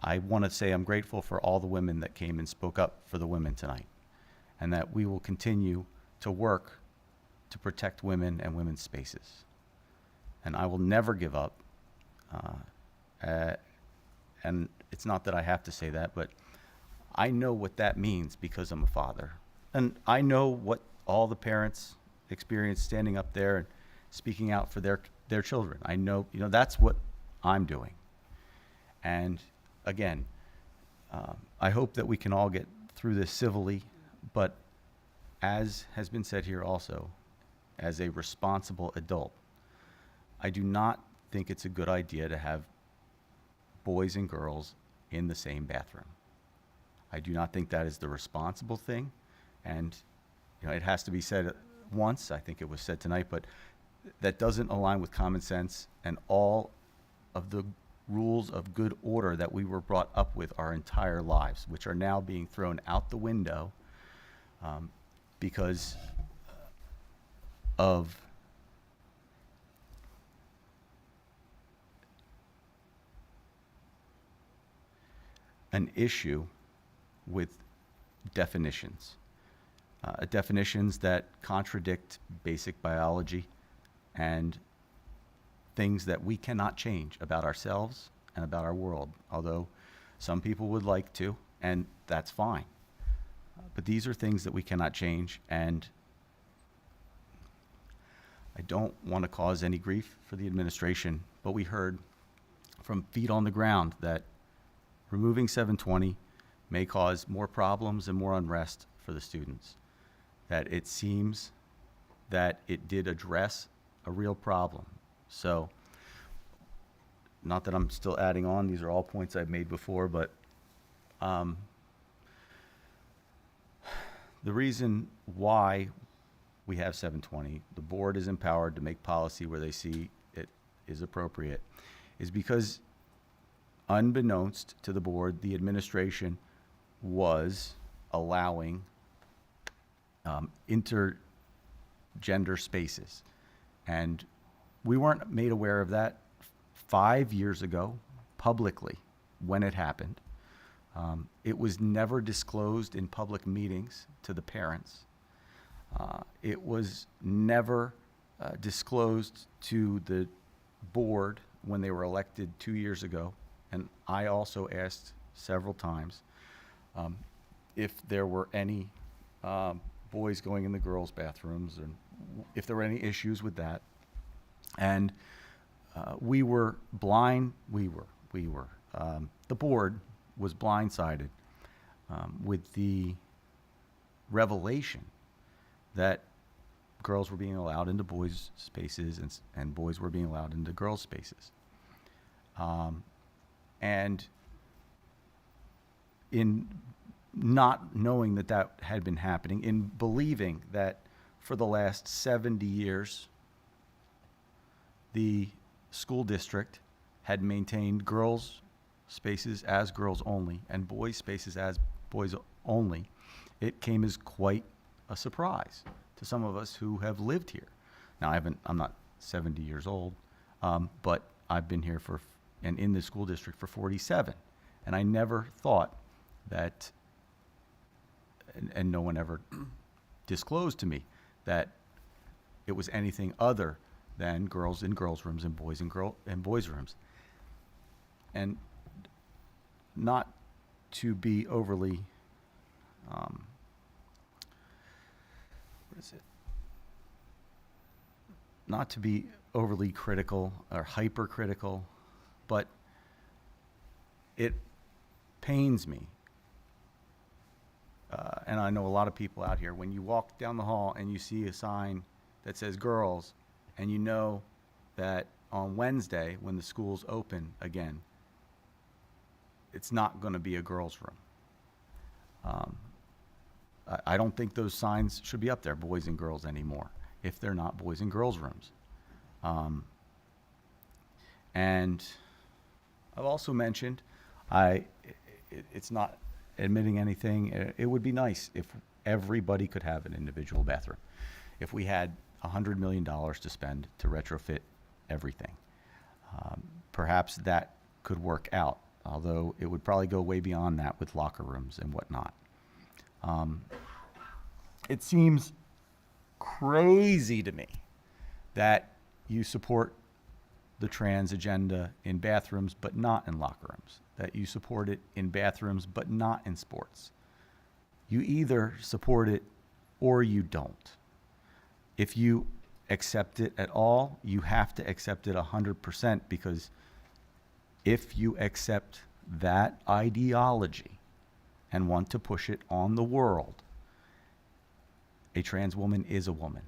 I want to say I'm grateful for all the women that came and spoke up for the women tonight, and that we will continue to work to protect women and women's spaces. And I will never give up. And it's not that I have to say that, but I know what that means because I'm a father. And I know what all the parents experience standing up there and speaking out for their children. I know, that's what I'm doing. And again, I hope that we can all get through this civilly, but as has been said here also, as a responsible adult, I do not think it's a good idea to have boys and girls in the same bathroom. I do not think that is the responsible thing. And, it has to be said once. I think it was said tonight, but that doesn't align with common sense and all of the rules of good order that we were brought up with our entire lives, which are now being thrown out the window because of an issue with definitions. Definitions that contradict basic biology and things that we cannot change about ourselves and about our world, although some people would like to, and that's fine. But these are things that we cannot change, and I don't want to cause any grief for the administration, but we heard from feet on the ground that removing 720 may cause more problems and more unrest for the students. that it seems that it did address a real problem. So, not that I'm still adding on, these are all points I've made before, but the reason why we have 720, the board is empowered to make policy where they see it is appropriate, is because unbeknownst to the board, the administration was allowing intergender spaces. And we weren't made aware of that 5 years ago publicly when it happened. It was never disclosed in public meetings to the parents. It was never disclosed to the board when they were elected 2 years ago. And I also asked several times if there were any boys going in the girls' bathrooms and if there were any issues with that. And we were blind, the board was blindsided with the revelation that girls were being allowed into boys' spaces and boys were being allowed into girls' spaces. And in not knowing that that had been happening, in believing that for the last 70 years, the school district had maintained girls' spaces as girls only and boys' spaces as boys only, it came as quite a surprise to some of us who have lived here. Now, I'm not 70 years old, but I've been here and in the school district for 47. And I never thought that, and no one ever disclosed to me that it was anything other than girls in girls' rooms and boys in boys' rooms. And not to be overly, not to be overly critical or hypercritical, but it pains me. And I know a lot of people out here, when you walk down the hall and you see a sign that says girls, and you know that on Wednesday, when the schools open again, it's not going to be a girls' room. I don't think those signs should be up there, boys and girls, anymore, if they're not boys and girls' rooms. And I've also mentioned, it's not admitting anything. It would be nice if everybody could have an individual bathroom. If we had $100 million to spend to retrofit everything, perhaps that could work out, although it would probably go way beyond that with locker rooms and whatnot. It seems crazy to me that you support the trans agenda in bathrooms but not in locker rooms, that you support it in bathrooms but not in sports. You either support it or you don't. If you accept it at all, you have to accept it 100%, because if you accept that ideology and want to push it on the world, a trans woman is a woman,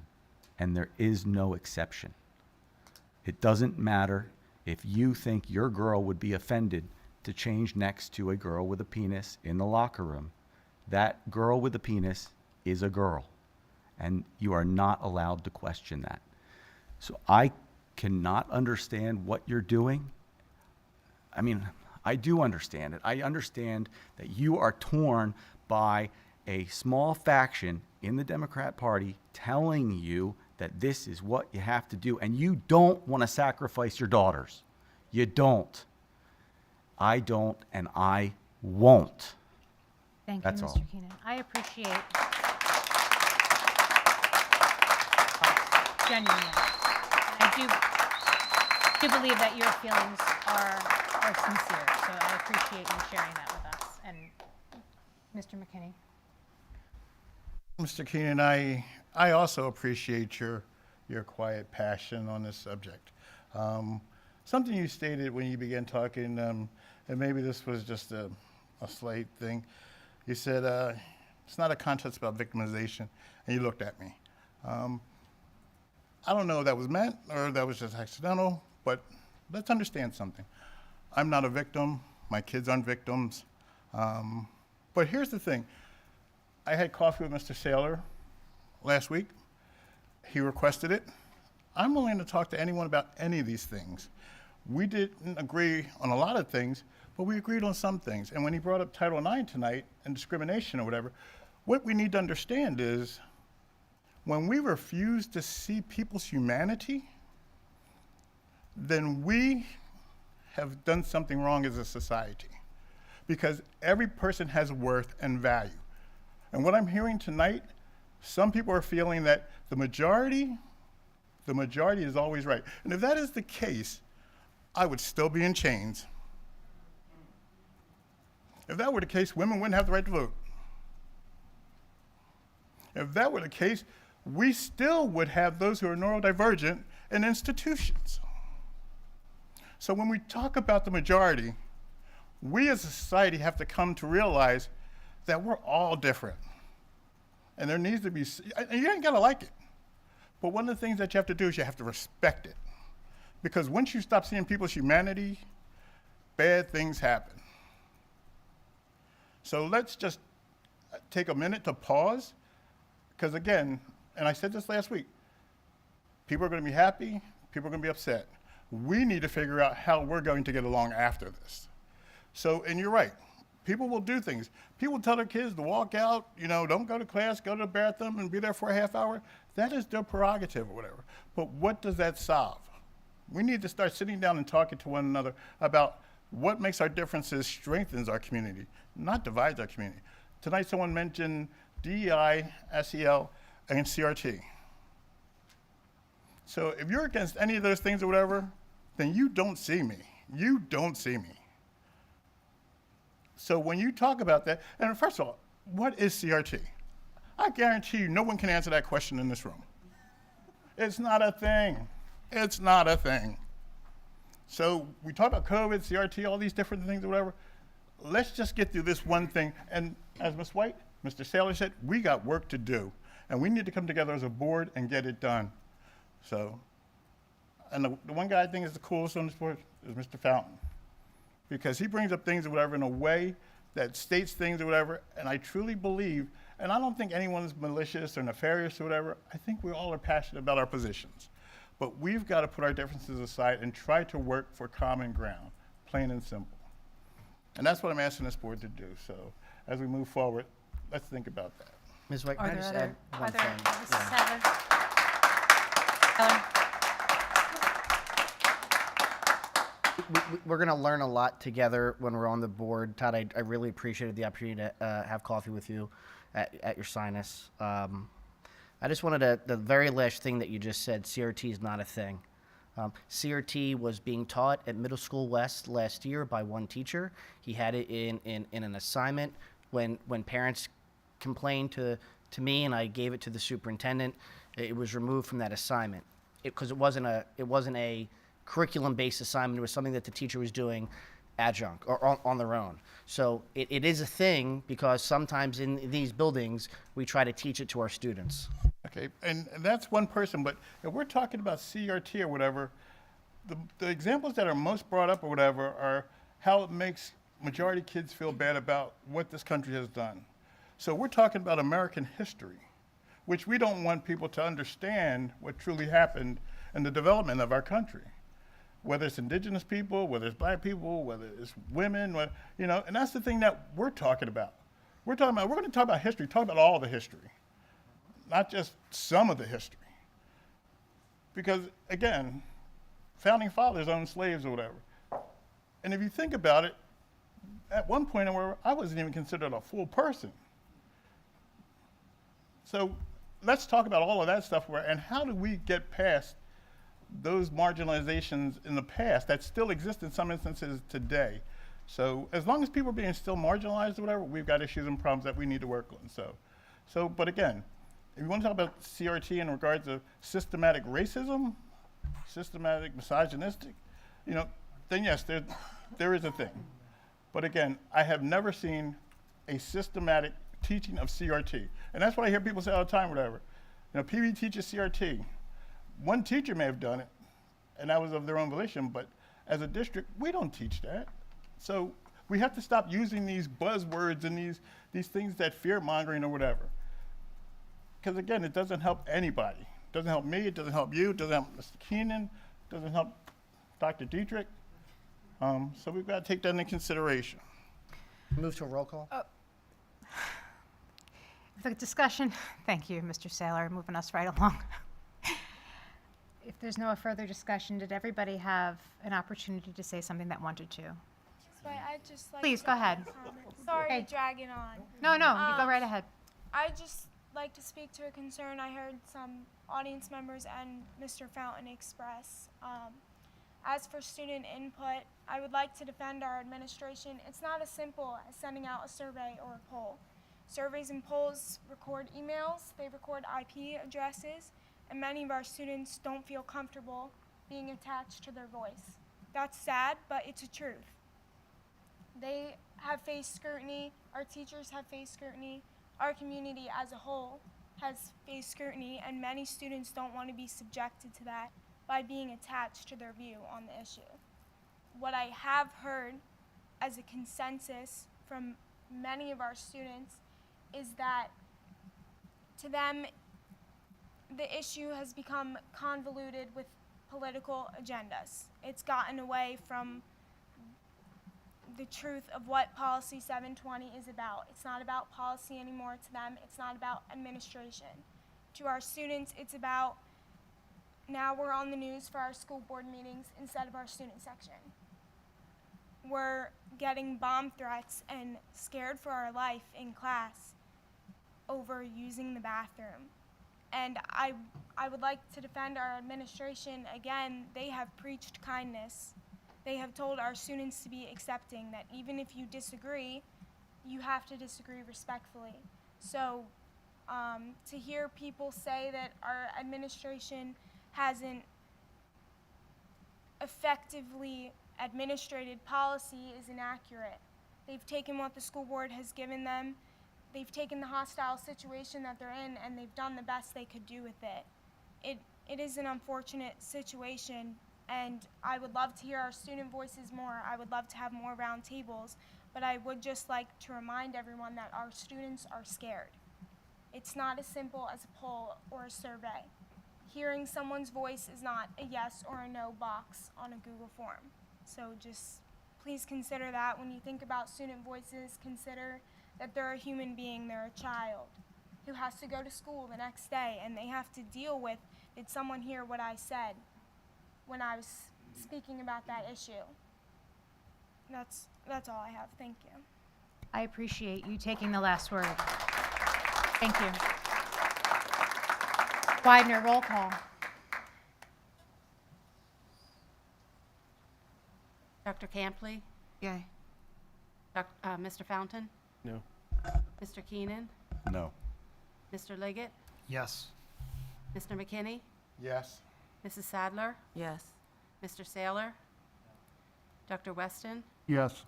and there is no exception. It doesn't matter if you think your girl would be offended to change next to a girl with a penis in the locker room. That girl with a penis is a girl, and you are not allowed to question that. So I cannot understand what you're doing. I mean, I do understand it. I understand that you are torn by a small faction in the Democrat Party telling you that this is what you have to do, and you don't want to sacrifice your daughters. You don't. I don't, and I won't. Thank That's you, all. Mr. Keenan. I appreciate, genuinely. I do believe that your feelings are sincere, so I appreciate you sharing that with us. And Mr. McKinney? Mr. Keenan, I also appreciate your quiet passion on this subject. Something you stated when you began talking, and maybe this was just a slight thing. You said It's not a contest about victimization. And you looked at me. I don't know if that was meant or that was just accidental, but let's understand something. I'm not a victim. My kids aren't victims. But here's the thing. I had coffee with Mr. Saylor last week. He requested it. I'm willing to talk to anyone about any of these things. We didn't agree on a lot of things, but we agreed on some things. And when he brought up Title IX tonight and discrimination or whatever, what we need to understand is when we refuse to see people's humanity, then we have done something wrong as a society. Because every person has worth and value. And what I'm hearing tonight, some people are feeling that the majority is always right. And if that is the case, I would still be in chains. If that were the case, women wouldn't have the right to vote. If that were the case, we still would have those who are neurodivergent in institutions. So when we talk about the majority, we as a society have to come to realize that we're all different. And there needs to be, and you ain't gotta like it, but one of the things that you have to do is you have to respect it. Because once you stop seeing people's humanity, bad things happen. So let's just take a minute to pause, because again, and I said this last week, people are gonna be happy, people are gonna be upset. We need to figure out how we're going to get along after this. So, and you're right, people will do things. People tell their kids to walk out, don't go to class, go to the bathroom and be there for a half hour. That is their prerogative or whatever. But what does that solve? We need to start sitting down and talking to one another about what makes our differences strengthens our community, not divides our community. Tonight someone mentioned DEI, SEL, and CRT. So if you're against any of those things or whatever, then you don't see me. You don't see me. So when you talk about that, and first of all, what is CRT? I guarantee you no one can answer that question in this room. It's not a thing. It's not a thing. So we talk about COVID, CRT, all these different things or whatever. Let's just get through this one thing. And as Ms. White, Mr. Saylor said, we got work to do. And we need to come together as a board and get it done. So, and the one guy I think is the coolest on this board is Mr. Fountain. Because he brings up things or whatever in a way that states things or whatever, and I truly believe, and I don't think anyone's malicious or nefarious or whatever, I think we all are passionate about our positions. But we've got to put our differences aside and try to work for common ground, plain and simple. And that's what I'm asking this board to do. So as we move forward, let's think about that. Ms. White, Are can I there just other- add one are there- thing? Mrs. Yeah. Heather? We're going to learn a lot together when we're on the board. Todd, I really appreciated the opportunity to have coffee with you at your sinus. I just wanted the very last thing that you just said, CRT is not a thing. CRT was being taught at Middle School West last year by one teacher. He had it in an assignment. When parents complained to me and I gave it to the superintendent, it was removed from that assignment because it wasn't a curriculum-based assignment. It was something that the teacher was doing adjunct or on their own. So it is a thing because sometimes in these buildings, we try to teach it to our students. Okay, and that's one person, but if we're talking about CRT or whatever, the examples that are most brought up or whatever are how it makes majority kids feel bad about what this country has done. So we're talking about American history, which we don't want people to understand what truly happened in the development of our country. Whether it's indigenous people, whether it's black people, whether it's women, and that's the thing that we're talking about. We're going to talk about history, talk about all the history, not just some of the history. Because again, founding fathers owned slaves or whatever. And if you think about it, at one point I wasn't even considered a full person. So let's talk about all of that stuff and how do we get past those marginalizations in the past that still exist in some instances today. So as long as people are being still marginalized or whatever, we've got issues and problems that we need to work on. So, but again, if you want to talk about CRT in regards to systematic racism, systematic misogynistic, then yes, there is a thing. But again, I have never seen a systematic teaching of CRT. And that's what I hear people say all the time, whatever. You know, PV teaches CRT. One teacher may have done it, and that was of their own volition, but as a district, we don't teach that. So we have to stop using these buzzwords and these things that fear-mongering or whatever. Because again, it doesn't help anybody. It doesn't help me, it doesn't help you, it doesn't help Mr. Keenan, it doesn't help Dr. Dietrich. So we've got to take that into consideration. Move to a roll call. The discussion, thank you, Mr. Saylor, moving us right along. If there's no further discussion, did everybody have an opportunity to say something that wanted to? So I'd just like Please, to go ahead. Sorry Okay. to drag it on. No, you go right ahead. I'd just like to speak to a concern I heard some audience members and Mr. Fountain express. As for student input, I would like to defend our administration. It's not as simple as sending out a survey or a poll. Surveys and polls record emails, they record IP addresses, and many of our students don't feel comfortable being attached to their voice. That's sad, but it's a truth. They have faced scrutiny, our teachers have faced scrutiny, our community as a whole has faced scrutiny, and many students don't want to be subjected to that by being attached to their view on the issue. What I have heard as a consensus from many of our students is that to them, the issue has become convoluted with political agendas. It's gotten away from the truth of what Policy 720 is about. It's not about policy anymore to them. It's not about administration. To our students, it's about now we're on the news for our school board meetings instead of our student section. We're getting bomb threats and scared for our life in class over using the bathroom. And I would like to defend our administration. Again, they have preached kindness. They have told our students to be accepting, that even if you disagree, you have to disagree respectfully. So to hear people say that our administration hasn't effectively administrated policy is inaccurate. They've taken what the school board has given them, they've taken the hostile situation that they're in, and they've done the best they could do with it. It is an unfortunate situation, and I would love to hear our student voices more. I would love to have more round tables, but I would just like to remind everyone that our students are scared. It's not as simple as a poll or a survey. Hearing someone's voice is not a yes or a no box on a Google form. So just please consider that when you think about student voices. Consider that they're a human being, they're a child who has to go to school the next day, and they have to deal with, did someone hear what I said when I was speaking about that issue? That's all I have. Thank you. I appreciate you taking the last word. Thank you. Widener, roll call. Dr. Campley? Yay. Mr. Fountain? No. Mr. Keenan? No. Mr. Liggett? Yes. Mr. McKinney? Yes. Mrs. Sadler? Yes. Mr. Saylor? Dr. Weston? Yes.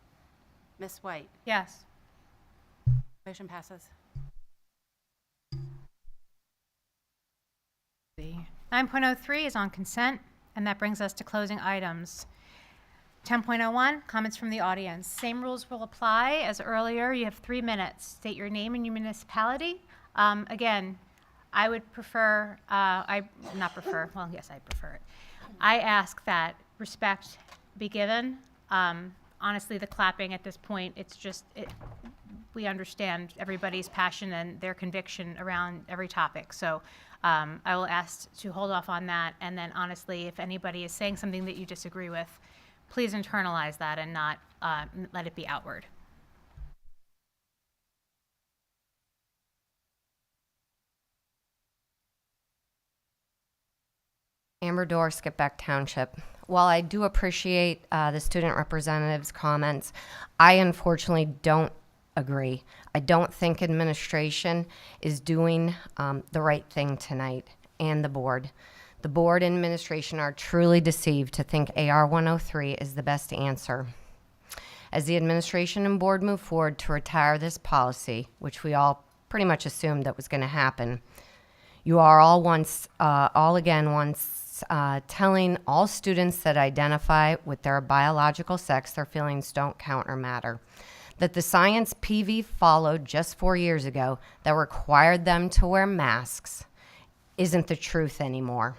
Ms. White? Yes. Motion passes. 9.03 is on consent, and that brings us to closing items. 10.01, comments from the audience. Same rules will apply as earlier. You have 3 minutes. State your name and your municipality. Again, I would prefer, not prefer, well, yes, I prefer it. I ask that respect be given. Honestly, the clapping at this point, it's just, we understand everybody's passion and their conviction around every topic. So I will ask to hold off on that. And then honestly, if anybody is saying something that you disagree with, please internalize that and not let it be outward. Amber Dorr, Skipback Township. While I do appreciate the student representative's comments, I unfortunately don't agree. I don't think administration is doing the right thing tonight, and the board. The board and administration are truly deceived to think AR 103 is the best answer. As the administration and board move forward to retire this policy, which we all pretty much assumed that was going to happen, you are all telling all students that identify with their biological sex their feelings don't count or matter. That the science PV followed just 4 years ago that required them to wear masks isn't the truth anymore.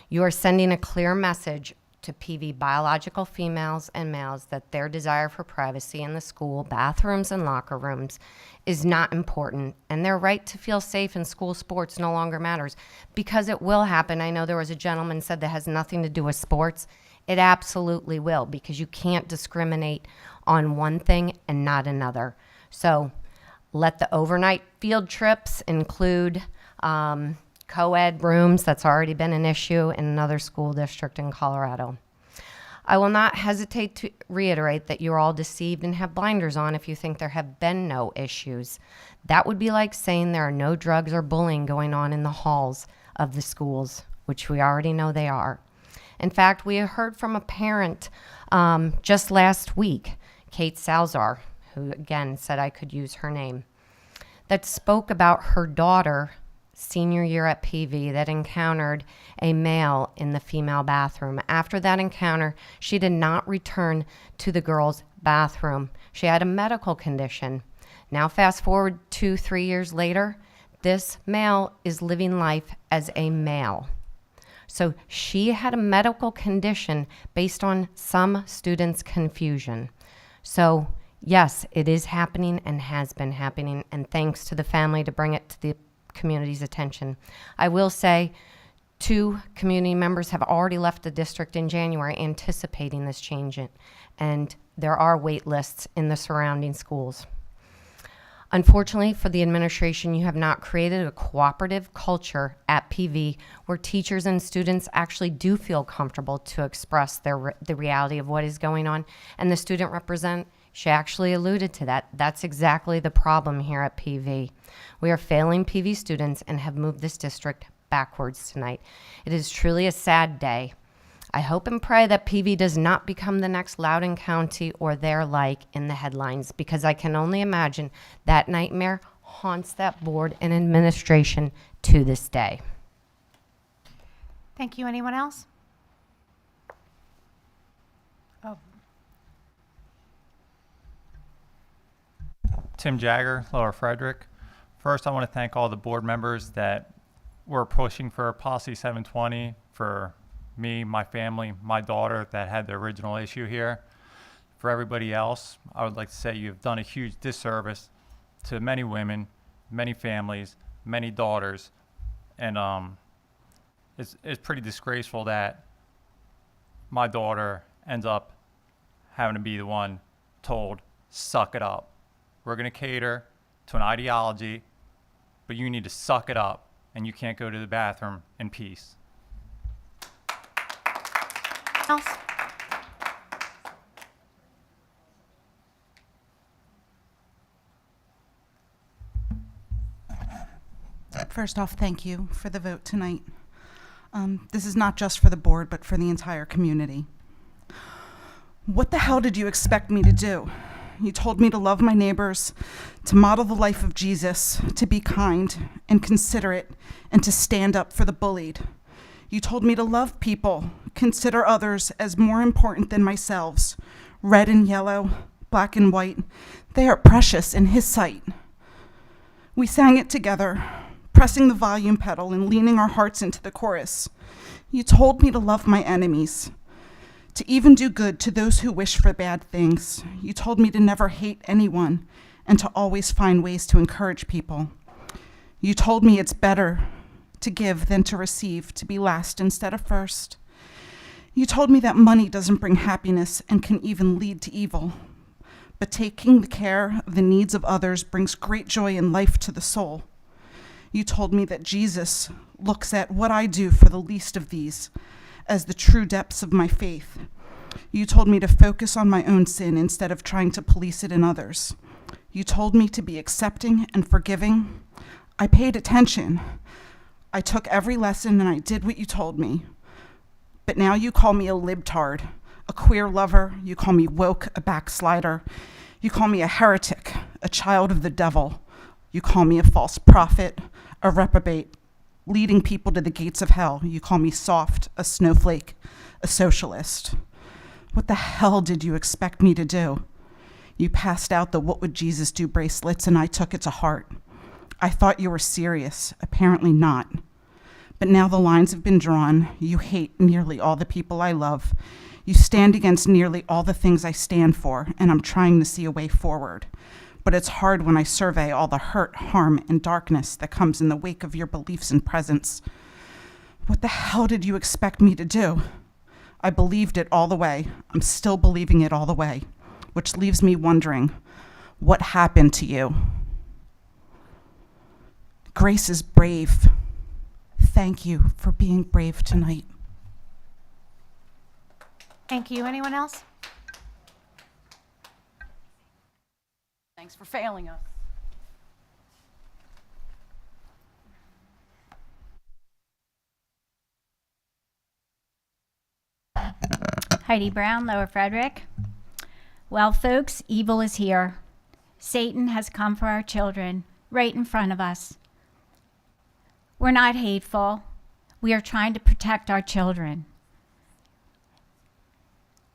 You are sending a clear message to PV biological females and males that their desire for privacy in the school, bathrooms, and locker rooms is not important, and their right to feel safe in school sports no longer matters, because it will happen. I know there was a gentleman said that has nothing to do with sports. It absolutely will, because you can't discriminate on one thing and not another. So let the overnight field trips include co-ed rooms. That's already been an issue in another school district in Colorado. I will not hesitate to reiterate that you're all deceived and have blinders on if you think there have been no issues. That would be like saying there are no drugs or bullying going on in the halls of the schools, which we already know they are. In fact, we heard from a parent just last week, Kate Salzar, who again said I could use her name, that spoke about her daughter senior year at PV that encountered a male in the female bathroom. After that encounter, she did not return to the girls' bathroom. She had a medical condition. Now fast forward 2-3 years later, this male is living life as a male. So she had a medical condition based on some students' confusion. So yes, it is happening and has been happening, and thanks to the family to bring it to the community's attention. I will say 2 community members have already left the district in January anticipating this change, and there are wait lists in the surrounding schools. Unfortunately for the administration, you have not created a cooperative culture at PV where teachers and students actually do feel comfortable to express the reality of what is going on. And the student representative, she actually alluded to that. That's exactly the problem here at PV. We are failing PV students and have moved this district backwards tonight. It is truly a sad day. I hope and pray that PV does not become the next Loudoun County or their like in the headlines, because I can only imagine that nightmare haunts that board and administration to this day. Thank you. Anyone else? Oh, Tim Jagger, Lower Frederick. First, I want to thank all the board members that were pushing for Policy 720, for me, my family, my daughter that had the original issue here. For everybody else, I would like to say you've done a huge disservice to many women, many families, many daughters, and it's pretty disgraceful that my daughter ends up having to be the one told, suck it up. We're going to cater to an ideology, but you need to suck it up, and you can't go to the bathroom in peace. else? First off, thank you for the vote tonight. This is not just for the board, but for the entire community. What the hell did you expect me to do? You told me to love my neighbors, to model the life of Jesus, to be kind and considerate, and to stand up for the bullied. You told me to love people, consider others as more important than myself. Red and yellow, black and white, they are precious in His sight. We sang it together, pressing the volume pedal and leaning our hearts into the chorus. You told me to love my enemies, to even do good to those who wish for bad things. You told me to never hate anyone and to always find ways to encourage people. You told me it's better to give than to receive, to be last instead of first. You told me that money doesn't bring happiness and can even lead to evil, but taking the care of the needs of others brings great joy and life to the soul. You told me that Jesus looks at what I do for the least of these as the true depths of my faith. You told me to focus on my own sin instead of trying to police it in others. You told me to be accepting and forgiving. I paid attention. I took every lesson and I did what you told me. But now you call me a libtard, a queer lover. You call me woke, a backslider. You call me a heretic, a child of the devil. You call me a false prophet, a reprobate, leading people to the gates of hell. You call me soft, a snowflake, a socialist. What the hell did you expect me to do? You passed out the What Would Jesus Do bracelets, and I took it to heart. I thought you were serious. Apparently not. But now the lines have been drawn. You hate nearly all the people I love. You stand against nearly all the things I stand for, and I'm trying to see a way forward. But it's hard when I survey all the hurt, harm, and darkness that comes in the wake of your beliefs and presence. What the hell did you expect me to do? I believed it all the way. I'm still believing it all the way, which leaves me wondering, what happened to you? Grace is brave. Thank you for being brave tonight. Thank you. Anyone else? Thanks for failing us. Heidi Brown, Lower Frederick. Well, folks, evil is here. Satan has come for our children, right in front of us. We're not hateful. We are trying to protect our children.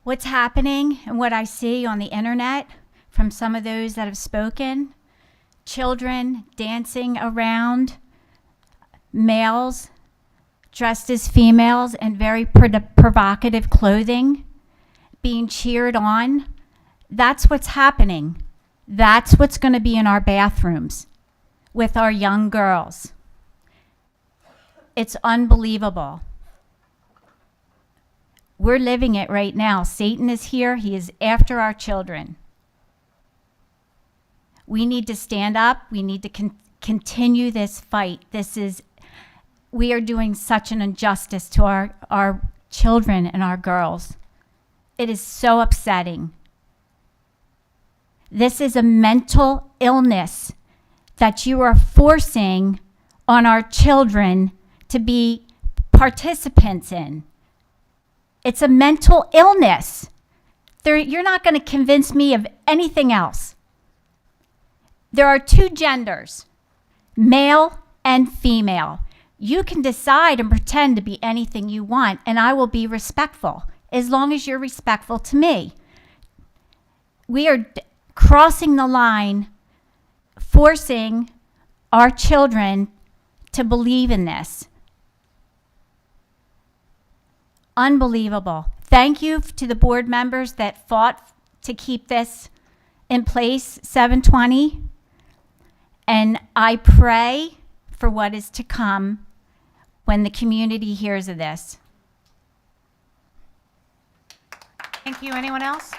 What's happening and what I see on the internet from some of those that have spoken, children dancing around males dressed as females in very provocative clothing, being cheered on. That's what's happening. That's what's going to be in our bathrooms with our young girls. It's unbelievable. We're living it right now. Satan is here. He is after our children. We need to stand up. We need to continue this fight. We are doing such an injustice to our children and our girls. It is so upsetting. This is a mental illness that you are forcing on our children to be participants in. It's a mental illness. You're not going to convince me of anything else. There are two genders, male and female. You can decide and pretend to be anything you want, and I will be respectful, as long as you're respectful to me. We are crossing the line, forcing our children to believe in this. Unbelievable. Thank you to the board members that fought to keep this in place, 720. And I pray for what is to come when the community hears of this. Thank you. Anyone else?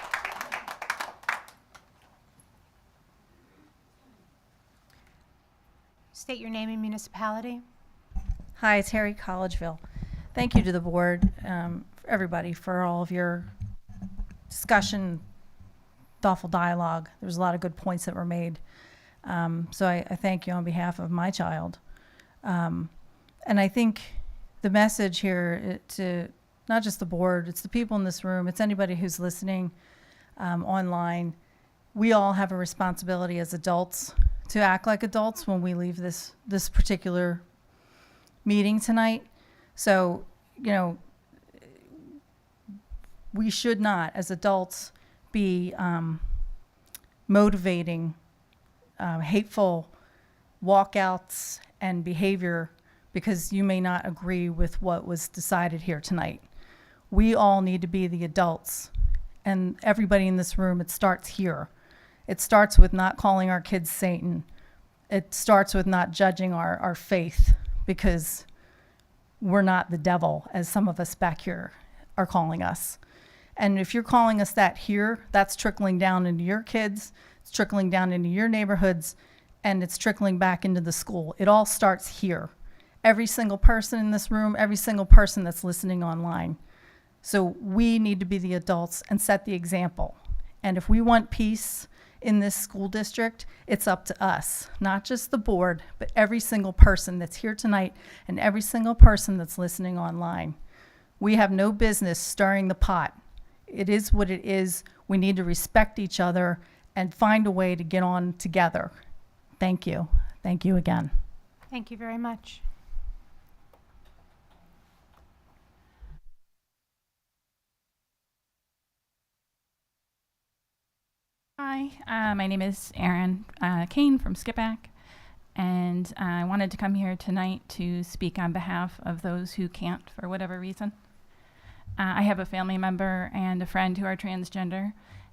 State your name and municipality. Hi, it's Harry Collegeville. Thank you to the board, everybody, for all of your discussion, thoughtful dialogue. There was a lot of good points that were made. So I thank you on behalf of my child. And I think the message here to not just the board, it's the people in this room, it's anybody who's listening online. We all have a responsibility as adults to act like adults when we leave this particular meeting tonight. So, you know, we should not, as adults, be motivating hateful walkouts and behavior because you may not agree with what was decided here tonight. We all need to be the adults, and everybody in this room, it starts here. It starts with not calling our kids Satan. It starts with not judging our faith, because we're not the devil, as some of us back here are calling us. And if you're calling us that here, that's trickling down into your kids, it's trickling down into your neighborhoods, and it's trickling back into the school. It all starts here. Every single person in this room, every single person that's listening online. So we need to be the adults and set the example. And if we want peace in this school district, it's up to us, not just the board, but every single person that's here tonight and every single person that's listening online. We have no business stirring the pot It is what it is. We need to respect each other and find a way to get on together. Thank you. Thank you again. Thank you very much. Hi, my name is Erin Kane from Skipback, and I wanted to come here tonight to speak on behalf of those who can't for whatever reason. I have a family member and a friend who are transgender,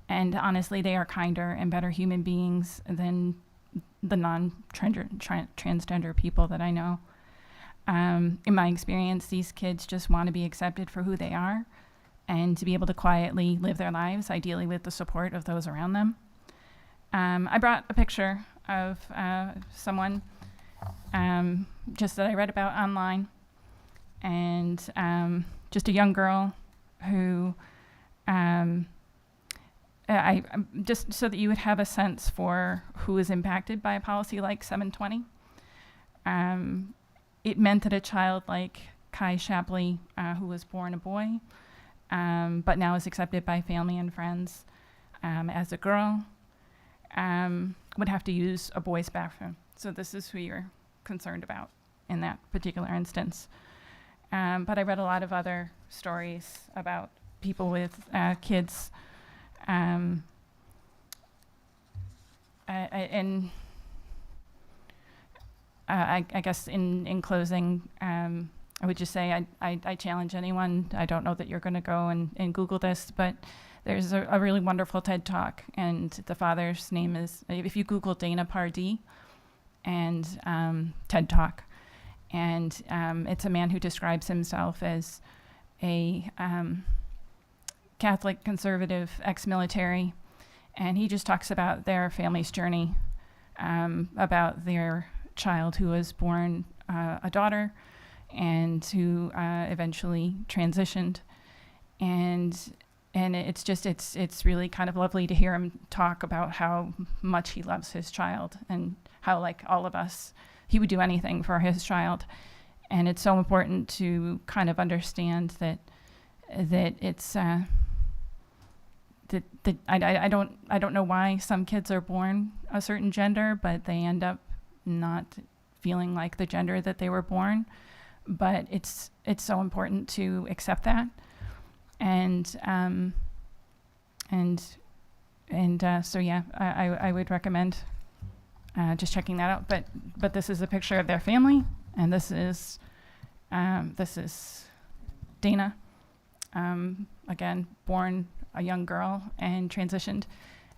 and honestly, they are kinder and better human beings than the non-transgender people that I know. In my experience, these kids just want to be accepted for who they are and to be able to quietly live their lives, ideally with the support of those around them. I brought a picture of someone just that I read about online, and just a young girl who, I just so that you would have a sense for who is impacted by a policy like 720. It meant that a child like Kai Shapley, who was born a boy, but now is accepted by family and friends as a girl, would have to use a boy's bathroom. So this is who you're concerned about in that particular instance. But I read a lot of other stories about people with kids. And I guess in closing, I would just say I challenge anyone. I don't know that you're going to go and Google this, but there's a really wonderful TED Talk, and the father's name is, if you Google Dana Pardee and TED Talk, and it's a man who describes himself as a Catholic conservative ex-military, and he just talks about their family's journey, about their child who was born a daughter and who eventually transitioned, and it's really kind of lovely to hear him talk about how much he loves his child and how, like all of us, he would do anything for his child. And it's so important to kind of understand that it's I don't know why some kids are born a certain gender, but they end up not feeling like the gender that they were born. But it's so important to accept that, and so yeah, I would recommend just checking that out. But this is a picture of their family, and this is Dana, again, born a young girl and transitioned,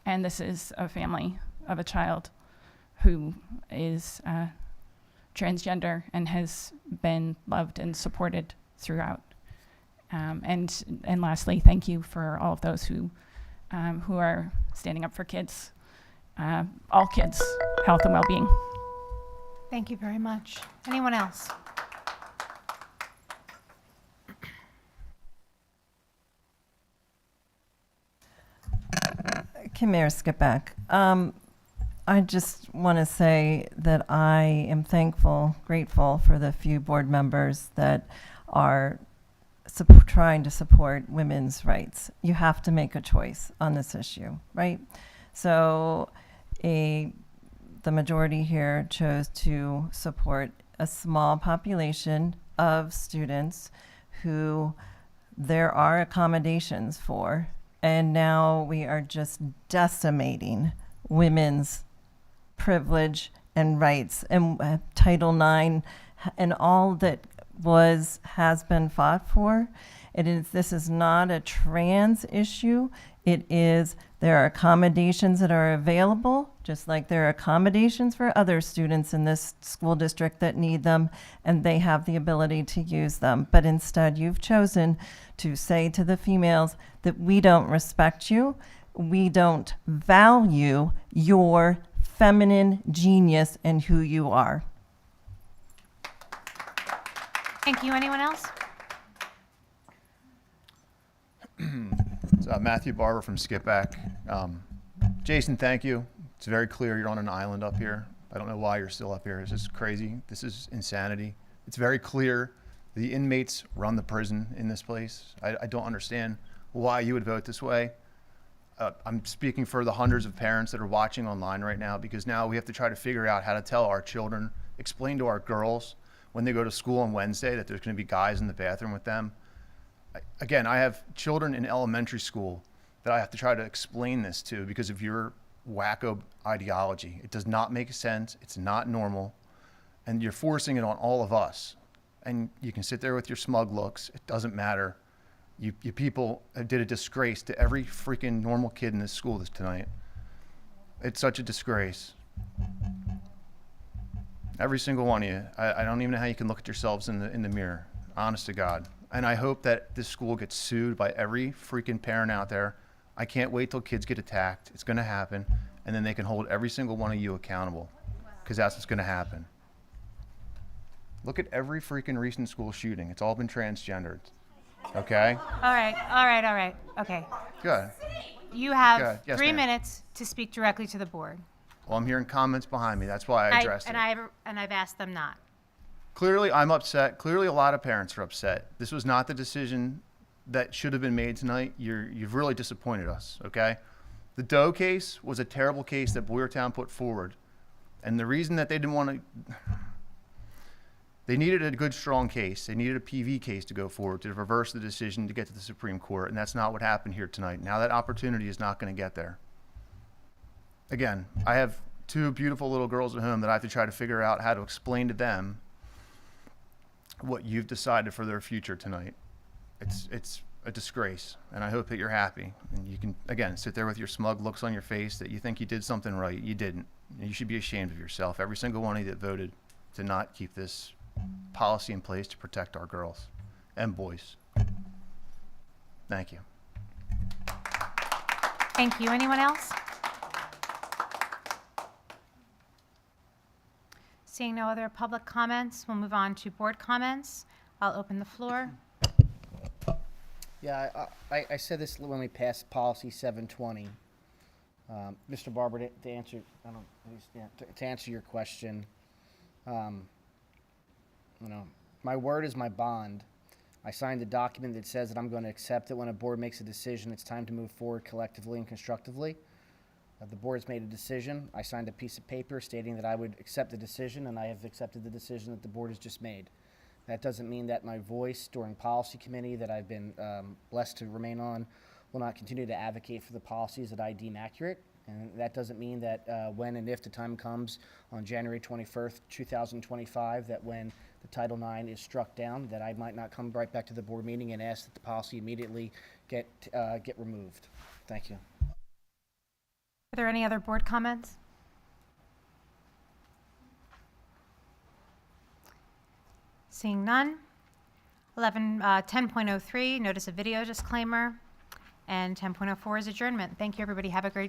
and this is a family of a child who is transgender and has been loved and supported throughout. And lastly, thank you for all of those who are standing up for kids, all kids, health and well-being. Thank you very much. Anyone else? Kim Mayer, Skipback. I just want to say that I am grateful for the few board members that are trying to support women's rights. You have to make a choice on this issue, right? So the majority here chose to support a small population of students who there are accommodations for, and now we are just decimating women's privilege and rights, and Title IX and all that has been fought for. This is not a trans issue. There are accommodations that are available, just like there are accommodations for other students in this school district that need them, and they have the ability to use them. But instead, you've chosen to say to the females that we don't respect you, we don't value your feminine genius and who you are. Thank you. Anyone else? It's, Matthew Barber from Skipback. Jason, thank you. It's very clear you're on an island up here. I don't know why you're still up here. This is crazy. This is insanity. It's very clear the inmates run the prison in this place. I don't understand why you would vote this way. I'm speaking for the hundreds of parents that are watching online right now, because now we have to try to figure out how to tell our children, explain to our girls when they go to school on Wednesday that there's going to be guys in the bathroom with them. Again, I have children in elementary school that I have to try to explain this to because of your wacko ideology. It does not make sense. It's not normal. And you're forcing it on all of us. And you can sit there with your smug looks. It doesn't matter. You people did a disgrace to every freaking normal kid in this school tonight. It's such a disgrace. Every single one of you. I don't even know how you can look at yourselves in the mirror. Honest to God. And I hope that this school gets sued by every freaking parent out there. I can't wait till kids get attacked. It's going to happen. And then they can hold every single one of you accountable, because that's what's going to happen. Look at every freaking recent school shooting. It's all been transgendered. Okay? All right. Okay. Good. You have Good. Yes, 3 ma'am. minutes to speak directly to the board. Well, I'm hearing comments behind me. That's why I addressed it. I've asked them not. Clearly, I'm upset. Clearly, a lot of parents are upset. This was not the decision that should have been made tonight. You've really disappointed us, okay? The Doe case was a terrible case that Boyertown put forward. And the reason that they didn't want to... They needed a good, strong case. They needed a PV case to go forward to reverse the decision to get to the Supreme Court, and that's not what happened here tonight. Now that opportunity is not going to get there. Again, I have 2 beautiful little girls at home that I have to try to figure out how to explain to them what you've decided for their future tonight. It's a disgrace, and I hope that you're happy. And you can, again, sit there with your smug looks on your face that you think you did something right. You didn't. You should be ashamed of yourself. Every single one of you that voted to not keep this policy in place to protect our girls and boys. Thank you. Thank you. Anyone else? Seeing no other public comments, we'll move on to board comments. I'll open the floor. Yeah, I said this when we passed policy 720. Mr. Barber, to answer, to answer your question, my word is my bond. I signed a document that says that I'm going to accept it when a board makes a decision. It's time to move forward collectively and constructively. The board's made a decision. I signed a piece of paper stating that I would accept the decision, and I have accepted the decision that the board has just made. That doesn't mean that my voice during policy committee that I've been blessed to remain on will not continue to advocate for the policies that I deem accurate. And that doesn't mean that when and if the time comes on January 21st, 2025, that when the Title IX is struck down, that I might not come right back to the board meeting and ask that the policy immediately get removed. Thank you. Are there any other board comments? Seeing none. 10.03, notice of video disclaimer. And 10.04 is adjournment. Thank you, everybody. Have a great